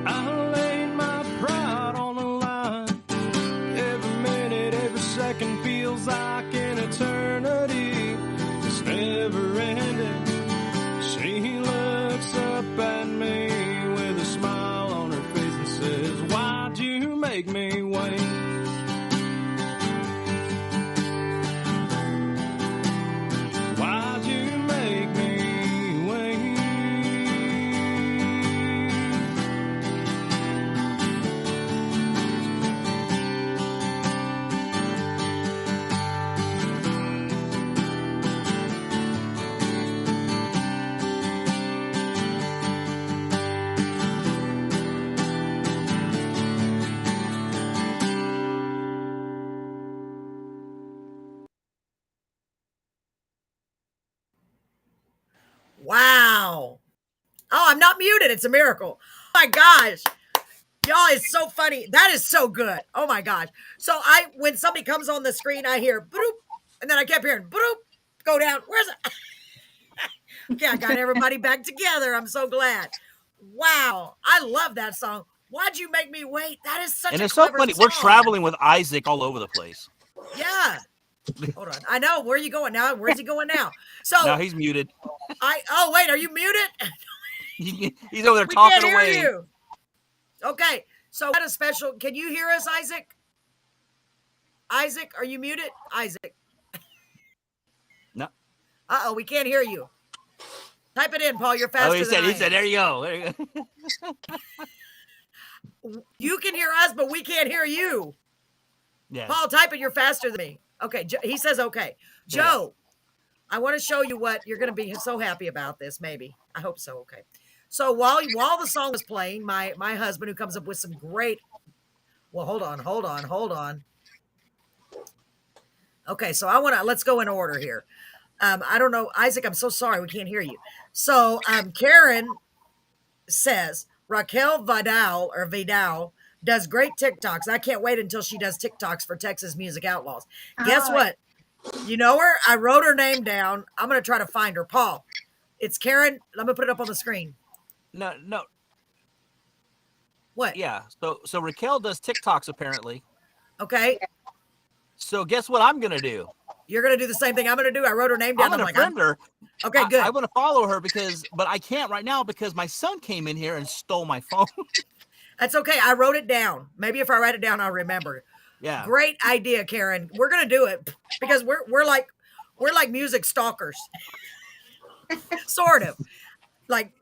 I laid my pride on the line. Every minute, every second feels like an eternity. It's never ending. She looks up at me with a smile on her face and says, "Why'd you make me wait?" Wow. Oh, I'm not muted. It's a miracle. Oh my gosh. Y'all, it's so funny. That is so good. Oh my gosh. So when somebody comes on the screen, I hear bloop, and then I kept hearing bloop, go down. Where's it? Okay, I got everybody back together. I'm so glad. Wow. I love that song. Why'd you make me wait? That is such a it's so clever funny. song. We're traveling with Isaac all over the place. Yeah. Hold on. I know. Where are you going now? Where's he going now? So now he's muted. Oh wait, are you muted? He's over there talking can't away. Hear you. Okay. So what a special. Can you hear us, Isaac? Isaac, are you muted? Isaac. No. Uh-oh, we can't hear you. Type it in, Paul. You're faster he than said, there you go. There you go. You can hear us, but we can't hear you. Yeah. Paul, type it. You're faster than me. Okay. He says okay. Joe, I want to show you what you're going to be so happy about this. Maybe. I hope so. Okay. So while the song was playing, my husband, who comes up with some great. Well, hold on. Okay, so let's go in order here. I don't know, Isaac, I'm so sorry we can't hear you. So Karen says Raquel Vidal does great TikToks. I can't wait until she does TikToks for Texas Music Outlaws. Guess what? You know her? I wrote her name down. I'm going to try to find her. Paul, it's Karen. I'm going to put it up on the screen. No. What? Yeah. So Raquel does TikToks apparently. Okay. So guess what I'm going to do? You're going to do the same thing I'm going to do. I wrote her name down. I'm going to friend her. Okay, good. I want to follow her but I can't right now because my son came in here and stole my phone. That's okay. I wrote it down. Maybe if I write it down, I'll remember. Yeah. Great idea, Karen. We're going to do it because we're like music stalkers. Sort of. Like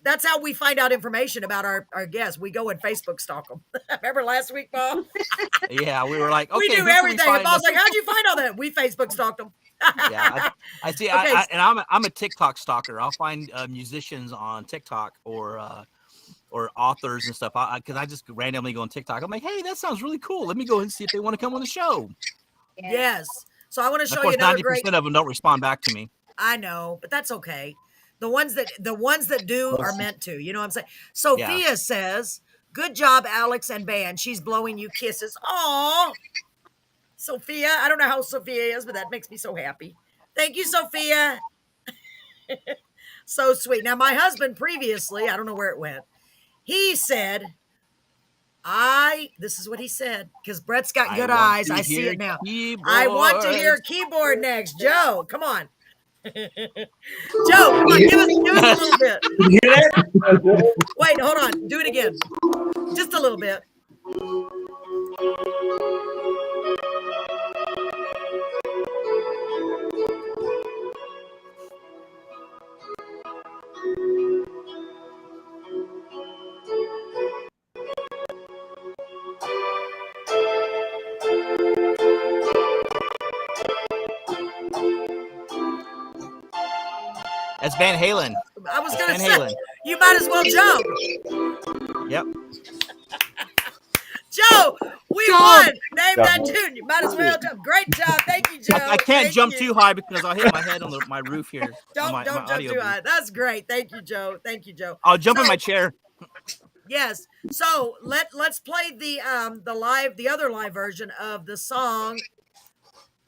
that's how we find out information about our guests. We go and Facebook stalk them. Remember last week, Paul? Yeah, we were like, okay, we do everything. And Paul's like, how'd you find all that? We Facebook stalked them. Yeah, I see. Okay. I'm a TikTok stalker. I'll find musicians on TikTok or authors and stuff. Because I just randomly go on TikTok. I'm like, hey, that sounds really cool. Let me go and see if they want to come on the show. Yes. So I want to show you another 90% of them don't respond back to me. I know, but that's okay. The ones that do are meant to. You know what I'm saying? Sophia says, "Good job, Alex and band. She's blowing you kisses." Aw, Sophia. I don't know how Sophia is, but that makes me so happy. Thank you, Sophia. So sweet. Now, my husband previously, I don't know where it went. He said, this is what he said, because Brett's got good eyes. I see it now. Keyboard. I want to hear keyboard next. Joe, come on. Joe, come on, give us a little bit. You hear that? Wait, hold on. Do it again. Just a little bit. That's Van Halen. I was That's going to Van say, Halen. you might as well jump. Yep. Joe, we won. Name Yeah. that tune. You might as well jump. Great job. Thank you, Joe. I can't Thank jump you. too high because I'll hit my head on my roof here. Don't my jump audio too booth. high. That's great. Thank you, Joe. Thank you, Joe. I'll jump in So- my chair. Yes. So let's play the other live version of the song.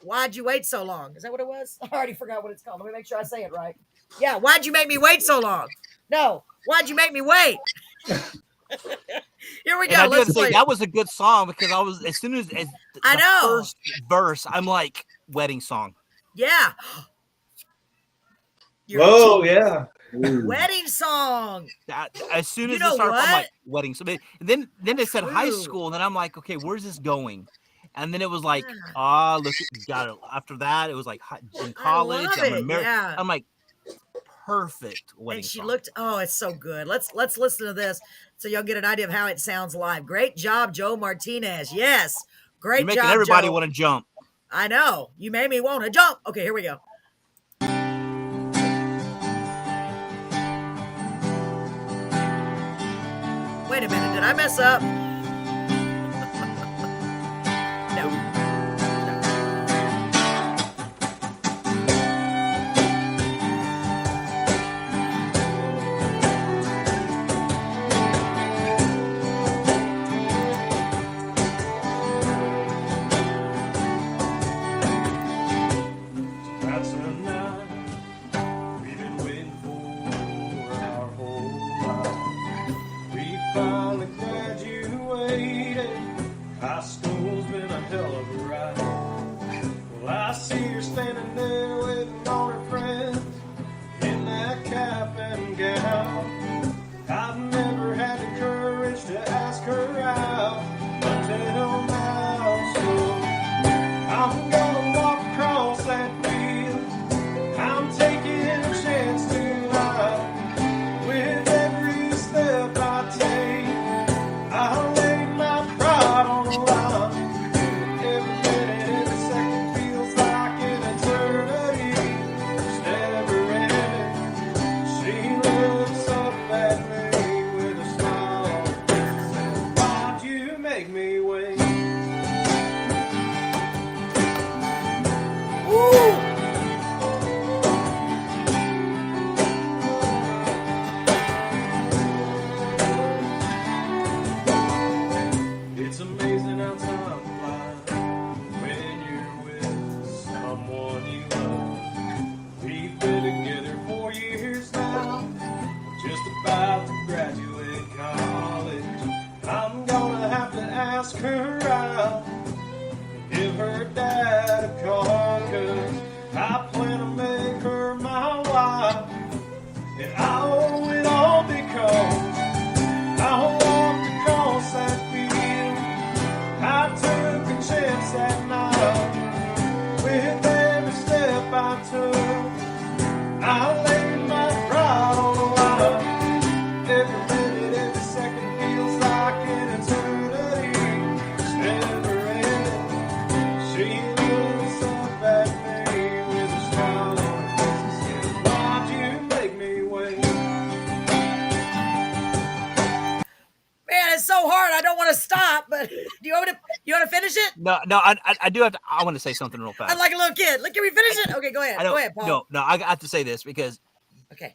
Why'd you wait so long? Is that what it was? I already forgot what it's called. Let me make sure I say it right. Yeah. Why'd you make me wait so long? No. Why'd you make me wait? Here we And go. I do have Let's to say play. that was a good song because I was as soon as I the know. first verse, I'm like wedding song. Yeah. You're Whoa, yeah. wedding song. As soon You as know it started, I'm what? like wedding. So then it said high True. school, and then I'm like, okay, where's this going? And then it was like, Yeah. look, you got it. After that, it was like in I college. love I'm it. married. Yeah. I'm like, perfect wedding And she song. looked, oh, it's so good. Let's listen to this so y'all get an idea of how it sounds live. Great job, Joe Martinez. Yes. Great You're making job, everybody Joe. want to jump. I know. You made me want to jump. Okay, here we go. Wait a minute. Did I mess up? No. That's a night we've been waiting for our whole life. We finally graduated. High school's been a hell of a ride. Well, I see her standing there waiting on her friends in that cap and gown. I've never had the courage to ask her out until now. So I'm gonna walk across that field. I'm taking a chance tonight. With every step I take, I'll lay my pride on the line. Every minute, every second feels like an eternity. It's never ending. She looks up at me with a smile on her face and says, why'd you make me wait? Woo! It's amazing how time flies when you're with someone you love. We've been together 4 years now, just about to graduate college. I'm gonna have to ask her out, give her dad a call, 'cause I plan to make her my wife. And I owe it all because I walked across that field. I took a chance that night. With every step I took, I laid my pride on the line. Every minute, every second feels like an eternity. It's never ending. She looks up at me with a smile on her face and says, why'd you make me wait? Man, it's so hard. I don't want to stop, but do you want to finish it? No, I do have to. I want to say something real fast. I'm like a little kid. Look, can we finish it? Okay, go ahead. I don't, Go ahead, Paul. No, I have to say this because Okay.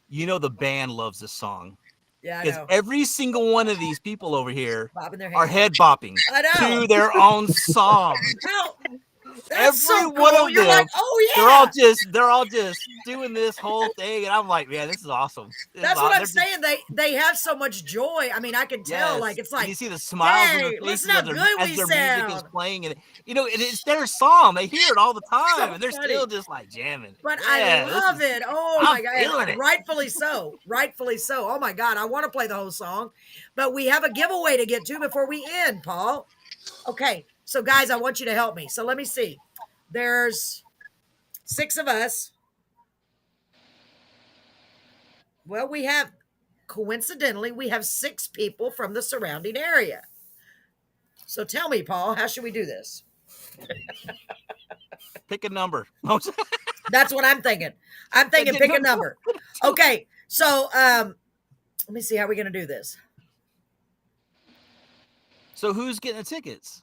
you know the band loves this song. Yeah, I Because know. every single one of these people over here Bobbing their are head. head bopping I know. to their own song. That's so every cool. one of You're them, like, oh they're yeah. all just doing this whole thing, and I'm like, man, this is awesome. That's what I'm saying. They have so much joy. I mean, I can tell. Yes, Like it's and like, you see the smiles on their hey, listen faces how good as we their music is sound. playing, and it's their song. They hear it all the time, So and they're funny. still just like jamming. But Yeah, I love it. Oh I'm my God. feeling And it. rightfully so. Rightfully so. Oh my God. I want to play the whole song. But we have a giveaway to get to before we end, Paul. Okay. So guys, I want you to help me. So let me see. There's 6 of us. Well, coincidentally, we have 6 people from the surrounding area. So tell me, Paul, how should we do this? Pick a number. That's what I'm thinking. I'm thinking pick a number. Okay. So let me see how we're going to do this. So who's getting the tickets?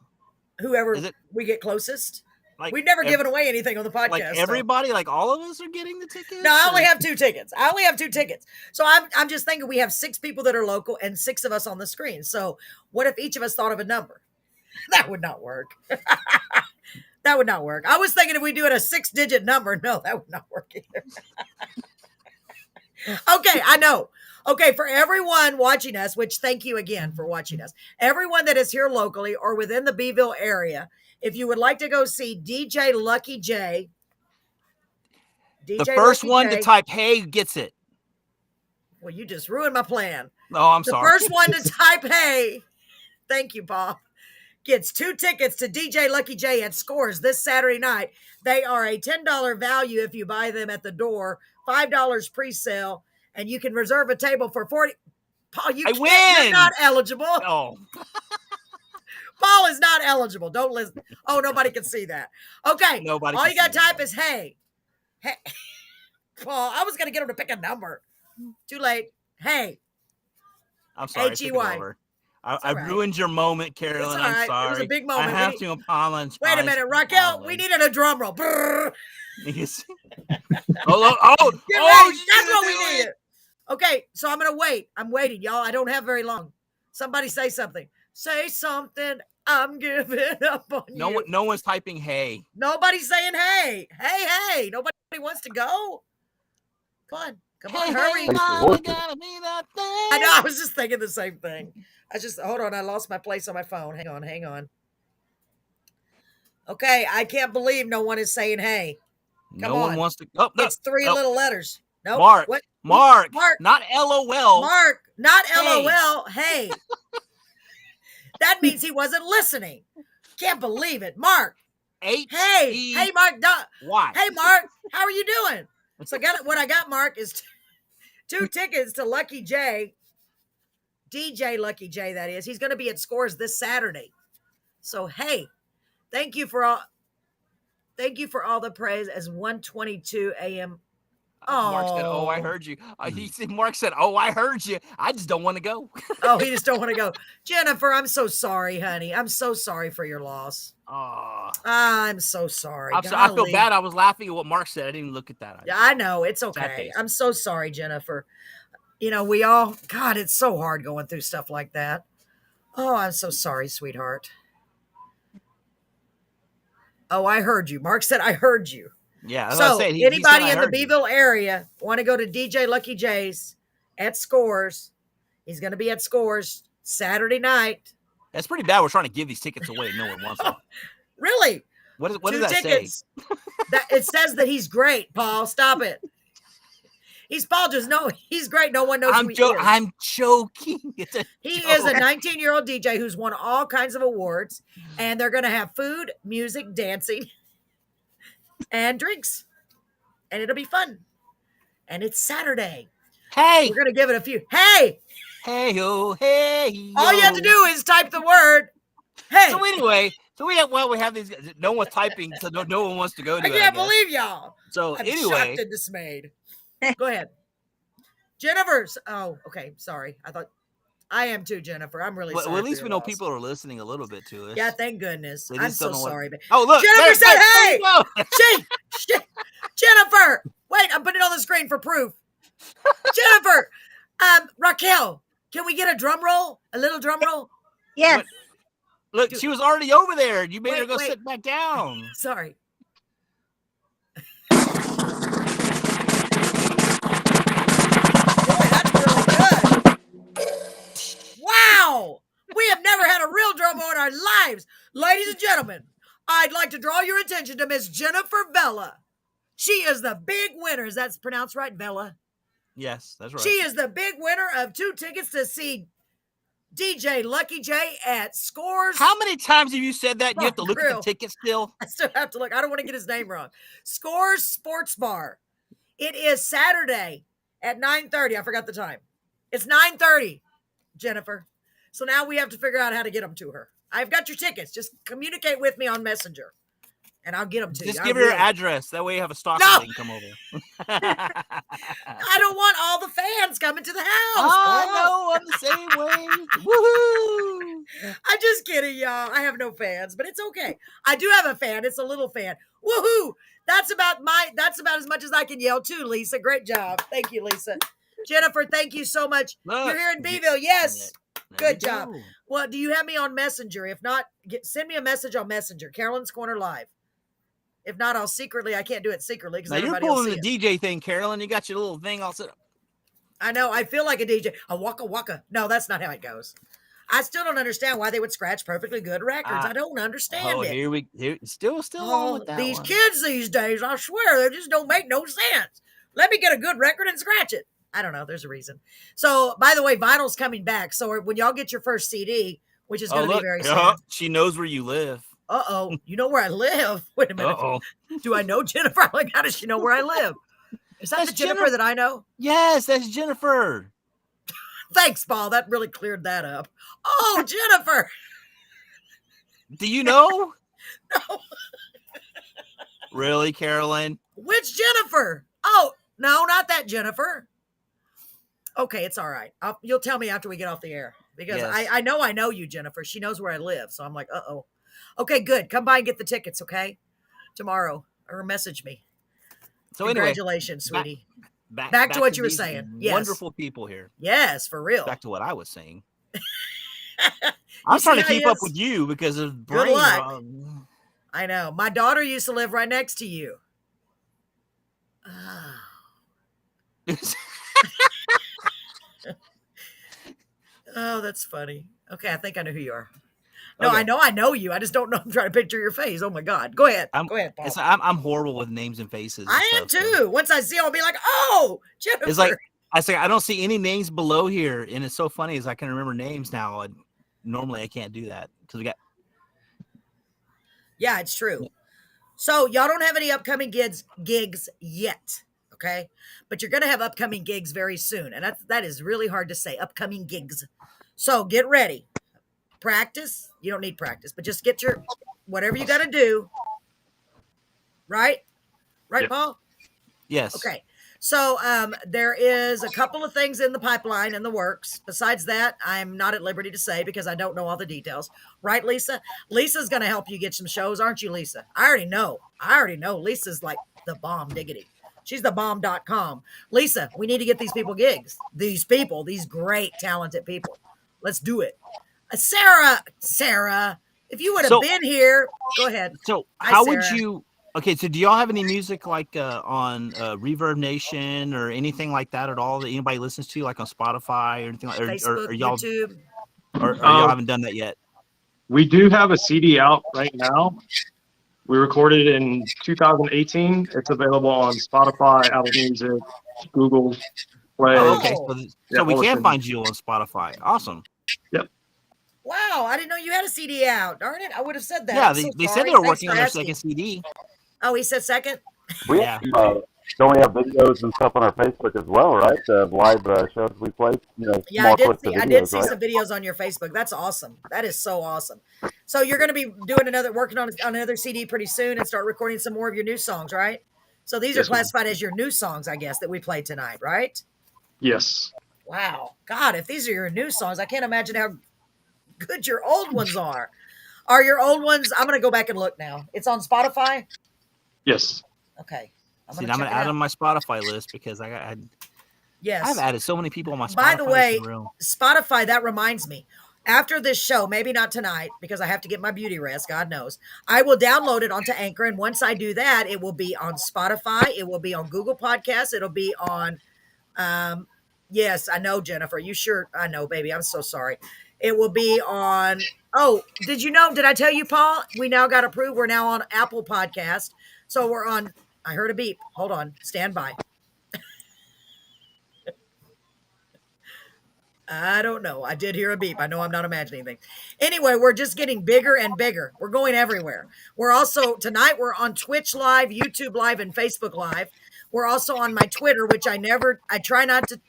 Whoever we get closest. Like We've never given away anything on the podcast. Like everybody, like all of us are getting the tickets? No, I only have 2 tickets. So I'm just thinking we have 6 people that are local and 6 of us on the screen. So what if each of us thought of a number? That would not work. That would not work. I was thinking if we do it a 6-digit number. No, that would not work either. Okay, I know. Okay, for everyone watching us, which thank you again for watching us, everyone that is here locally or within the Beeville area, if you would like to go see DJ Lucky J, the first one to type hey gets it. Well, you just ruined my plan. Oh, I'm sorry. The first one to type hey, thank you, Paul, gets 2 tickets to DJ Lucky J at Scores this Saturday night. They are a $10 value if you buy them at the door, $5 pre-sale, and you can reserve a table for $40. Paul, you can't. You're not eligible. Oh. Paul is not eligible. Don't listen. Oh, nobody can see that. Okay. Nobody. All you got to type is hey. Hey. Paul, I was going to get him to pick a number. Too late. Hey. I'm sorry. H-E-Y. I ruined your moment, Carolyn. It's all right. I'm sorry. It was a big moment. I have to apologize. Wait a minute, Raquel. We needed a drum roll. Oh, that's what we needed. Okay, so I'm gonna wait. I'm waiting, y'all. I don't have very long. Somebody say something. Say something. I'm giving up on you. No one's typing hey. Nobody's saying hey. Hey. Nobody wants to go. Come on, hurry. I know. I was just thinking the same thing. Hold on. I lost my place on my phone. Hang on. Okay, I can't believe no one is saying hey. No one wants to. Oh, no, it's 3 little letters. Nope. Mark. What? Mark. Not LOL. Mark. Not LOL. Hey. That means he wasn't listening. Can't believe it. Mark. Hey, Mark. Why? Hey, Mark. How are you doing? So what I got, Mark, is 2 tickets to Lucky J. DJ Lucky J, that is. He's going to be at Scores this Saturday. So, hey, thank you for all the praise as 1:22 a.m. Mark said, "Oh, I heard you." Mark said, "Oh, I heard you. I just don't want to go." Oh, he just don't want to go. Jennifer, I'm so sorry, honey. I'm so sorry for your loss. Oh, I'm so sorry. I feel bad. I was laughing at what Mark said. I didn't even look at that. Yeah, I know. It's okay. I'm so sorry, Jennifer. God, it's so hard going through stuff like that. Oh, I'm so sorry, sweetheart. Oh, I heard you. Mark said, I heard you. Yeah. So anybody in the Beeville area want to go to DJ Lucky J's at Scores? He's going to be at Scores Saturday night. That's pretty bad. We're trying to give these tickets away. No one wants them. Really? What does that tickets. Say? It says that he's great, Paul. Stop it. Paul just he's great. No one knows who he is. I'm joking. He is a 19-year-old DJ who's won all kinds of awards, and they're going to have food, music, dancing, and drinks, and it'll be fun. And it's Saturday. Hey, we're going to give it a few. Hey, yo. All you have to do is type the word. Hey. So anyway, we have these. No one's typing, so no one wants to go to it. I can't believe y'all. So I'm anyway, shocked and dismayed. Go ahead. Jennifer's. Oh, okay. Sorry. I am too, Jennifer. I'm really sorry. Well, at least we know people are listening a little bit to us. Yeah, thank goodness. I'm so sorry. Oh, look. Jennifer said, hey. Jennifer. Wait, I'm putting it on the screen for proof. Jennifer. Raquel, can we get a drum roll? A little drum roll? Yes. Look, she was already over there. You made her go Wait. sit back down. Sorry. Wow! We have never had a real drum in our lives. Ladies and gentlemen, I'd like to draw your attention to Miss Jennifer Vella. She is the big winner. Is that pronounced right, Vella? Yes, that's right. She is the big winner of 2 tickets to see DJ Lucky J at Scores. How many times have you said that? You have to look at the ticket still. I still have to look. I don't want to get his name wrong. Scores Sports Bar. It is Saturday at 9:30. I forgot the time. It's 9:30, Jennifer. So now we have to figure out how to get them to her. I've got your tickets. Just communicate with me on Messenger, and I'll get them to you. Just give her your address. That way you have a stalker that can come over. I don't want all the fans coming to the house. I know. I'm the same way. Woohoo! I'm just kidding, y'all. I have no fans, but it's okay. I do have a fan. It's a little fan. Woohoo! That's about as much as I can yell too, Lisa. Great job. Thank you, Lisa. Jennifer, thank you so much. Look, you're here in Beeville. Yes. There Good job. Well, do you have me on Messenger? If not, send me a message on Messenger. Carolyn's Corner Live. If not, I'll secretly. I can't do it secretly because now you're pulling the DJ thing, Carolyn. You got your little thing all set up. I know. I feel like a DJ. A waka waka. No, that's not how it goes. I still don't understand why they would scratch perfectly good records. I don't understand it. Here still on with that these one. kids these days, I swear, they just don't make no sense. Let me get a good record and scratch it. I don't know. There's a reason. So, by the way, vinyl's coming back. So when y'all get your first CD, which is going to be very soon. She knows where you live. Uh-oh. You know where I live? Wait a minute. Uh-oh. Do I know Jennifer? Like, how does she know where I live? Is that the Jennifer that I know? Yes, that's Jennifer. Thanks, Paul. That really cleared that up. Oh, Jennifer. Do you know? No. Really, Carolyn? Which Jennifer? Oh, no, not that Jennifer. Okay, it's all right. You'll tell me after we get off the air because Yes. I know you, Jennifer. She knows where I live. So I'm like, uh-oh. Okay, good. Come by and get the tickets, okay? Tomorrow. Or message me. So congratulations, anyway, sweetie. Back to what you were these saying. Yes. Wonderful people here. Yes, for real. Back to what I was saying. I'm trying to keep up with you because of Good brain. luck. I know. My daughter used to live right next to you. Oh, that's funny. Okay, I think I know who you are. No, okay. I know you. I just don't know. I'm trying to picture your face. Oh my God. Go ahead. Go ahead, Paul. I'm horrible with names and faces. I am too. So. Once I see them, I'll be like, oh, Jennifer. It's like I don't see any names below here. And it's so funny is I can remember names now. And normally I can't do that because we got. Yeah, it's true. So y'all don't have any upcoming gigs yet. Okay. But you're going to have upcoming gigs very soon. And that is really hard to say. Upcoming gigs. So get ready. Practice. You don't need practice, but just get your whatever you got to do. Right? Right, Paul? Yes. Okay. So there is a couple of things in the pipeline in the works. Besides that, I'm not at liberty to say because I don't know all the details. Right, Lisa? Lisa's going to help you get some shows, aren't you, Lisa? I already know. Lisa's like the bomb diggity. She's the bomb.com. Lisa, we need to get these people gigs. These great, talented people. Let's do it. Sarah, if you would have been here, go ahead. So how would you, okay, so do y'all have any music like on Reverb Nation or anything like that at all that anybody listens to, like on Spotify or anything like Facebook, or y'all, YouTube? Or y'all haven't done that yet? We do have a CD out right now. We recorded it in 2018. It's available on Spotify, Apple Music, Google Play. Oh, okay. So we can find you on Spotify. Awesome. Yep. Wow, I didn't know you had a CD out. Darn it, I would have said that. Yeah, they said they were working on their second CD. Oh, he said second? Don't we have videos and stuff on our Facebook as well, right? Live shows we play. Yeah, I did see some videos on your Facebook. That's awesome. That is so awesome. So you're going to be working on another CD pretty soon and start recording some more of your new songs, right? So these are classified as your new songs, I guess, that we played tonight, right? Yes. Wow. God, if these are your new songs, I can't imagine how good your old ones are. Are your old ones? I'm going to go back and look now. It's on Spotify? Yes. Okay. I'm going to add on my Spotify list because I've added so many people on my Spotify. By the way, Spotify, that reminds me. After this show, maybe not tonight because I have to get my beauty rest, God knows, I will download it onto Anchor. And once I do that, it will be on Spotify. It will be on Google Podcasts. It'll be on, yes, I know, Jennifer. You sure? I know, baby. I'm so sorry. It will be on, oh, did you know? Did I tell you, Paul? We now got approved. We're now on Apple Podcast. So we're on, I heard a beep. Hold on. Stand by. I don't know. I did hear a beep. I know I'm not imagining things. Anyway, we're just getting bigger and bigger. We're going everywhere. We're also, tonight, we're on Twitch Live, YouTube Live, and Facebook Live. We're also on my Twitter, which I try not to,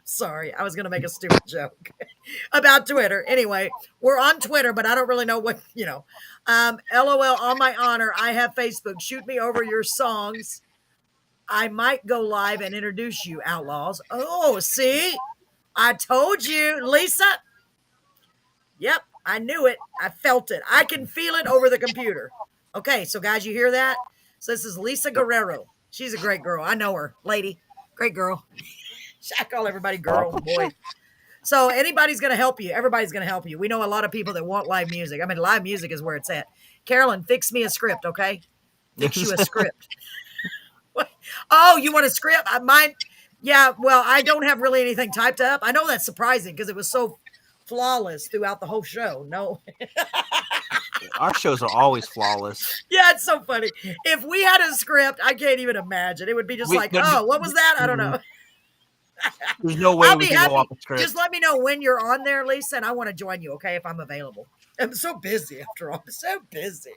sorry, I was going to make a stupid joke about Twitter. Anyway, we're on Twitter, but I don't really know what, LOL, on my honor, I have Facebook. Shoot me over your songs. I might go live and introduce you, Outlaws. Oh, see? I told you, Lisa. Yep, I knew it. I felt it. I can feel it over the computer. Okay, so guys, you hear that? So this is Lisa Guerrero. She's a great girl. I know her, lady. Great girl. I call everybody girl, boy. So anybody's going to help you. Everybody's going to help you. We know a lot of people that want live music. I mean, live music is where it's at. Carolyn, fix me a script, okay? Fix you a script. Oh, you want a script? Mine. Yeah, well, I don't have really anything typed up. I know that's surprising because it was so flawless throughout the whole show. No. Our shows are always flawless. Yeah, it's so funny. If we had a script, I can't even imagine. It would be just what was that? I don't know. There's no way we can go off the script. Just let me know when you're on there, Lisa, and I want to join you, okay, if I'm available. I'm so busy after all. I'm so busy.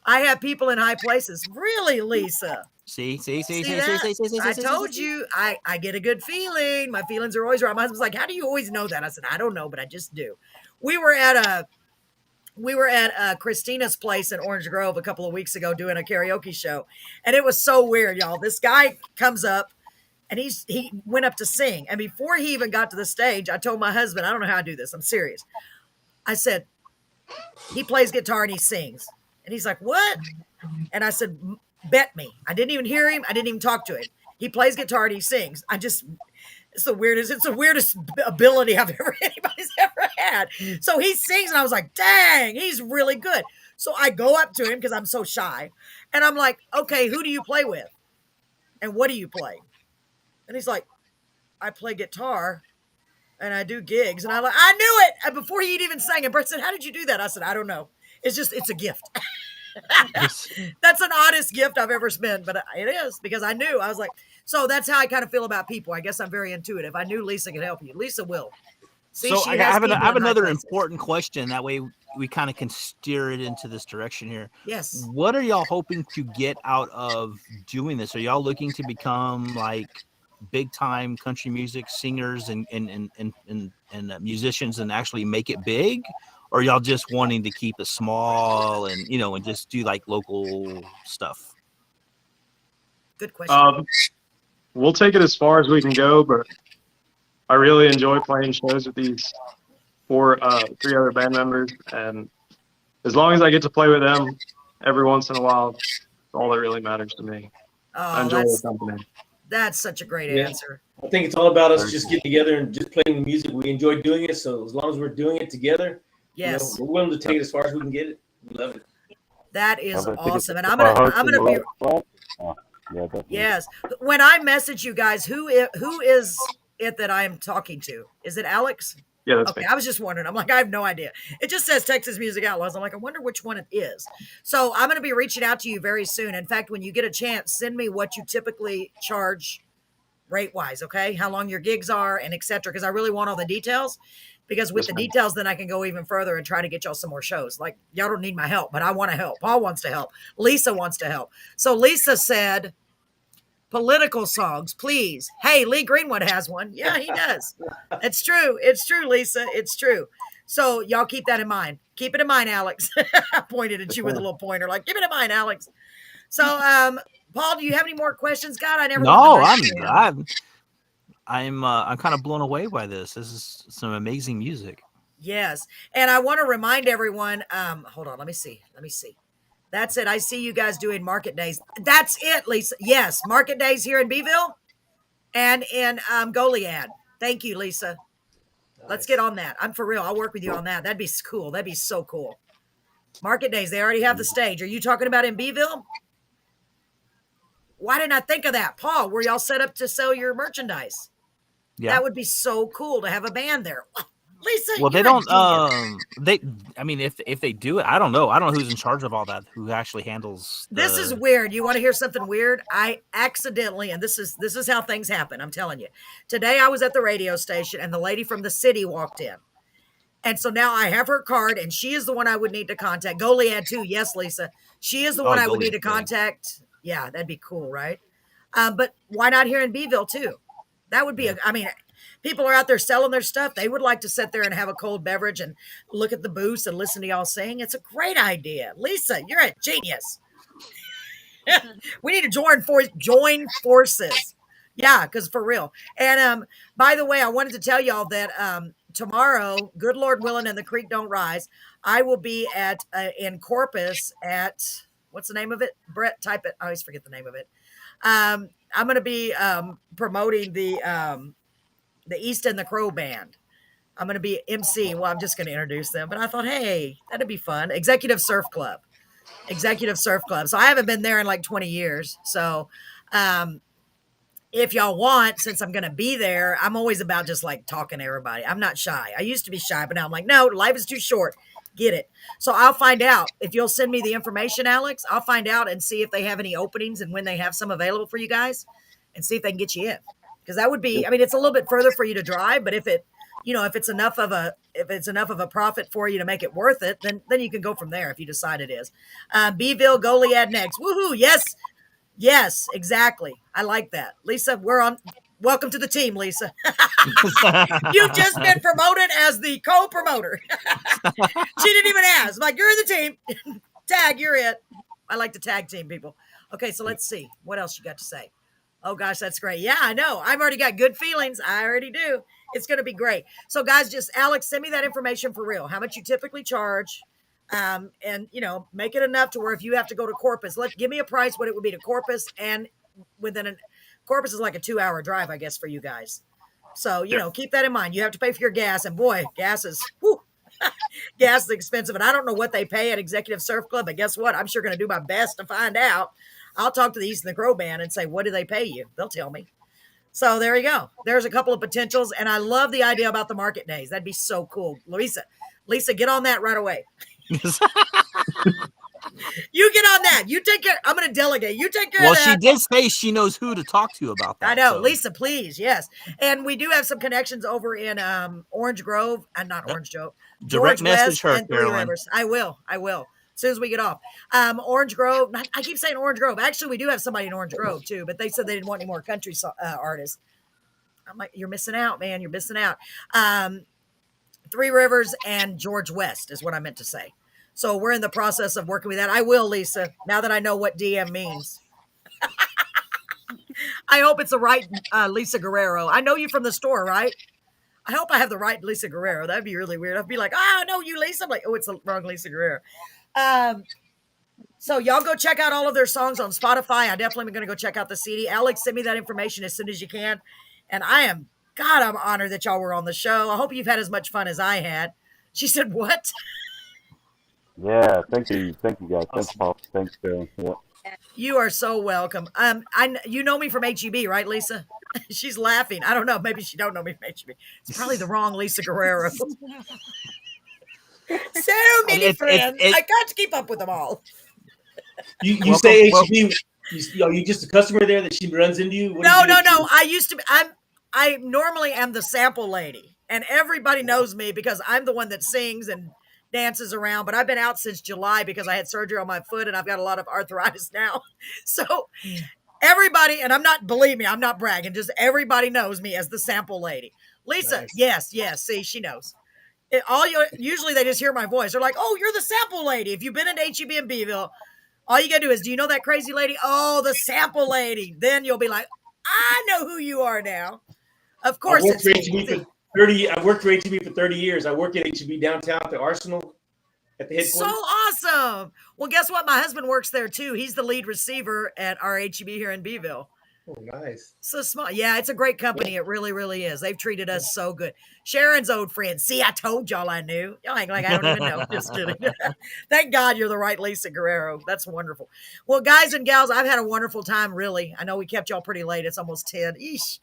I have people in high places. Really, Lisa? See. I told you, I get a good feeling. My feelings are always right. My husband's like, how do you always know that? I said, I don't know, but I just do. We were at Christina's place in Orange Grove a couple of weeks ago doing a karaoke show. And it was so weird, y'all. This guy comes up and he went up to sing. And before he even got to the stage, I told my husband, I don't know how I do this. I'm serious. I said, he plays guitar and he sings. And he's like, what? And I said, bet me. I didn't even hear him. I didn't even talk to him. He plays guitar and he sings. It's the weirdest ability anybody's ever had. So he sings and I was like, dang, he's really good. So I go up to him because I'm so shy. And I'm like, okay, who do you play with? And what do you play? And he's like, I play guitar and I do gigs. And I'm like, I knew it. And before he'd even sang, and Brett said, how did you do that? I said, I don't know. It's a gift. That's an oddest gift I've ever spent, but it is because I knew. I was like, so that's how I kind of feel about people. I guess I'm very intuitive. I knew Lisa could help you. Lisa will. See, so I have another important question. That way we kind of can steer it into this direction here. Yes. What are y'all hoping to get out of doing this? Are y'all looking to become like big time country music singers and musicians and actually make it big? Or y'all just wanting to keep it small and, and just do like local stuff? Good question. We'll take it as far as we can go, but I really enjoy playing shows with these three other band members. And as long as I get to play with them every once in a while, it's all that really matters to me. I enjoy the company. That's such a great answer. I think it's all about us just getting together and just playing the music. We enjoy doing it. So as long as we're doing it together, yes, we're willing to take it as far as we can get it. We love it. That is awesome. And I'm gonna be yes. When I message you guys, who is it that I am talking to? Is it Alex? Yeah, that's okay. me. I was just wondering. I'm like, I have no idea. It just says Texas Music Outlaws. I'm like, I wonder which one it is. So I'm going to be reaching out to you very soon. In fact, when you get a chance, send me what you typically charge rate-wise, okay? How long your gigs are and et cetera, because I really want all the details. Because with the details, then I can go even further and try to get y'all some more shows. Like, y'all don't need my help, but I want to help. Paul wants to help. Lisa wants to help. So Lisa said, political songs, please. Hey, Lee Greenwood has one. Yeah, he does. It's true. It's true, Lisa. It's true. So y'all keep that in mind. Keep it in mind, Alex. I pointed at you with a little pointer, like, keep it in mind, Alex. So, Paul, do you have any more questions? God, I never. No, I'm kind of blown away by this. This is some amazing music. Yes, and I want to remind everyone. Hold on, let me see. That's it. I see you guys doing market days. That's it, Lisa. Yes, market days here in Beeville and in Goliad. Thank you, Lisa. Let's get on that. I'm for real. I'll work with you on that. That'd be cool. That'd be so cool. Market days. They already have the stage. Are you talking about in Beeville? Why didn't I think of that? Paul, were y'all set up to sell your merchandise? Yeah. That would be so cool to have a band there. Lisa, Well, they you're a don't. genius. I mean, if they do it, I don't know. I don't know who's in charge of all that. Who actually handles? This is weird. You want to hear something weird? I accidentally, and this is how things happen. I'm telling you. Today I was at the radio station, and the lady from the city walked in, and so now I have her card, and she is the one I would need to contact. Goliad too, yes, Lisa. She is the one I would need to contact. Yeah, that'd be cool, right? But why not here in Beeville too? That would be people are out there selling their stuff. They would like to sit there and have a cold beverage and look at the booths and listen to y'all sing. It's a great idea. Lisa, you're a genius. We need to join forces. Yeah, because for real. And by the way, I wanted to tell y'all that tomorrow, good Lord willing and the creek don't rise, I will be in Corpus at, what's the name of it? Brett, type it. I always forget the name of it. I'm going to be promoting the East and the Crow Band. I'm going to be MC. Well, I'm just going to introduce them. But I thought, hey, that'd be fun. Executive Surf Club. So I haven't been there in like 20 years. So if y'all want, since I'm going to be there, I'm always about just like talking to everybody. I'm not shy. I used to be shy, but now I'm like, no, life is too short. Get it. So I'll find out. If you'll send me the information, Alex, I'll find out and see if they have any openings and when they have some available for you guys and see if they can get you in. Because that would be, I mean, it's a little bit further for you to drive, but if it's enough of a profit for you to make it worth it, then you can go from there if you decide it is. Beeville, Goliad next. Woohoo. Yes, exactly. I like that. Lisa, welcome to the team, Lisa. You've just been promoted as the co-promoter. She didn't even ask. Like, you're in the team. Tag, you're it. I like to tag team people. Okay, so let's see. What else you got to say? Oh, gosh, that's great. Yeah, I know. I've already got good feelings. I already do. It's going to be great. So, guys, just, Alex, send me that information for real. How much you typically charge. And, make it enough to where if you have to go to Corpus, give me a price what it would be to Corpus. And Corpus is like a 2-hour drive, I guess, for you guys. So, keep that in mind. You have to pay for your gas. And, boy, gas is expensive. And I don't know what they pay at Executive Surf Club. But guess what? I'm sure going to do my best to find out. I'll talk to the East and the Crow Band and say, what do they pay you? They'll tell me. So there you go. There's a couple of potentials. And I love the idea about the market days. That'd be so cool. Lisa, get on that right away. You get on that. You take care. I'm going to delegate. You take care of that. Well, she did say she knows who to talk to about that. I know. So. Lisa, please. Yes. And we do have some connections over in Orange Grove. Not Orange Grove. Direct message her, and Three Rivers. I will. As soon as we get off. Orange Grove. I keep saying Orange Grove. Actually, we do have somebody in Orange Grove, too. But they said they didn't want any more country artists. I'm like, you're missing out, man. You're missing out. Three Rivers and George West is what I meant to say. So we're in the process of working with that. I will, Lisa, now that I know what DM means. I hope it's the right Lisa Guerrero. I know you from the store, right? I hope I have the right Lisa Guerrero. That'd be really weird. I'd be like, I know you, Lisa. I'm like, oh, it's the wrong Lisa Guerrero. So y'all go check out all of their songs on Spotify. I definitely am going to go check out the CD. Alex, send me that information as soon as you can. And I'm honored that y'all were on the show. I hope you've had as much fun as I had. She said, what? Yeah, thank you guys. Thanks, Paul. Thanks, Carolyn. Yeah. You are so welcome. You know me from HEB, right, Lisa? She's laughing. I don't know. Maybe she don't know me from HEB. It's probably the wrong Lisa Guerrero. So many friends. I got to keep up with them all. You say HEB. You just a customer there that she runs into you? No. I used to be. I normally am the sample lady, and everybody knows me because I'm the one that sings and dances around, but I've been out since July because I had surgery on my foot and I've got a lot of arthritis now. So everybody, and I'm not bragging, just everybody knows me as the sample lady. Lisa, nice. Yes. See, she knows. Usually they just hear my voice. They're like, oh, you're the sample lady. If you've been in HEB in Beeville, all you got to do is, do you know that crazy lady? Oh, the sample lady. Then you'll be like, I know who you are now. Of course, it's me. I worked for HEB for 30 years. I work at HEB downtown at the Arsenal at the headquarters. So awesome. Well, guess what? My husband works there too. He's the lead receiver at our HEB here in Beeville. Oh, nice. So small. Yeah, it's a great company. It really, really is. They've treated us so good. Sharon's old friend. See, I told y'all I knew. Y'all act like I don't even know. Just kidding. Thank God you're the right Lisa Guerrero. That's wonderful. Well, guys and gals, I've had a wonderful time, really. I know we kept y'all pretty late. It's almost 10. Eesh.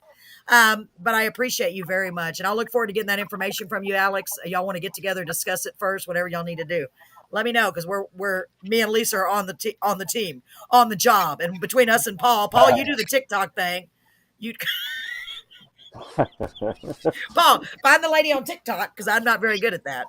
But I appreciate you very much. And I'll look forward to getting that information from you, Alex. Y'all want to get together, discuss it first, whatever y'all need to do. Let me know, because me and Lisa are on the team, on the job. And between us and Paul, you do the TikTok thing. You Paul, find the lady on TikTok, because I'm not very good at that.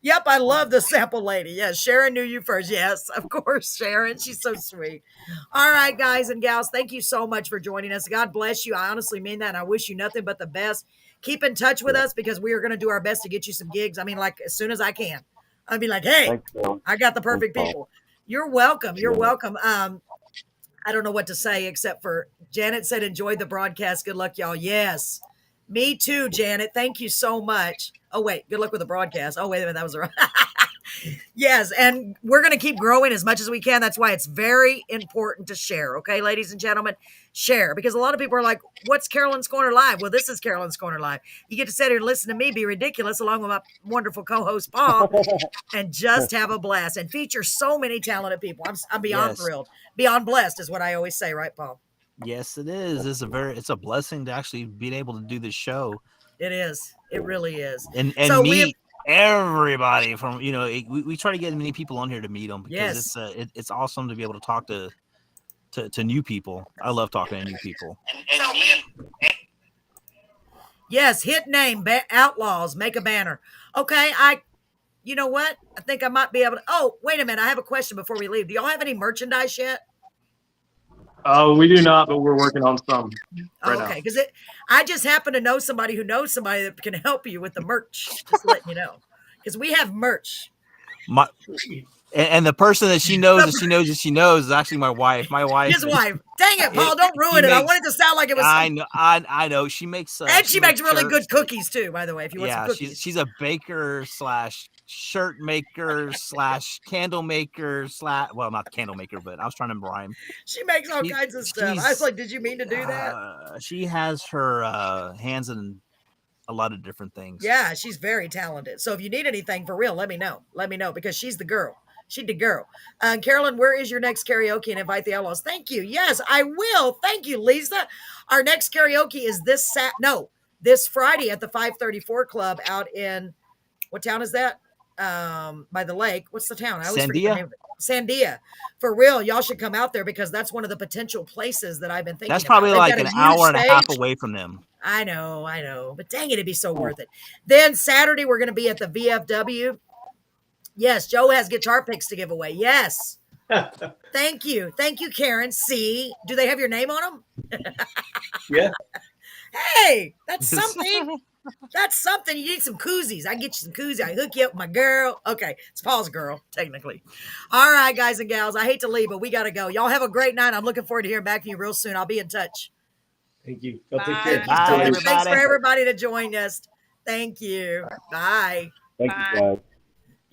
Yep, I love the sample lady. Yes, Sharon knew you first. Yes, of course, Sharon. She's so sweet. All right, guys and gals, thank you so much for joining us. God bless you. I honestly mean that, and I wish you nothing but the best. Keep in touch with us, because we are going to do our best to get you some gigs. I mean, like, as soon as I can. I'll be like, hey, I got the perfect people. You're welcome. You're welcome. I don't know what to say except for Janet said, enjoy the broadcast. Good luck, y'all. Yes. Me too, Janet. Thank you so much. Oh, wait. Good luck with the broadcast. Oh, wait a minute. That was right. Yes. And we're going to keep growing as much as we can. That's why it's very important to share. Okay, ladies and gentlemen, share. Because a lot of people are like, what's Carolyn's Corner Live? Well, this is Carolyn's Corner Live. You get to sit here and listen to me be ridiculous along with my wonderful co-host, Paul, and just have a blast and feature so many talented people. I'm beyond thrilled. Beyond blessed is what I always say. Right, Paul? Yes, it is. It's a blessing to actually be able to do this show. It is. It really is. And so meet everybody from, we try to get as many people on here to meet them, because it's awesome to be able to talk to new people. I love talking to new people. Yes, hit name, Outlaws, make a banner. Okay, you know what? I think I might be able to. Oh, wait a minute. I have a question before we leave. Do y'all have any merchandise yet? We do not, but we're working on some right now. Okay, because I just happen to know somebody who knows somebody that can help you with the merch. Just letting you know, because we have merch. And the person that she knows is actually my wife. His wife. Dang it, Paul! Don't ruin it. I want it to sound like it was. I know. She makes. And she makes really good cookies too, by the way. If you want some cookies. She's a baker / shirt maker / candle maker / well, not candle maker, but I was trying to rhyme. She makes all kinds of stuff. I was like, did you mean to do that? She has her hands in a lot of different things. Yeah, she's very talented. So if you need anything for real, let me know. Let me know, because she's the girl. She's the girl. Carolyn, where is your next karaoke? And invite the Outlaws. Thank you. Yes, I will. Thank you, Lisa. Our next karaoke is this Friday at the 534 Club out in, what town is that? By the lake. What's the town? I always forget the name of it. Sandia. For real, y'all should come out there, because that's one of the potential places that I've been thinking That's probably about. like an hour and a half away from them. I know. But dang it, it'd be so worth it. Then Saturday, we're going to be at the VFW. Yes, Joe has guitar picks to give away. Yes. Thank you. Thank you, Karen. See, do they have your name on them? Yeah. Hey, that's something. That's something. You need some koozies. I get you some koozies. I hook you up with my girl. Okay, it's Paul's girl, technically. All right, guys and gals. I hate to leave, but we got to go. Y'all have a great night. I'm looking forward to hearing back from you real soon. I'll be in touch. Thank you. Take care. Bye, everybody. Thanks for everybody to join us. Thank you. Bye. Thank you, guys.